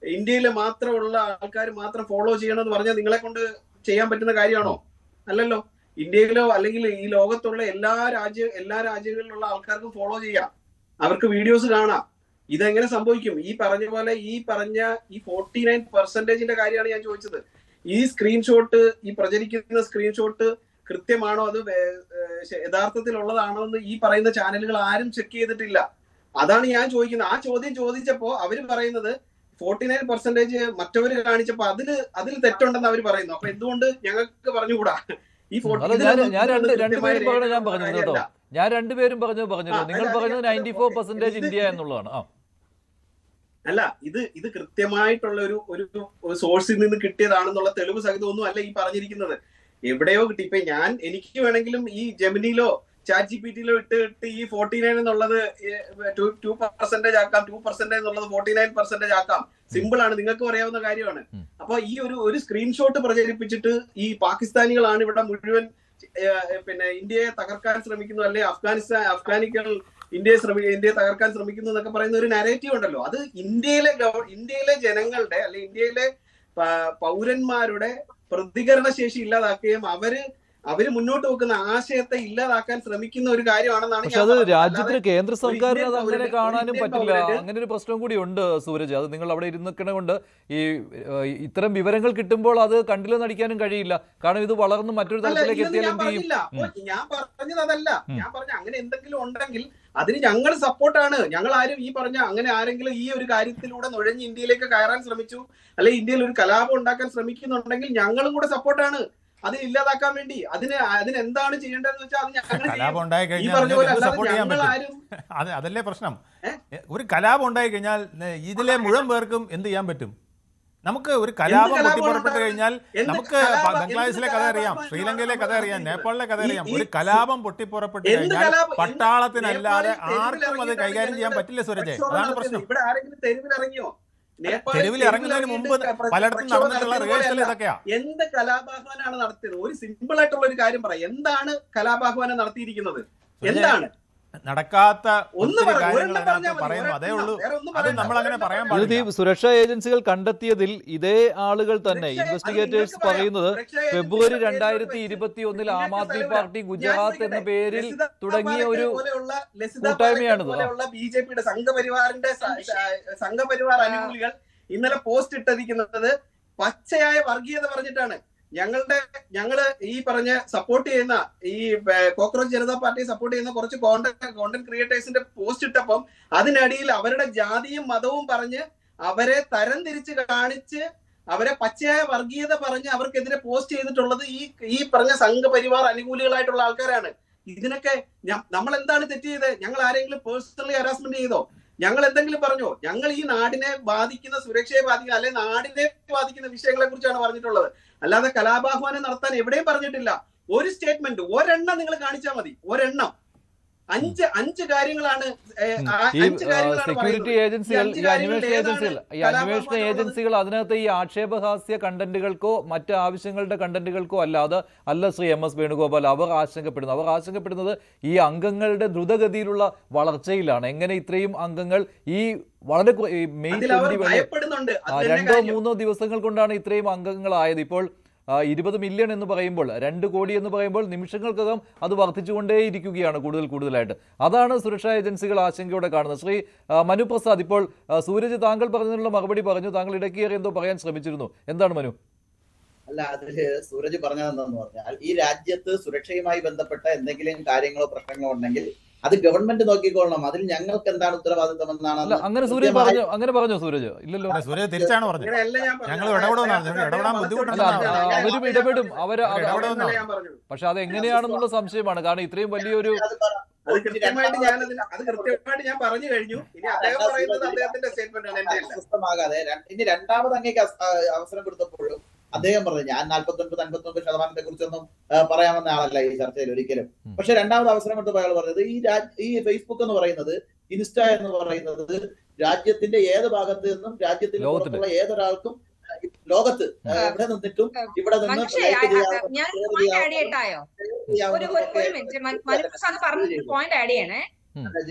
ഇന്ത്യയിൽ മാത്രമുള്ള ആൾക്കാർ മാത്രം ഫോളോ ചെയ്യണമെന്ന് പറഞ്ഞാൽ നിങ്ങളെ കൊണ്ട് ചെയ്യാൻ പറ്റുന്ന കാര്യമാണോ? അല്ലല്ലോ. ഇന്ത്യയിലോ അല്ലെങ്കിൽ ഈ ലോകത്തുള്ള എല്ലാ രാജ്യങ്ങളിലുള്ള ആൾക്കാർക്കും ഫോളോ ചെയ്യാം, അവർക്ക് വീഡിയോസ് കാണാം. ഇതെങ്ങനെ സംഭവിക്കും? ഈ പറഞ്ഞ പോലെ ഈ 49% കാര്യമാണ് ഞാൻ ചോദിച്ചത്. ഈ സ്ക്രീൻഷോട്ട്, ഈ പ്രചരിക്കുന്ന സ്ക്രീൻഷോട്ട് കൃത്യമാണോ, അത് യഥാർത്ഥത്തിലുള്ളതാണോ എന്ന് ഈ പറയുന്ന ചാനലുകൾ ആരും ചെക്ക് ചെയ്തിട്ടില്ല. അതാണ് ഞാൻ ചോദിക്കുന്നത്. ആ ചോദ്യം ചോദിച്ചപ്പോ അവര് പറയുന്നത് 49% മറ്റവര് കാണിച്ചപ്പോ അതിൽ തെറ്റുണ്ടെന്ന് അവർ പറയുന്നു. അപ്പൊ എന്തുകൊണ്ട് ഞങ്ങൾക്ക് പറഞ്ഞുകൂടാ? ഈ ഞാൻ രണ്ടുപേരും പറഞ്ഞു ഞാൻ പറഞ്ഞു കേട്ടോ, ഞാൻ രണ്ടുപേരും പറഞ്ഞല്ലോ, നിങ്ങൾ പറഞ്ഞത് 94% ഇന്ത്യ എന്നുള്ളതാണ്. അല്ല, ഇത് കൃത്യമായിട്ടുള്ള ഒരു സോഴ്സിൽ നിന്ന് കിട്ടിയതാണെന്നുള്ള തെളിവ് സഹിതം ഒന്നും അല്ല ഈ പറഞ്ഞിരിക്കുന്നത്. എവിടെയോ കിട്ടി. ഇപ്പൊ എനിക്ക് വേണമെങ്കിലും ഈ ജെമിനിയിലോ ചാറ്റ് GPT-യിലോ ഇട്ട് ഈ 49 എന്നുള്ളത് 2% ആക്കാം, 2% എന്നുള്ളത് 49% ആക്കാം. സിമ്പിൾ ആണ്, നിങ്ങൾക്ക് അറിയാവുന്ന കാര്യമാണ്. അപ്പൊ ഈ ഒരു സ്ക്രീൻഷോട്ട് പ്രചരിപ്പിച്ചിട്ട് ഈ പാകിസ്ഥാനികളാണ് ഇവിടെ മുഴുവൻ പിന്നെ ഇന്ത്യയെ തകർക്കാൻ ശ്രമിക്കുന്നു, അല്ലെ അഫ്ഗാനികൾ ഇന്ത്യയെ തകർക്കാൻ ശ്രമിക്കുന്നു എന്നൊക്കെ പറയുന്ന ഒരു നരേറ്റീവ് ഉണ്ടല്ലോ. അത് ഇന്ത്യയിലെ ജനങ്ങളുടെ അല്ലെ ഇന്ത്യയിലെ പൗരന്മാരുടെ പ്രതികരണ ശേഷി ഇല്ലാതാക്കുകയും അവര് മുന്നോട്ട് വെക്കുന്ന ആശയത്തെ ഇല്ലാതാക്കാൻ ശ്രമിക്കുന്ന ഒരു കാര്യമാണെന്നാണ്. പക്ഷെ അത് രാജ്യത്തിന് കേന്ദ്ര സർക്കാരിന് അത് അങ്ങനെ കാണാനും പറ്റില്ല. അങ്ങനെ ഒരു പ്രശ്നം കൂടി ഉണ്ട് സൂരജ്. അത് നിങ്ങൾ അവിടെ ഇരുന്നിക്കണ കൊണ്ട് ഈ ഇത്തരം വിവരങ്ങൾ കിട്ടുമ്പോൾ അത് കണ്ടില്ലെന്ന് നടിക്കാനും കഴിയില്ല. കാരണം ഇത് വളർന്ന് മറ്റൊരു തലത്തിലേക്ക് എത്തിയാൽ എന്ത് ചെയ്യും? ഞാൻ പറഞ്ഞത് അതല്ല. ഞാൻ പറഞ്ഞ അങ്ങനെ എന്തെങ്കിലും ഉണ്ടെങ്കിൽ അതിന് ഞങ്ങൾ സപ്പോർട്ടാണ്. ഞങ്ങൾ ആരും ഈ പറഞ്ഞ അങ്ങനെ ആരെങ്കിലും ഈ ഒരു കാര്യത്തിലൂടെ നുഴഞ്ഞ് ഇന്ത്യയിലേക്ക് കയറാൻ ശ്രമിച്ചു, അല്ലെ ഇന്ത്യയിൽ ഒരു കലാപം ഉണ്ടാക്കാൻ ശ്രമിക്കുന്നുണ്ടെങ്കിൽ ഞങ്ങളും കൂടെ സപ്പോർട്ടാണ് അതിന് ഇല്ലാതാക്കാൻ വേണ്ടി. അതിന് എന്താണ് ചെയ്യേണ്ടതെന്ന് വെച്ചാൽ അത് അതല്ലേ പ്രശ്നം. ഒരു കലാപം ഉണ്ടായി കഴിഞ്ഞാൽ ഇതിലെ മുഴുവൻ പേർക്കും എന്ത് ചെയ്യാൻ പറ്റും? നമുക്ക് ഒരു കലാപം പൊട്ടിപ്പുറപ്പെട്ട് കഴിഞ്ഞാൽ നമുക്ക് ബംഗ്ലാദേശിലെ കഥ അറിയാം, ശ്രീലങ്കയിലെ കഥ അറിയാം, നേപ്പാളിലെ കഥ അറിയാം. ഒരു കലാപം പൊട്ടിപ്പുറപ്പെട്ട് കഴിഞ്ഞാൽ പട്ടാളത്തിനല്ലാതെ ആർക്കും അത് കൈകാര്യം ചെയ്യാൻ പറ്റില്ല സൂരജ്. അതാണ് പ്രശ്നം. തെരുവിൽ ഇറങ്ങുന്നതിന് മുമ്പ് പലയിടത്തും നടന്നിട്ടുള്ള റിഹേഴ്സൽ ഇതൊക്കെയാ. എന്ത് കലാപാഹ്വാനാണ് നടത്തിയത്? ഒരു സിമ്പിൾ ആയിട്ടുള്ള ഒരു കാര്യം പറയാം. എന്താണ് കലാപാഹ്വാനം നടത്തിയിരിക്കുന്നത്? എന്താണ് നടക്കാത്ത പറയുന്നു? അതേ ഉള്ളൂ. അത് നമ്മൾ അങ്ങനെ പറയാൻ പാടില്ല. സുരക്ഷാ ഏജൻസികൾ കണ്ടെത്തിയതിൽ ഇതേ ആളുകൾ തന്നെ ഇൻവെസ്റ്റിഗേറ്റേഴ്സ് പറയുന്നത് ഫെബ്രുവരി 2021 ആം ആദ്മി പാർട്ടി ഗുജറാത്ത് എന്ന പേരിൽ തുടങ്ങിയ ഒരു കൂട്ടായ്മയാണിത്. BJP-യുടെ സംഘപരിവാർ അനുകൂലികൾ ഇന്നലെ പോസ്റ്റ് ഇട്ടിരിക്കുന്നത് പച്ചയായ വർഗീയത പറഞ്ഞിട്ടാണ്. ഞങ്ങള് ഈ പറഞ്ഞ സപ്പോർട്ട് ചെയ്യുന്ന ഈ കോക്രോച്ച് ജനതാ പാർട്ടിയെ സപ്പോർട്ട് ചെയ്യുന്ന കുറച്ച് കോണ്ടന്റ് ക്രിയേറ്റേഴ്സിന്റെ പോസ്റ്റ് ഇട്ടപ്പം അതിനടിയിൽ അവരുടെ ജാതിയും മതവും പറഞ്ഞ് അവരെ തരം തിരിച്ച് കാണിച്ച് അവരെ പച്ചയായ വർഗീയത പറഞ്ഞ് അവർക്കെതിരെ പോസ്റ്റ് ചെയ്തിട്ടുള്ളത് ഈ പറഞ്ഞ സംഘപരിവാർ അനുകൂലികളായിട്ടുള്ള ആൾക്കാരാണ്. ഇതിനൊക്കെ നമ്മൾ എന്താണ് തെറ്റ് ചെയ്തത്? ഞങ്ങൾ ആരെങ്കിലും പേഴ്സണലി ഹരാസ്മെന്റ് ചെയ്തോ? ഞങ്ങൾ എന്തെങ്കിലും പറഞ്ഞോ? ഞങ്ങൾ ഈ നാടിനെ ബാധിക്കുന്ന, സുരക്ഷയെ ബാധിക്കുന്ന, അല്ലെങ്കിൽ നാടിനെ ബാധിക്കുന്ന വിഷയങ്ങളെ കുറിച്ചാണ് പറഞ്ഞിട്ടുള്ളത്. അല്ലാതെ കലാപാഹ്വാനം നടത്താൻ എവിടെയും പറഞ്ഞിട്ടില്ല. ഒരു സ്റ്റേറ്റ്മെന്റ് ഒരെണ്ണം നിങ്ങൾ കാണിച്ചാൽ മതി. ഒരെണ്ണം. അഞ്ച് കാര്യങ്ങളാണ്. സെക്യൂരിറ്റി ഏജൻസികൾ, അന്വേഷണ ഏജൻസികൾ അതിനകത്ത് ഈ ആക്ഷേപഹാസ്യ കണ്ടന്റുകൾക്കോ മറ്റ് ആവശ്യങ്ങളുടെ കണ്ടന്റുകൾക്കോ അല്ല ശ്രീ MS വേണുഗോപാൽ അവർ ആശങ്കപ്പെടുന്നത് ഈ അംഗങ്ങളുടെ ദ്രുതഗതിയിലുള്ള വളർച്ചയിലാണ്. എങ്ങനെ ഇത്രയും അംഗങ്ങൾ ഈ വളരെ മെയ് 2-3 ദിവസങ്ങൾ കൊണ്ടാണ് ഇത്രയും അംഗങ്ങളായത്. ഇപ്പോൾ 20 മില്യൺ എന്ന് പറയുമ്പോൾ, 2 കോടി എന്ന് പറയുമ്പോൾ നിമിഷങ്ങൾക്കകം അത് വർദ്ധിച്ചുകൊണ്ടേയിരിക്കുകയാണ് കൂടുതലായിട്ട്. അതാണ് സുരക്ഷാ ഏജൻസികൾ ആശങ്കയോടെ കാണുന്നത്. ശ്രീ മനു പ്രസാദ്, ഇപ്പോൾ സൂരജ് താങ്കൾ പറഞ്ഞതിനുള്ള മറുപടി പറഞ്ഞു. താങ്കൾ ഇടയ്ക്കേറി എന്തോ പറയാൻ ശ്രമിച്ചിരുന്നു. എന്താണ് മനു? അല്ല, അതില് സൂരജ് പറഞ്ഞതെന്താന്ന് പറഞ്ഞാൽ ഈ രാജ്യത്ത് സുരക്ഷയുമായി ബന്ധപ്പെട്ട എന്തെങ്കിലും കാര്യങ്ങളോ പ്രശ്നങ്ങളോ ഉണ്ടെങ്കിൽ അത് ഗവൺമെന്റ് നോക്കിക്കൊള്ളണം. അതിൽ ഞങ്ങൾക്ക് എന്താണ് ഉത്തരവാദിത്വം എന്നാണ്. അങ്ങനെ പറഞ്ഞു സൂരജ്? ഇല്ലല്ലോ, സൂരജ് തിരിച്ചാണ് പറഞ്ഞത്. ഞങ്ങൾ അവരും ഇടപെടും, പക്ഷെ അത് എങ്ങനെയാണെന്നുള്ള സംശയമാണ്. കാരണം ഇത്രയും വലിയൊരു ഞാൻ പറഞ്ഞു കഴിഞ്ഞു. ഇനി അദ്ദേഹം പറയുന്നത് അദ്ദേഹത്തിന്റെ സ്റ്റേറ്റ്മെന്റ് ആണ്. ഇനി രണ്ടാമത് അങ്ങേക്ക് അവസരം കൊടുത്തപ്പോഴും അദ്ദേഹം പറഞ്ഞു ഞാൻ 49-59% കുറിച്ചൊന്നും പറയാമെന്ന ആളല്ല ഈ ചർച്ചയിൽ ഒരിക്കലും. പക്ഷെ രണ്ടാമത് അവസരം കൊടുത്തപ്പോൾ അയാൾ പറഞ്ഞത് ഈ ഫേസ്ബുക്ക് എന്ന് പറയുന്നത്, ഇൻസ്റ്റ എന്ന് പറയുന്നത് രാജ്യത്തിന്റെ ഏത് ഭാഗത്ത് നിന്നും രാജ്യത്തിന് പുറത്തുള്ള ഏതൊരാൾക്കും ലോകത്ത് എവിടെ നിന്നിട്ടും ഇവിടെ നിന്ന്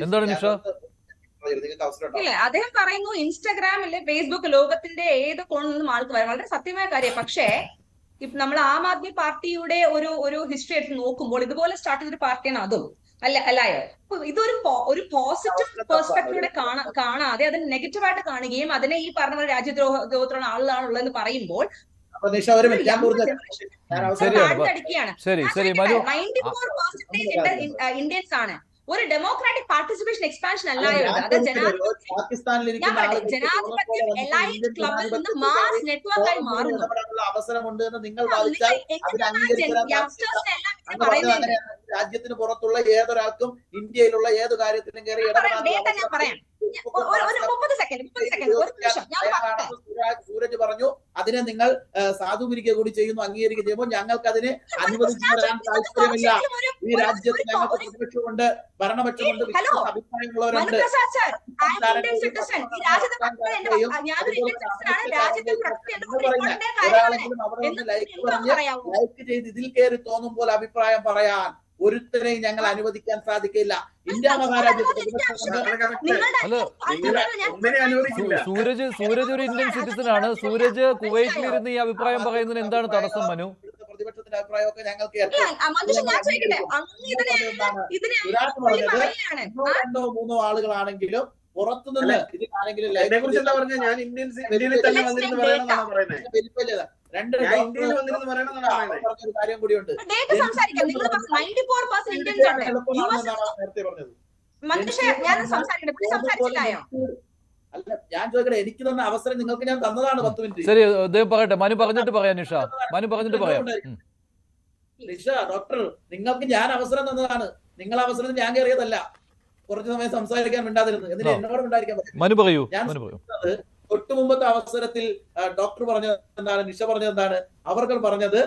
എന്താണ് നിഷ? ഇല്ല, അദ്ദേഹം പറയുന്നു ഇൻസ്റ്റാഗ്രാമില് ഫേസ്ബുക്ക് ലോകത്തിന്റെ ഏത് കോണിൽ നിന്നും ആൾക്ക് വരാം. വളരെ സത്യമായ കാര്യം. പക്ഷേ നമ്മൾ ആം ആദ്മി പാർട്ടിയുടെ ഒരു ഹിസ്റ്ററി എടുത്ത് നോക്കുമ്പോൾ ഇതുപോലെ സ്റ്റാർട്ട് ചെയ്തൊരു പാർട്ടിയാണ് അതും അല്ലായോ? അപ്പൊ ഇതൊരു പോസിറ്റീവ് പെർസ്പെക്റ്റീവോടെ കാണാതെ അതിന് നെഗറ്റീവായിട്ട് കാണുകയും അതിനെ ഈ പറഞ്ഞ പോലെ രാജ്യദ്രോഹത്തിലുള്ള ആളുകളാണുള്ളതെന്ന് പറയുമ്പോൾ 94% ഇന്ത്യൻസ് ആണ്. ഒരു ഡെമോക്രാറ്റിക് പാർട്ടിസിപ്പേഷൻ എക്സ്പാൻഷൻ അല്ലായിരുന്നു. അത് ജനാധിപത്യം എലൈറ്റ് ക്ലബിൽ നിന്ന് മാസ് നെറ്റ്വർക്കായി മാറുന്നു. അവസരമുണ്ട് എന്ന് നിങ്ങൾ ഭാവിച്ചാൽ രാജ്യത്തിന് പുറത്തുള്ള ഏതൊരാൾക്കും ഇന്ത്യയിലുള്ള ഏത് കാര്യത്തിലും കയറി പറയാം. സൂരജ് പറഞ്ഞു അതിനെ നിങ്ങൾ സാധൂകരിക്കുക കൂടി ചെയ്യുന്നു, അംഗീകരിക്കുക ചെയ്യുമ്പോൾ ഞങ്ങൾക്ക് അതിന് അനുവദിച്ചു തരാൻ താല്പര്യമില്ല. ഈ രാജ്യത്ത് ഞങ്ങൾക്ക് പ്രതിപക്ഷമുണ്ട്, ഭരണപക്ഷമുണ്ട്, വ്യത്യസ്ത അഭിപ്രായമുള്ളവരുണ്ട്. ഒരാളെങ്കിലും അവിടെ നിന്ന് ലൈക്ക് ചെയ്ത് ഇതിൽ കയറി തോന്നുമ്പോൾ അഭിപ്രായം പറയാൻ ഒരുത്തരെയും ഞങ്ങൾ അനുവദിക്കാൻ സാധിക്കില്ല. ഇന്ത്യ മഹാരാജ്യത്ത് സൂരജ് ഒരു ഇന്ത്യൻ സിറ്റിസൺ ആണ്. സൂരജ് കുവൈറ്റിലിരുന്ന് ഈ അഭിപ്രായം പറയുന്നതിന് എന്താണ് തടസ്സം മനു? പ്രതിപക്ഷത്തിന്റെ അഭിപ്രായമൊക്കെ ഞങ്ങൾക്ക് രണ്ടോ മൂന്നോ ആളുകളാണെങ്കിലും പുറത്തുനിന്ന് ഇതിലാണെങ്കിലും ഞാൻ ഇന്ത്യയിൽ തന്നെ വന്നിരുന്നു പറയണമെന്നാണ് പറയുന്നത്. രണ്ട് കാര്യം കൂടിയുണ്ട്. നേരത്തെ പറഞ്ഞത് അല്ല, ഞാൻ ചോദിക്കട്ടെ, എനിക്ക് തന്ന അവസരം നിങ്ങൾക്ക് ഞാൻ തന്നതാണ് 10 മിനിറ്റ്. ശരി, അദ്ദേഹം പറയട്ടെ. മനു പറഞ്ഞിട്ട് പറയാം. നിഷ പറഞ്ഞിട്ട് പറയാം. നിഷ ഡോക്ടർ, നിങ്ങൾക്ക് ഞാൻ അവസരം തന്നതാണ്. നിങ്ങൾ അവസരം ഞാൻ കയറിയതല്ല. കുറച്ചു സമയം സംസാരിക്കാൻ മിണ്ടാതിരുന്നു. എന്നിട്ട് എന്നോട് മിണ്ടായിരിക്കാൻ പറ്റും. ഞാൻ തൊട്ടു മുമ്പത്തെ അവസരത്തിൽ ഡോക്ടർ പറഞ്ഞത് എന്താണ്, നിഷ പറഞ്ഞത് എന്താണ്? അവർ പറഞ്ഞത്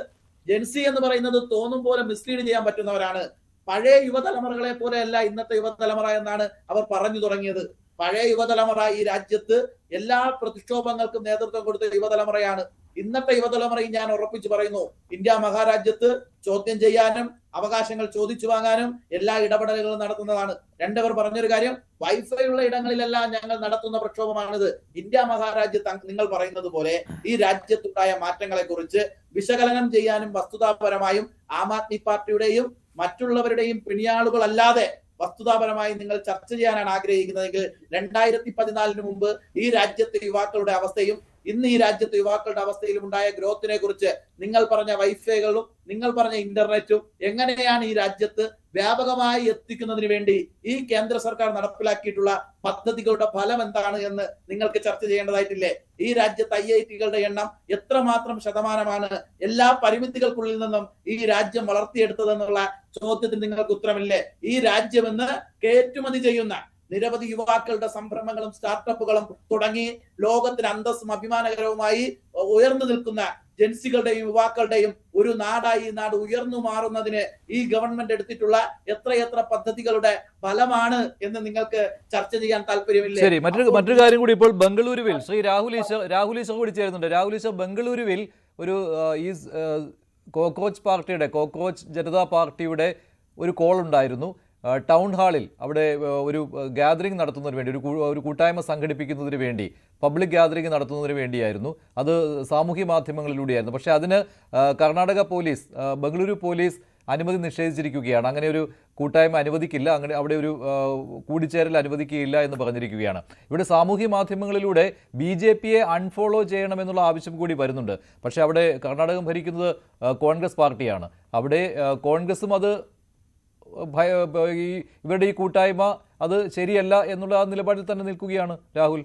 ജെൻസി എന്ന് പറയുന്നത് തോന്നും പോലെ മിസ്ലീഡ് ചെയ്യാൻ പറ്റുന്നവരാണ്. പഴയ യുവതലമുറകളെ പോലെയല്ല ഇന്നത്തെ യുവതലമുറ എന്നാണ് അവർ പറഞ്ഞു തുടങ്ങിയത്. പഴയ യുവതലമുറ ഈ രാജ്യത്ത് എല്ലാ പ്രക്ഷോഭങ്ങൾക്കും നേതൃത്വം കൊടുത്ത യുവതലമുറയാണ്. ഇന്നത്തെ യുവതലമുറയും ഞാൻ ഉറപ്പിച്ചു പറയുന്നു, ഇന്ത്യ മഹാരാജ്യത്ത് ചോദ്യം ചെയ്യാനും അവകാശങ്ങൾ ചോദിച്ചു വാങ്ങാനും എല്ലാ ഇടപെടലുകളും നടത്തുന്നതാണ്. രണ്ടവർ പറഞ്ഞൊരു കാര്യം, വൈഫൈ ഉള്ള ഇടങ്ങളിലെല്ലാം ഞങ്ങൾ നടത്തുന്ന പ്രക്ഷോഭമാണിത്. ഇന്ത്യ മഹാരാജ്യത്ത് നിങ്ങൾ പറയുന്നത് പോലെ ഈ രാജ്യത്തുണ്ടായ മാറ്റങ്ങളെ കുറിച്ച് വിശകലനം ചെയ്യാനും വസ്തുതാപരമായും ആം ആദ്മി പാർട്ടിയുടെയും മറ്റുള്ളവരുടെയും പിണിയാളുകളല്ലാതെ വസ്തുതാപരമായി നിങ്ങൾ ചർച്ച ചെയ്യാനാണ് ആഗ്രഹിക്കുന്നതെങ്കിൽ 2014 മുമ്പ് ഈ രാജ്യത്തെ യുവാക്കളുടെ അവസ്ഥയും ഇന്ന് ഈ രാജ്യത്തെ യുവാക്കളുടെ അവസ്ഥയിലും ഉണ്ടായ ഗ്രോത്തിനെ കുറിച്ച് നിങ്ങൾ പറഞ്ഞ വൈഫൈകളും നിങ്ങൾ പറഞ്ഞ ഇന്റർനെറ്റും എങ്ങനെയാണ് ഈ രാജ്യത്ത് വ്യാപകമായി എത്തിക്കുന്നതിന് വേണ്ടി ഈ കേന്ദ്ര സർക്കാർ നടപ്പിലാക്കിയിട്ടുള്ള പദ്ധതികളുടെ ഫലം എന്താണ് എന്ന് നിങ്ങൾക്ക് ചർച്ച ചെയ്യേണ്ടതായിട്ടില്ലേ? ഈ രാജ്യത്ത് IIT-കളുടെ എണ്ണം എത്രമാത്രം ശതമാനമാണ് എല്ലാ പരിമിതികൾക്കുള്ളിൽ നിന്നും ഈ രാജ്യം വളർത്തിയെടുത്തതെന്നുള്ള ചോദ്യത്തിന് നിങ്ങൾക്ക് ഉത്തരമില്ലേ? ഈ രാജ്യമെന്ന് കയറ്റുമതി ചെയ്യുന്ന നിരവധി യുവാക്കളുടെ സംരംഭങ്ങളും സ്റ്റാർട്ടപ്പുകളും തുടങ്ങി ലോകത്തിന് അന്തസ്സും അഭിമാനകരവുമായി ഉയർന്നു നിൽക്കുന്ന ജൻസികളുടെയും യുവാക്കളുടെയും ഒരു നാടായി ഈ നാട് ഉയർന്നു മാറുന്നതിന് ഈ ഗവൺമെന്റ് എടുത്തിട്ടുള്ള എത്രയെത്ര പദ്ധതികളുടെ ഫലമാണ് എന്ന് നിങ്ങൾക്ക് ചർച്ച ചെയ്യാൻ താല്പര്യമില്ല? ശരി, മറ്റൊരു കാര്യം കൂടി. ഇപ്പോൾ ബംഗളൂരുവിൽ ശ്രീ രാഹുൽ ഈശ്വർ കൂടി ചേരുന്നുണ്ട്. രാഹുൽ ഈശ്വർ, ബംഗളൂരുവിൽ ഒരു ഈ കോക്രോച്ച് ജനതാ പാർട്ടിയുടെ ഒരു കോൾ ഉണ്ടായിരുന്നു. ടൗൺ ഹാളിൽ അവിടെ ഒരു ഗ്യാതറിംഗ് നടത്തുന്നതിന് വേണ്ടി, ഒരു കൂട്ടായ്മ സംഘടിപ്പിക്കുന്നതിന് വേണ്ടി, പബ്ലിക് ഗ്യാതറിംഗ് നടത്തുന്നതിന് വേണ്ടിയായിരുന്നു. അത് സാമൂഹ്യ മാധ്യമങ്ങളിലൂടെയായിരുന്നു. പക്ഷേ അതിന് കർണാടക പോലീസ്, ബംഗളൂരു പോലീസ് അനുമതി നിഷേധിച്ചിരിക്കുകയാണ്. അങ്ങനെ ഒരു കൂട്ടായ്മ അനുവദിക്കില്ല, അങ്ങനെ അവിടെ ഒരു കൂടിച്ചേരൽ അനുവദിക്കുകയില്ല എന്ന് പറഞ്ഞിരിക്കുകയാണ്. ഇവിടെ സാമൂഹ്യ മാധ്യമങ്ങളിലൂടെ BJP-യെ അൺഫോളോ ചെയ്യണമെന്നുള്ള ആവശ്യം കൂടി വരുന്നുണ്ട്. പക്ഷേ അവിടെ കർണാടകം ഭരിക്കുന്നത് കോൺഗ്രസ് പാർട്ടിയാണ്. അവിടെ കോൺഗ്രസും അത് ഇവരുടെ ഈ കൂട്ടായ്മ അത് ശരിയല്ല എന്നുള്ള ആ നിലപാടിൽ തന്നെ നിൽക്കുകയാണ്. രാഹുൽ,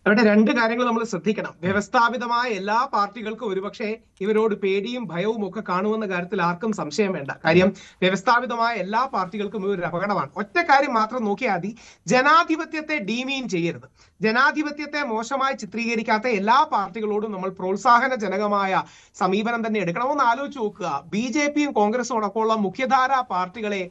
അവിടെ രണ്ട് കാര്യങ്ങൾ നമ്മൾ ശ്രദ്ധിക്കണം. വ്യവസ്ഥാപിതമായ എല്ലാ പാർട്ടികൾക്കും ഒരുപക്ഷെ ഇവരോട് പേടിയും ഭയവും ഒക്കെ കാണുമെന്ന കാര്യത്തിൽ ആർക്കും സംശയം വേണ്ട. കാര്യം വ്യവസ്ഥാപിതമായ എല്ലാ പാർട്ടികൾക്കും ഒരു അപകടമാണ്. ഒറ്റ കാര്യം മാത്രം നോക്കിയാൽ മതി, ജനാധിപത്യത്തെ ഡീമീൻ ചെയ്യരുത്. ജനാധിപത്യത്തെ മോശമായി ചിത്രീകരിക്കാത്ത എല്ലാ പാർട്ടികളോടും നമ്മൾ പ്രോത്സാഹനജനകമായ സമീപനം തന്നെ എടുക്കണം. ഒന്ന് ആലോചിച്ച് നോക്കുക, BJP-യും കോൺഗ്രസും അടക്കമുള്ള മുഖ്യധാരാ പാർട്ടികളെ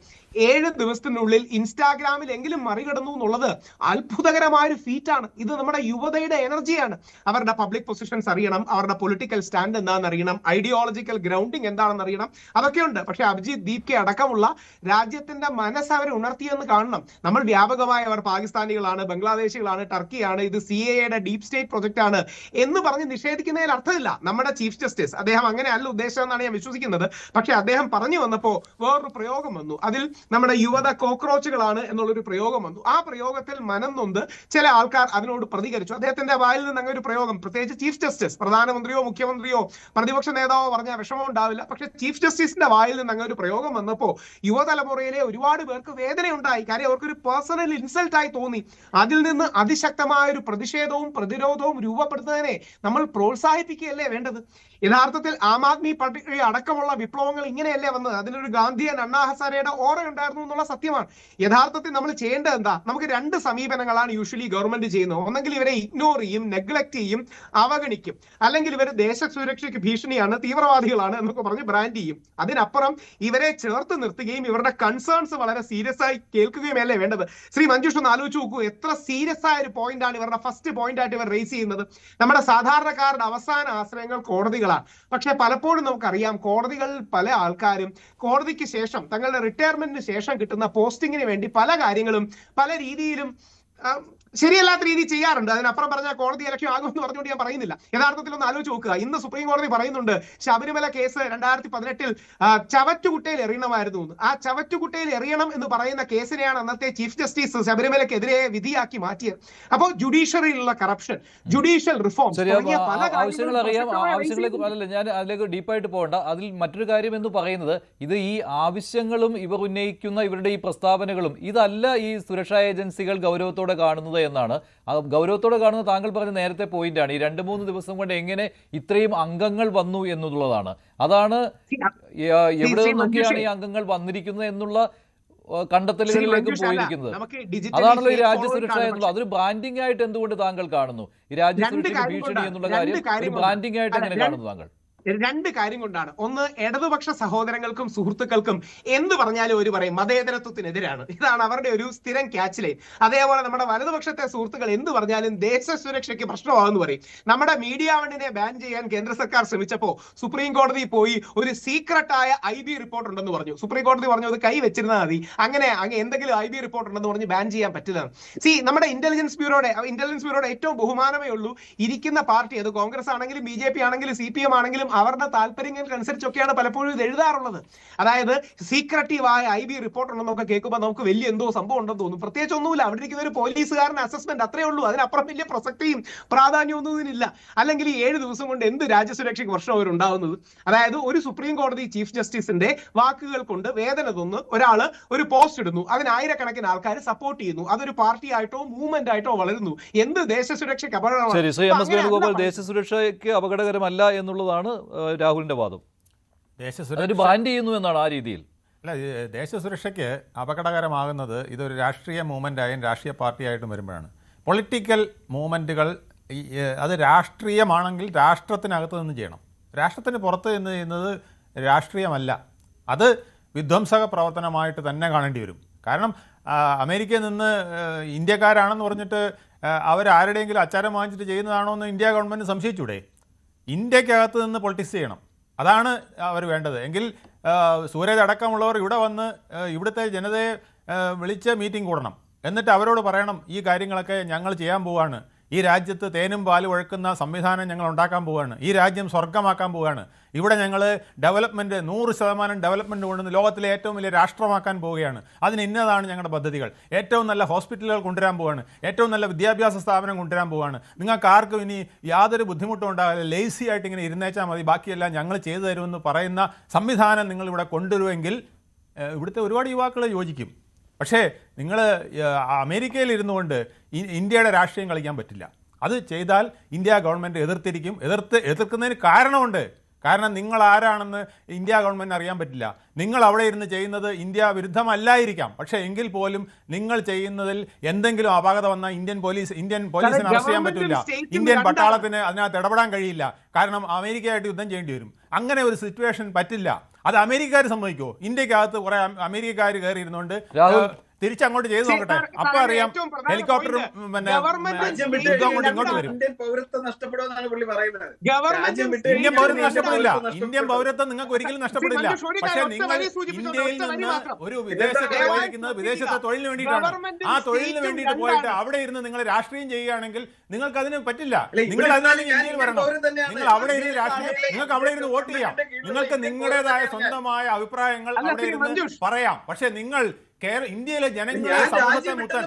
7 ദിവസത്തിനുള്ളിൽ ഇൻസ്റ്റാഗ്രാമിൽ എങ്കിലും മറികടന്നു എന്നുള്ളത് അത്ഭുതകരമായ ഒരു ഫീറ്റാണ്. ഇത് നമ്മുടെ യുവതയുടെ എനർജിയാണ്. അവരുടെ പബ്ലിക് പൊസിഷൻസ് അറിയണം, അവരുടെ പൊളിറ്റിക്കൽ സ്റ്റാൻഡ് എന്താണെന്ന് അറിയണം, ഐഡിയോളജിക്കൽ ഗ്രൗണ്ടിങ് എന്താണെന്ന് അറിയണം, അതൊക്കെയുണ്ട്. പക്ഷെ അഭിജിത്ത് ദീപ്കെ അടക്കമുള്ള രാജ്യത്തിന്റെ മനസ്സ് അവരെ ഉണർത്തിയെന്ന് കാണണം. നമ്മൾ വ്യാപകമായി അവർ പാകിസ്ഥാനികളാണ്, ബംഗ്ലാദേശികളാണ്, ടർക്കിയാണ്, ഇത് CAA-യുടെ ഡീപ് സ്റ്റേറ്റ് പ്രൊജക്ട് ആണ് എന്ന് പറഞ്ഞ് നിഷേധിക്കുന്നതിൽ അർത്ഥമില്ല. നമ്മുടെ ചീഫ് ജസ്റ്റിസ് അദ്ദേഹം അങ്ങനെയല്ല ഉദ്ദേശം എന്നാണ് ഞാൻ വിശ്വസിക്കുന്നത്. പക്ഷെ അദ്ദേഹം പറഞ്ഞു വന്നപ്പോ വേറൊരു പ്രയോഗം വന്നു. അതിൽ നമ്മുടെ യുവത കോക്രോച്ചുകളാണ് എന്നുള്ളൊരു പ്രയോഗം വന്നു. ആ പ്രയോഗത്തിൽ മനം നൊന്ത് ചില ആൾക്കാർ അതിനോട് പ്രതികരിച്ചു. അദ്ദേഹത്തിന്റെ വായിൽ നിന്ന് അങ്ങനെ ഒരു പ്രയോഗം, പ്രത്യേകിച്ച് ചീഫ് ജസ്റ്റിസ്, പ്രധാനമന്ത്രിയോ മുഖ്യമന്ത്രിയോ പ്രതിപക്ഷ നേതാവോ പറഞ്ഞ വിഷമം ഉണ്ടാവില്ല. പക്ഷെ ചീഫ് ജസ്റ്റിസിന്റെ വായിൽ നിന്ന് അങ്ങനെ ഒരു പ്രയോഗം വന്നപ്പോ യുവതലമുറയിലെ ഒരുപാട് പേർക്ക് വേദനയുണ്ടായി. കാര്യം അവർക്കൊരു പേഴ്സണൽ ഇൻസൾട്ട് ആയി തോന്നി. അതിൽ നിന്ന് അതിശക്തമായ ഒരു പ്രതിഷേധവും പ്രതിരോധവും രൂപപ്പെടുത്തുന്നതിനെ നമ്മൾ പ്രോത്സാഹിപ്പിക്കുകയല്ലേ വേണ്ടത്? യഥാർത്ഥത്തിൽ ആം ആദ്മി പാർട്ടി അടക്കമുള്ള വിപ്ലവങ്ങൾ ഇങ്ങനെയല്ലേ വന്നത്? അതിനൊരു ഗാന്ധിയൻ അണ്ണാ ഹസാരയുടെ ഓറ ഉണ്ടായിരുന്നു എന്നുള്ള സത്യമാണ്. യഥാർത്ഥത്തിൽ നമ്മൾ ചെയ്യേണ്ടത് എന്താ? നമുക്ക് രണ്ട് സമീപനങ്ങളാണ് യൂഷ്വലി ഗവൺമെന്റ് ചെയ്യുന്നത്. ഒന്നെങ്കിൽ ഇവരെ ഇഗ്നോർ ചെയ്യും, നെഗ്ലക്ട് ചെയ്യും, അവഗണിക്കും. അല്ലെങ്കിൽ ഇവർ ദേശസുരക്ഷയ്ക്ക് ഭീഷണിയാണ്, തീവ്രവാദികളാണ് എന്നൊക്കെ പറഞ്ഞ് ബ്രാൻഡ് ചെയ്യും. അതിനപ്പുറം ഇവരെ ചേർത്ത് നിർത്തുകയും ഇവരുടെ കൺസേൺസ് വളരെ സീരിയസ് ആയി കേൾക്കുകയുമല്ലേ വേണ്ടത്? ശ്രീ മഞ്ജുഷ് ഒന്ന് ആലോചിച്ച് നോക്കൂ, എത്ര സീരിയസ് ആയ ഒരു പോയിന്റ് ആണ് ഇവരുടെ ഫസ്റ്റ് പോയിന്റ് ആയിട്ട് ഇവർ റേസ് ചെയ്യുന്നത്. നമ്മുടെ സാധാരണക്കാരുടെ അവസാന ആശ്രയങ്ങൾ കോടതികളാണ്. പക്ഷെ പലപ്പോഴും നമുക്കറിയാം, കോടതികളിൽ പല ആൾക്കാരും കോടതിക്ക് ശേഷം തങ്ങളുടെ റിട്ടയർമെന്റിന് ശേഷം കിട്ടുന്ന പോസ്റ്റിങ്ങിന് വേണ്ടി പല കാര്യങ്ങളും പല രീതിയിലും ശരിയല്ലാത്ത രീതി ചെയ്യാറുണ്ട്. അതിനപ്പുറം പറഞ്ഞാൽ കോടതി ഇലക്ഷൻ ആകുമെന്ന് പറഞ്ഞുകൊണ്ട് ഞാൻ പറയുന്നില്ല. യഥാർത്ഥത്തിൽ ഒന്ന് ആലോചിച്ച് നോക്കുക, ഇന്ന് സുപ്രീം കോടതി പറയുന്നുണ്ട് ശബരിമല കേസ് 2018 ചവറ്റുകുട്ടയിൽ എറിയണമായിരുന്നു. ആ ചവറ്റുകുട്ടയിൽ എറിയണം എന്ന് പറയുന്ന കേസിനെയാണ് അന്നത്തെ ചീഫ് ജസ്റ്റിസ് ശബരിമലക്കെതിരെ വിധിയാക്കി മാറ്റിയത്. അപ്പോൾ ജുഡീഷ്യറിയിലുള്ള കറപ്ഷൻ, ജുഡീഷ്യൽ റിഫോം തുടങ്ങിയ പല ആവശ്യങ്ങൾ അറിയാം. ആവശ്യങ്ങളെ അല്ലല്ല, ഞാൻ അതിലേക്ക് ഡീപ്പായിട്ട് പോകണ്ട. അതിൽ മറ്റൊരു കാര്യം എന്ന് പറയുന്നത്, ഇത് ഈ ആവശ്യങ്ങളും ഇവർ ഉന്നയിക്കുന്ന ഇവരുടെ ഈ പ്രസ്താവനകളും ഇതല്ല ഈ സുരക്ഷാ ഏജൻസികൾ ഗൗരവത്തോടെ കാണുന്നത് എന്നാണ്. ഗൗരവത്തോടെ കാണുന്ന താങ്കൾ പറഞ്ഞ നേരത്തെ പോയിന്റാണ്, ഈ 2-3 ദിവസം കൊണ്ട് എങ്ങനെ ഇത്രയും അംഗങ്ങൾ വന്നു എന്നുള്ളതാണ്. അതാണ് എവിടെ നിന്നൊക്കെയാണ് ഈ അംഗങ്ങൾ വന്നിരിക്കുന്നത് എന്നുള്ള കണ്ടെത്തലുകളിലേക്ക് പോയിരിക്കുന്നത്. അതാണല്ലോ ഈ രാജ്യസുരക്ഷ എന്നുള്ളത്. അതൊരു ബ്രാൻഡിംഗ് ആയിട്ട് എന്തുകൊണ്ട് താങ്കൾ കാണുന്നു? ഈ രാജ്യസുരക്ഷ ഭീഷണി എന്നുള്ള കാര്യം ഒരു ബ്രാൻഡിംഗ് ആയിട്ട് എങ്ങനെ കാണുന്നു താങ്കൾ? രണ്ട് കാര്യം കൊണ്ടാണ്. ഒന്ന്, ഇടതുപക്ഷ സഹോദരങ്ങൾക്കും സുഹൃത്തുക്കൾക്കും എന്ത് പറഞ്ഞാലും ഒരു പറയും മതേതരത്വത്തിനെതിരാണ്. ഇതാണ് അവരുടെ ഒരു സ്ഥിരം ക്യാച്ച് ലൈൻ. അതേപോലെ നമ്മുടെ വലതുപക്ഷത്തെ സുഹൃത്തുക്കൾ എന്ത് പറഞ്ഞാലും ദേശസുരക്ഷയ്ക്ക് പ്രശ്നമാകുന്നു പറയും. നമ്മുടെ മീഡിയ വണ്ണിനെ ബാൻ ചെയ്യാൻ കേന്ദ്ര സർക്കാർ ശ്രമിച്ചപ്പോൾ സുപ്രീം കോടതി പോയി ഒരു സീക്രട്ടായ IB റിപ്പോർട്ട് ഉണ്ടെന്ന് പറഞ്ഞു. സുപ്രീം കോടതി പറഞ്ഞു അത് കൈ വെച്ചിരുന്നാൽ മതി, അങ്ങനെ എന്തെങ്കിലും IB റിപ്പോർട്ട് ഉണ്ടെന്ന് പറഞ്ഞ് ബാൻ ചെയ്യാൻ പറ്റില്ല. നമ്മുടെ ഇന്റലിജൻസ് ബ്യൂറോയുടെ ഏറ്റവും ബഹുമാനമേ ഉള്ളൂ ഇരിക്കുന്ന പാർട്ടി, അത് കോൺഗ്രസ് ആണെങ്കിലും BJP ആണെങ്കിലും CPM ആണെങ്കിലും അവരുടെ താല്പര്യങ്ങൾക്കനുസരിച്ചൊക്കെയാണ് പലപ്പോഴും ഇത് എഴുതാറുള്ളത്. അതായത് സീക്രട്ടീവായ IB റിപ്പോർട്ട് ഉണ്ടെന്നൊക്കെ കേൾക്കുമ്പോൾ നമുക്ക് വലിയ എന്തോ സംഭവം ഉണ്ടെന്ന് തോന്നും. പ്രത്യേകിച്ച് ഒന്നുമില്ല, അവിടെ ഇരിക്കുന്ന ഒരു പോലീസുകാരൻ അസസ്മെന്റ് അത്രേ ഉള്ളൂ. അതിനപ്പുറം വലിയ പ്രസക്തിയും പ്രാധാന്യമൊന്നും ഇതിനില്ല. അല്ലെങ്കിൽ ഈ 7 ദിവസം കൊണ്ട് എന്ത് രാജ്യസുരക്ഷയ്ക്ക് പ്രശ്നം അവരുണ്ടാവുന്നത്? അതായത് ഒരു സുപ്രീം കോടതി ചീഫ് ജസ്റ്റിസിന്റെ വാക്കുകൾ കൊണ്ട് വേദന തോന്നുന്നു ഒരാള് ഒരു പോസ്റ്റ് ഇടുന്നു, അതിന് ആയിരക്കണക്കിന് ആൾക്കാർ സപ്പോർട്ട് ചെയ്യുന്നു, അതൊരു പാർട്ടി ആയിട്ടോ മൂവ്മെന്റ് ആയിട്ടോ വളരുന്നു. എന്ത് ദേശസുരക്ഷയ്ക്ക് അപകടമാണ്? ദേശസുരക്ഷയ്ക്ക് അപകടകരമല്ല എന്നുള്ളതാണ് രാഹുലിന്റെ വാദം. ദേശസുരക്ഷ ബാൻ ചെയ്യുന്നു എന്നാണ് ആ രീതിയിൽ. അല്ല, ദേശസുരക്ഷയ്ക്ക് അപകടകരമാകുന്നത് ഇതൊരു രാഷ്ട്രീയ മൂവ്മെൻ്റായും രാഷ്ട്രീയ പാർട്ടിയായിട്ടും വരുമ്പോഴാണ്. പൊളിറ്റിക്കൽ മൂവ്മെൻറ്റുകൾ അത് രാഷ്ട്രീയമാണെങ്കിൽ രാഷ്ട്രത്തിനകത്ത് നിന്ന് ചെയ്യണം. രാഷ്ട്രത്തിന് പുറത്ത് നിന്ന് ചെയ്യുന്നത് രാഷ്ട്രീയമല്ല, അത് വിധ്വംസക പ്രവർത്തനമായിട്ട് തന്നെ കാണേണ്ടി വരും. കാരണം അമേരിക്കയിൽ നിന്ന് ഇന്ത്യക്കാരാണെന്ന് പറഞ്ഞിട്ട് അവരാരുടെയെങ്കിലും അച്ചാരം വാങ്ങിച്ചിട്ട് ചെയ്യുന്നതാണോ എന്ന് ഇന്ത്യ ഗവൺമെൻറ് സംശയിച്ചൂടെ? ഇന്ത്യക്കകത്ത് നിന്ന് പൊളിറ്റിക്സ് ചെയ്യണം, അതാണ് അവർ വേണ്ടത്. എങ്കിൽ സൂരജ് അടക്കമുള്ളവർ ഇവിടെ വന്ന് ഇവിടുത്തെ ജനതയെ വിളിച്ച് മീറ്റിംഗ് കൂടണം. എന്നിട്ട് അവരോട് പറയണം ഈ കാര്യങ്ങളൊക്കെ ഞങ്ങൾ ചെയ്യാൻ പോവുകയാണ്, ഈ രാജ്യത്ത് തേനും പാലും ഒഴുക്കുന്ന സംവിധാനം ഞങ്ങൾ ഉണ്ടാക്കാൻ പോവുകയാണ്, ഈ രാജ്യം സ്വർഗമാക്കാൻ പോവുകയാണ്, ഇവിടെ ഞങ്ങൾ ഡെവലപ്മെൻറ്റ് 100% ഡെവലപ്മെൻറ്റ് കൊണ്ടുവന്ന് ലോകത്തിലെ ഏറ്റവും വലിയ രാഷ്ട്രമാക്കാൻ പോവുകയാണ്, അതിന് ഇന്നതാണ് ഞങ്ങളുടെ പദ്ധതികൾ, ഏറ്റവും നല്ല ഹോസ്പിറ്റലുകൾ കൊണ്ടുവരാൻ പോവുകയാണ്, ഏറ്റവും നല്ല വിദ്യാഭ്യാസ സ്ഥാപനം കൊണ്ടുവരാൻ പോവുകയാണ്, നിങ്ങൾക്ക് ആർക്കും ഇനി യാതൊരു ബുദ്ധിമുട്ടും ഉണ്ടാകില്ല, ലേസി ആയിട്ട് ഇങ്ങനെ ഇരുന്നേച്ചാൽ മതി, ബാക്കിയെല്ലാം ഞങ്ങൾ ചെയ്തു തരുമെന്ന് പറയുന്ന സംവിധാനം നിങ്ങളിവിടെ കൊണ്ടുവരുമെങ്കിൽ ഇവിടുത്തെ ഒരുപാട് യുവാക്കൾ യോജിക്കും. പക്ഷേ നിങ്ങൾ അമേരിക്കയിൽ ഇരുന്നു കൊണ്ട് ഇന്ത്യയുടെ രാഷ്ട്രീയം കളിക്കാൻ പറ്റില്ല. അത് ചെയ്താൽ ഇന്ത്യ ഗവൺമെൻറ് എതിർത്തിരിക്കും. എതിർക്കുന്നതിന് കാരണമുണ്ട്. കാരണം നിങ്ങൾ ആരാണെന്ന് ഇന്ത്യ ഗവൺമെൻറ് അറിയാൻ പറ്റില്ല. നിങ്ങൾ അവിടെ ഇരുന്ന് ചെയ്യുന്നത് ഇന്ത്യ വിരുദ്ധമല്ലായിരിക്കാം, പക്ഷേ എങ്കിൽ പോലും നിങ്ങൾ ചെയ്യുന്നതിൽ എന്തെങ്കിലും അപാകത വന്നാൽ ഇന്ത്യൻ പോലീസിനെ അറസ്റ്റ് ചെയ്യാൻ പറ്റില്ല, ഇന്ത്യൻ പട്ടാളത്തിന് അതിനകത്ത് ഇടപെടാൻ കഴിയില്ല. കാരണം അമേരിക്കയായിട്ട് യുദ്ധം ചെയ്യേണ്ടി വരും. അങ്ങനെ ഒരു സിറ്റുവേഷൻ പറ്റില്ല. അത് അമേരിക്കക്കാർ സമ്മതിക്കുമോ? ഇന്ത്യക്കകത്ത് കുറെ അമേരിക്കക്കാർ കയറി ഇരുന്നുകൊണ്ട് തിരിച്ചങ്ങോട്ട് ചെയ്ത് നോക്കട്ടെ, അപ്പൊ അറിയാം ഹെലികോപ്റ്ററും പിന്നെ യുദ്ധം കൊണ്ട് ഇങ്ങോട്ട് വരും. ഇന്ത്യൻ പൗരത്വം നഷ്ടപ്പെടുമെന്നാണ് പുള്ളി പറയുന്നത്. ഇന്ത്യൻ പൗരത്വം നഷ്ടപ്പെടില്ല. ഇന്ത്യൻ പൗരത്വം നിങ്ങൾക്ക് ഒരിക്കലും നഷ്ടപ്പെടില്ല. പക്ഷെ നിങ്ങൾ ഇന്ത്യയിൽ നിന്ന് ഒരു വിദേശത്ത് പോയിരിക്കുന്നത് വിദേശത്തെ തൊഴിലിന് വേണ്ടിയിട്ടാണ്. ആ തൊഴിലിന് വേണ്ടിയിട്ട് പോയിട്ട് അവിടെ ഇരുന്ന് നിങ്ങൾ രാഷ്ട്രീയം ചെയ്യുകയാണെങ്കിൽ നിങ്ങൾക്ക് അതിന് പറ്റില്ല. നിങ്ങൾ അതിനാലും ഇന്ത്യയിൽ വരണം. നിങ്ങൾ അവിടെ ഇരുന്ന് രാഷ്ട്രീയം, നിങ്ങൾക്ക് അവിടെ ഇരുന്ന് വോട്ട് ചെയ്യാം. നിങ്ങൾക്ക് നിങ്ങളുടേതായ സ്വന്തമായ അഭിപ്രായങ്ങൾ അവിടെ ഇരുന്ന് പറയാം. പക്ഷെ നിങ്ങൾ ഇന്ത്യയിലെ ജനങ്ങളെ സമൂഹത്തെ മുത്താൻ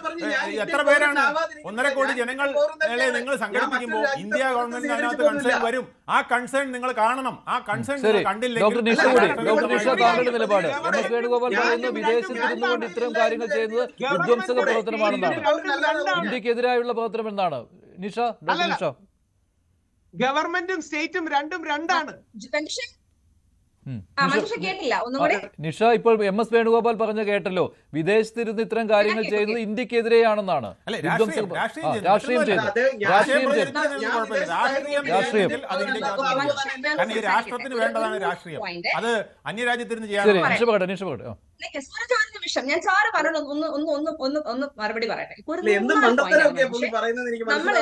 എത്ര പേരാണ്? 1.5 കോടി ജനങ്ങളെ നിങ്ങൾ സംഘടിപ്പിക്കുമ്പോൾ ഇന്ത്യ ഗവൺമെന്റിന് അതിനകത്ത് കൺസേൺ വരും. ആ കൺസേൺ നിങ്ങൾ കാണണം. ആ കൺസേൺ കണ്ടില്ലെങ്കിൽ നിലപാട് MS വേണുഗോപാൽ പറയുന്നു വിദേശത്തിരുന്നുകൊണ്ട് ഇത്തരം കാര്യങ്ങൾ ചെയ്യുന്നത് വിധ്വംസക പ്രവർത്തനമാണെന്നാണ്, ഇന്ത്യക്കെതിരായുള്ള പ്രവർത്തനം എന്നാണ്. നിഷ, ഡോക്ടർ നിഷ, ഗവൺമെന്റും സ്റ്റേറ്റും രണ്ടാണ്. നിഷ, ഇപ്പോൾ MS വേണുഗോപാൽ പറഞ്ഞ കേട്ടല്ലോ, വിദേശത്തിരുന്ന് ഇത്തരം കാര്യങ്ങൾ ചെയ്യുന്നത് ഇന്ത്യക്കെതിരെയാണെന്നാണ്. രാഷ്ട്രീയം രാഷ്ട്രത്തിന് വേണ്ടതാണ് രാഷ്ട്രീയം. അത് അന്യരാജ്യത്തിരുന്ന് ചെയ്യാൻ. ഞാൻ സാറ് പറഞ്ഞു ഒന്ന് മറുപടി പറയട്ടെ. നമ്മള്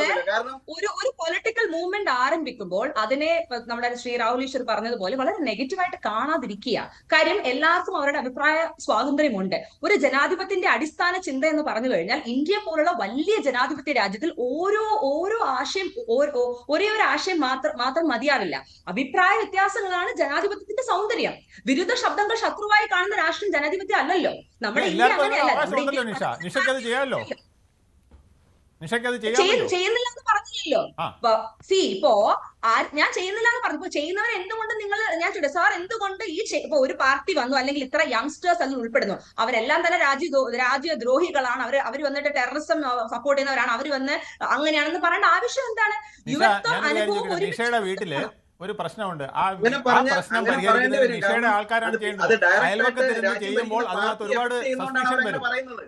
ഒരു പൊളിറ്റിക്കൽ മൂവ്മെന്റ് ആരംഭിക്കുമ്പോൾ അതിനെ നമ്മുടെ ശ്രീ രാഹുൽ ഈശ്വർ പറഞ്ഞതുപോലെ വളരെ നെഗറ്റീവായിട്ട് കാണാതിരിക്കുക. കാര്യം എല്ലാവർക്കും അവരുടെ അഭിപ്രായ സ്വാതന്ത്ര്യമുണ്ട്. ഒരു ജനാധിപത്യത്തിന്റെ അടിസ്ഥാന ചിന്ത എന്ന് പറഞ്ഞു കഴിഞ്ഞാൽ ഇന്ത്യ പോലുള്ള വലിയ ജനാധിപത്യ രാജ്യത്തിൽ ഓരോ ആശയം ഒരേ ഒരു ആശയം മാത്രം മതിയാവില്ല. അഭിപ്രായ വ്യത്യാസങ്ങളാണ് ജനാധിപത്യത്തിന്റെ സൗന്ദര്യം. വിരുദ്ധ ശബ്ദങ്ങൾ ശത്രുവായി കാണുന്ന രാഷ്ട്രം ജനാധിപത്യം അല്ലല്ലോ. നമ്മുടെ ഇന്ത്യ അങ്ങനെയല്ല. ചെയ്യുന്നില്ല എന്ന് പറഞ്ഞില്ലല്ലോ. ഇപ്പോ ഞാൻ ചെയ്യുന്നില്ല എന്ന് പറഞ്ഞു. ചെയ്യുന്നവർ എന്തുകൊണ്ട് ഞാൻ ചോദിച്ചു സാർ, എന്തുകൊണ്ട് ഇപ്പൊ ഒരു പാർട്ടി വന്നു അല്ലെങ്കിൽ ഇത്ര യങ്സ്റ്റേഴ്സ് അതിൽ ഉൾപ്പെടുന്നു, അവരെല്ലാം തന്നെ രാജ്യദ്രോഹികളാണ്, അവർ വന്നിട്ട് ടെററിസം സപ്പോർട്ട് ചെയ്യുന്നവരാണ്, അവർ വന്ന് അങ്ങനെയാണെന്ന് പറയേണ്ട ആവശ്യം എന്താണ്? യുവത്വം അനുഭവം വീട്ടില് ഒരു പ്രശ്നമുണ്ട്. ആ പ്രശ്നം പരിഹരിക്കുന്നത് നിഷയുടെ ആൾക്കാരാണ് ചെയ്യുന്നത്. അയൽവക്കത്തിരുന്ന് ചെയ്യുമ്പോൾ അതിനകത്ത് ഒരുപാട് സസ്പെൻഷൻ വരും,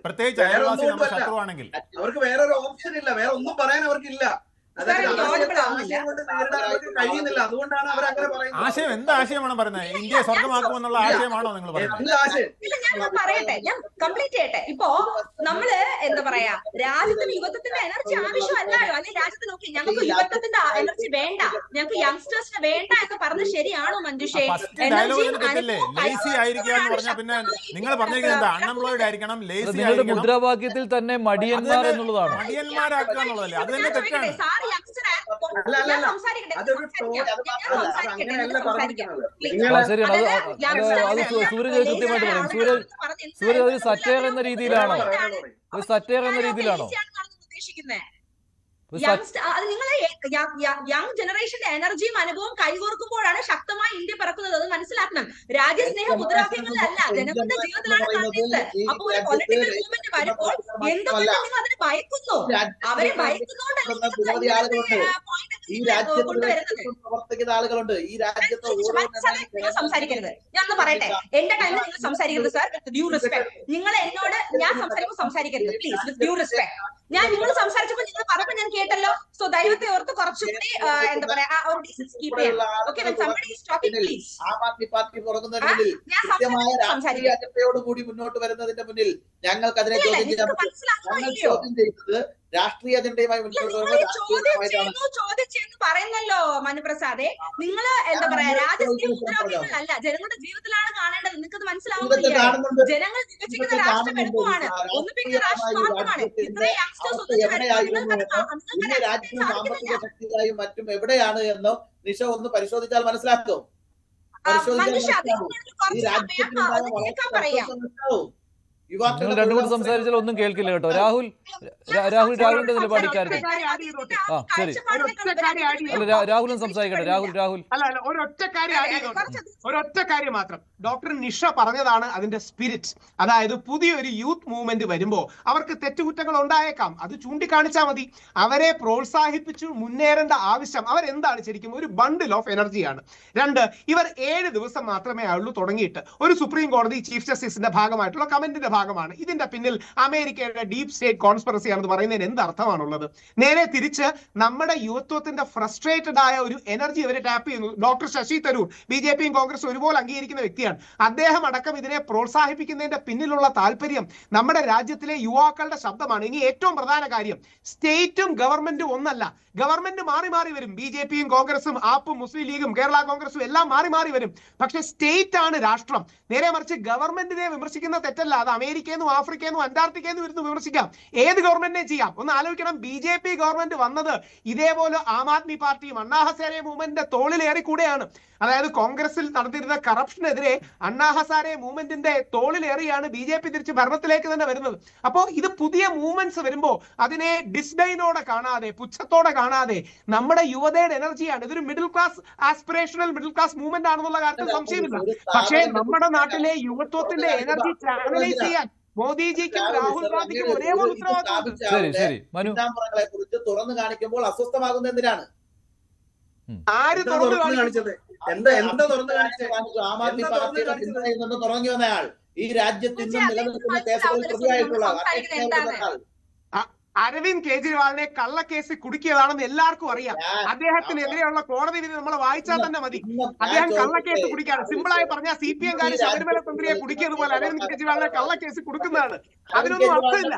പ്രത്യേകിച്ച് അയൽവാസി നമ്മുടെ ശത്രുവാണെങ്കിൽ. അവർക്ക് വേറൊരു ഓപ്ഷൻ ഇല്ല, വേറെ ഒന്നും പറയാൻ അവർക്കില്ല. ആശയം എന്ത് ആശയമാണ് പറയുന്നത്? ഇന്ത്യയെ സ്വർഗമാക്കുമെന്നുള്ള ആശയമാണോ നിങ്ങൾ പറയുന്നത്? ഞാൻ പറയട്ടെ, ഞാൻ കംപ്ലീറ്റ് ചെയ്യട്ടെ. ഇപ്പോ നമ്മള് എന്താ പറയാ, രാജ്യത്തിന് യുവത്വത്തിന്റെ എനർജി ആവശ്യമല്ലല്ലോ. അല്ലെങ്കിൽ രാജ്യത്ത് നോക്കി ഞങ്ങൾക്ക് യുവത്വത്തിന്റെ എനർജി വേണ്ട, ഞങ്ങൾക്ക് യങ്സ്റ്റേഴ്സിന് വേണ്ട എന്ന് പറഞ്ഞ് ശരിയാണോ മഞ്ജുഷേ? ലേസി ആയിരിക്കുക എന്ന് പറഞ്ഞാൽ പിന്നെ നിങ്ങൾ പറഞ്ഞിരിക്കുന്നത് അൺഎംപ്ലോയിഡ് ആയിരിക്കണം, ലേസി ആയിരിക്കണം. മുദ്രാവാക്യത്തിൽ തന്നെ മടിയന്മാർ എന്നുള്ളതാണ്. മടിയന്മാരാക്കുക എന്നുള്ളതല്ലേ? അത് തന്നെ തെറ്റാണ്. സൂരജ് കൃത്യമായിട്ട് പറയും. സൂരജ് ഒരു സറ്റയർ എന്ന രീതിയിലാണോ? ഒരു സറ്റയർ എന്ന രീതിയിലാണോ ഉദ്ദേശിക്കുന്നത്? നിങ്ങളെ യങ് ജനറേഷന്റെ എനർജിയും അനുഭവം കൈകോർക്കുമ്പോഴാണ് ശക്തമായി ഇന്ത്യ പിറക്കുന്നത്. അത് മനസ്സിലാക്കണം. രാജ്യസ്നേഹ മുദ്രാവാക്യങ്ങളിലല്ല, ജനങ്ങളുടെ ജീവിതത്തിലാണ് കാണുന്നത്. അപ്പൊ ഒരു പൊളിറ്റിക്കൽ മൂവ്മെന്റ് വരുമ്പോൾ എന്തുകൊണ്ട് നിങ്ങൾ അതിന് ഭയക്കുന്നു? അവരെ പ്രവർത്തിക്കുന്ന ആളുകളുണ്ട് ഈ രാജ്യത്ത്. സംസാരിക്കരുത്. ഞാനൊന്ന് പറയട്ടെ, എന്റെ ടൈമിൽ നിങ്ങൾ സംസാരിക്കരുത് സാർ. വിത്ത് ഡ്യൂ റെസ്പെക്ട്. നിങ്ങൾ എന്നോട് ഞാൻ സംസാരിക്കുമ്പോൾ സംസാരിക്കരുത് പ്ലീസ്, വിത്ത് ഡ്യൂ റെസ്പെക്ട്. ഞാൻ നിങ്ങൾ സംസാരിച്ചപ്പോൾ നിങ്ങൾ പറഞ്ഞപ്പോൾ ഞാൻ കേട്ടല്ലോ. സോ ദൈവത്തെ ഓർത്ത് കുറച്ചുകൂടി എന്താ പറയാ ഒരു ഡീസൻസ് കീപ്പ് ചെയ്യണം. Okay, when somebody is talking please. Aam Aadmi Party പുറകുന്നതിൽ കൃത്യമായ രാഷ്ട്രീയ അജണ്ടയോട് കൂടി മുന്നോട്ട് വരുന്നതിന്റെ മുന്നിൽ ഞങ്ങൾക്ക് അതിനെ ചോദ്യം ചെയ്യാൻ പറ്റും. ഞങ്ങൾ ചോദ്യം ചെയ്യുന്നത് രാഷ്ട്രീയ അജണ്ടയുമായി ചോദിച്ചെന്ന് പറയുന്നല്ലോ മനുപ്രസാദെ. നിങ്ങൾ എന്താ പറയാ രാജ്യസ്നേഹ മുദ്രാവാക്യങ്ങളല്ല, ജനങ്ങളുടെ ജീവിതത്തിലാണ് കാണേണ്ടത്. നിങ്ങൾക്കത് മനസ്സിലാവുന്നില്ല. ജനങ്ങൾ വിഭജിക്കുന്ന രാഷ്ട്രം എളുപ്പമാണ്, ഒന്നിപ്പിക്കുന്ന രാഷ്ട്രം മാത്രമാണ്. ഇത്രയും യങ്സ്റ്റേഴ്സ് രാജ്യവും സാമ്പത്തിക ശക്തിയായും മറ്റും എവിടെയാണ് എന്നോ നിഷ ഒന്ന് പരിശോധിച്ചാൽ മനസ്സിലാക്കും. രണ്ടുകൂടി സംസാരിച്ചാൽ ഒന്നും കേൾക്കില്ല കേട്ടോ. രാഹുലിന്റെ നിലപാട് ഇക്കാര്യത്തിൽ. ശരി, രാഹുലും സംസാരിക്കട്ടെ. രാഹുൽ ഒരൊറ്റ കാര്യം മാത്രം. ഡോക്ടർ നിഷ പറഞ്ഞതാണ് അതിന്റെ സ്പിരിറ്റ്. അതായത് പുതിയൊരു യൂത്ത് മൂവ്മെന്റ് വരുമ്പോ അവർക്ക് തെറ്റുകുറ്റങ്ങൾ ഉണ്ടായേക്കാം, അത് ചൂണ്ടിക്കാണിച്ചാൽ മതി. അവരെ പ്രോത്സാഹിപ്പിച്ചു മുന്നേറേണ്ട ആവശ്യം അവരെന്താണ്? ശരിക്കും ഒരു ബണ്ടിൽ ഓഫ് എനർജിയാണ്. 2, ഇവർ 7 ദിവസം മാത്രമേ ഉള്ളൂ തുടങ്ങിയിട്ട്. ഒരു സുപ്രീം കോടതി ചീഫ് ജസ്റ്റിസിന്റെ ഭാഗമായിട്ടുള്ള കമന്റിന്റെ ഭാഗമാണ്. ഇതിന്റെ പിന്നിൽ അമേരിക്കയുടെ ഡീപ് സ്റ്റേറ്റ് കോൺസ്പിറസി ആണെന്ന് പറയുന്നതിന് എന്ത് അർത്ഥമാണുള്ളത്? നേരെ തിരിച്ച് നമ്മുടെ യുവത്വത്തിന്റെ ഫ്രസ്ട്രേറ്റഡ് ആയ ഒരു എനർജി അവരെ ടാപ്പ് ചെയ്യുന്നു. ഡോക്ടർ ശശി തരൂർ ബിജെപിയും കോൺഗ്രസും ഒരുപോലെ അംഗീകരിക്കുന്ന വ്യക്തിയാണ്. അദ്ദേഹം അടക്കം ഇതിനെ പ്രോത്സാഹിപ്പിക്കുന്നതിന്റെ പിന്നിലുള്ള താല്പര്യം നമ്മുടെ രാജ്യത്തിലെ യുവാക്കളുടെ ശബ്ദമാണ്. ഇനി ഏറ്റവും പ്രധാന കാര്യം, സ്റ്റേറ്റും ഗവൺമെന്റും ഒന്നല്ല. ഗവൺമെന്റ് മാറി മാറി വരും. ബിജെപിയും കോൺഗ്രസും ആപ്പും മുസ്ലിം ലീഗും കേരള കോൺഗ്രസും എല്ലാം മാറി മാറി വരും. പക്ഷെ സ്റ്റേറ്റ് ആണ് രാഷ്ട്രം. നേരെ മറിച്ച് ഗവൺമെന്റിനെ വിമർശിക്കുന്ന തെറ്റല്ല. അത് അമേരിക്കയെന്നും ആഫ്രിക്കയെന്നും അന്റാർട്ടിക്കയെന്നും ഇരുന്ന് വിമർശിക്കാം. ഏത് ഗവൺമെന്റിനെ ചെയ്യാം. ഒന്ന് ആലോചിക്കണം. ബിജെപി ഗവൺമെന്റ് വന്നത് ഇതേപോലെ ആം ആദ്മി പാർട്ടിയും അണ്ണാ ഹസാരെ മൂവ്മെന്റിന്റെ തോളിലേറിക്കൂടെയാണ്. അതായത് കോൺഗ്രസിൽ നടത്തിയിരുന്ന കറപ്ഷനെതിരെ അണ്ണാ ഹസാരെ മൂവ്മെന്റിന്റെ തോളിലേറിയാണ് ബിജെപി തിരിച്ച് ഭരണത്തിലേക്ക് തന്നെ വരുന്നത്. അപ്പോൾ ഇത് പുതിയ മൂവ്മെന്റ്സ് വരുമ്പോൾ അതിനെ ഡിസ്ഡൈനോടെ കാണാതെ, പുച്ഛത്തോടെ കാണാതെ, നമ്മുടെ യുവതയുടെ എനർജിയാണ്. ഇതൊരു middle class aspirational middle class movement ആണെന്നുള്ള കാര്യത്തിൽ സംശയമില്ല. പക്ഷേ നമ്മുടെ നാട്ടിലെ യുവത്വത്തിന്റെ എനർജി ചാനലൈസ് ചെയ്യാൻ മോദിജിക്കും രാഹുൽ ഗാന്ധിക്കും ഒരേപോലെ ഉത്തരവാദിത്വമുണ്ട്. കുറിച്ച് തുറന്നു കാണിക്കുമ്പോൾ അസ്വസ്ഥമാകുന്നത് എന്തിനാണ്? ആര് തുറന്നു കാണിച്ചത്? ആം ആദ്മി പാർട്ടിയുടെ പിന്തുണയിൽ നിന്ന് തുടങ്ങി വന്നയാൾ, ഈ രാജ്യത്തിൽ നിലനിൽക്കുന്ന കേസുകളിൽ പ്രതിയായിട്ടുള്ള അരവിന്ദ് കെജ്രിവാളിനെ കള്ളക്കേസ് കുടുക്കിയതാണെന്ന് എല്ലാവർക്കും അറിയാം. അദ്ദേഹത്തിനെതിരെയുള്ള കോടതി വിധി നമ്മൾ വായിച്ചാൽ തന്നെ മതി. അദ്ദേഹം കള്ളക്കേസ് കുടിക്കാണ്. സിമ്പിളായി പറഞ്ഞാൽ CPM കാര് ശബരിമല തന്ത്രിയെ കുടിക്കിയതുപോലെ അരവിന്ദ് കെജ്രിവാളിനെ കള്ളക്കേസ് കൊടുക്കുന്നതാണ്. അതിനൊന്നും അർത്ഥമില്ല.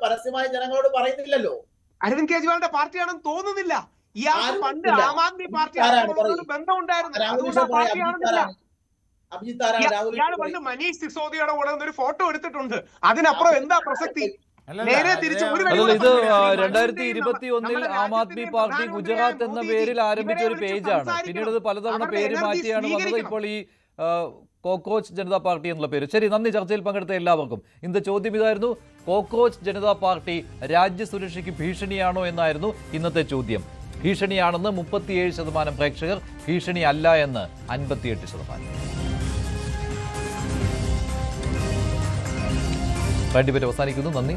പരസ്യമായി ജനങ്ങളോട് പറയുന്നില്ലല്ലോ. അരവിന്ദ് കെജ്രിവാളിന്റെ പാർട്ടിയാണെന്ന് തോന്നുന്നില്ല. ഇയാൾക്ക് പണ്ട് ആം ആദ്മി പാർട്ടി ബന്ധം ഉണ്ടായിരുന്നു. അതുകൊണ്ട് ആ പാർട്ടിയാണെന്നില്ല. ഇയാൾ പണ്ട് മനീഷ് സിസോദിയുടെ കൂടെ ഒരു ഫോട്ടോ എടുത്തിട്ടുണ്ട്. അതിനപ്പുറം എന്താ പ്രസക്തി? നേരെ തിരിച്ച് ഒരു ഇത് 2021 ആം ആദ്മി പാർട്ടി ഗുജറാത്ത് എന്ന പേരിൽ ആരംഭിച്ച ഒരു പേജാണ്. പിന്നീട് ഇത് പലതവണ പേര് മാറ്റിയാണ് വന്നത്. ഇപ്പോൾ ഈ കോക്രോച്ച് ജനതാ പാർട്ടി എന്നുള്ള പേര്. ശരി, നന്ദി ചർച്ചയിൽ പങ്കെടുത്ത എല്ലാവർക്കും. ഇന്നത്തെ ചോദ്യം ഇതായിരുന്നു, കോക്രോച്ച് ജനതാ പാർട്ടി രാജ്യസുരക്ഷയ്ക്ക് ഭീഷണിയാണോ എന്നായിരുന്നു ഇന്നത്തെ ചോദ്യം. ഭീഷണിയാണെന്ന് 37% പ്രേക്ഷകർ, ഭീഷണി അല്ല എന്ന് 58%. ഡിബേറ്റ് അവസാനിക്കുന്നു. നന്ദി.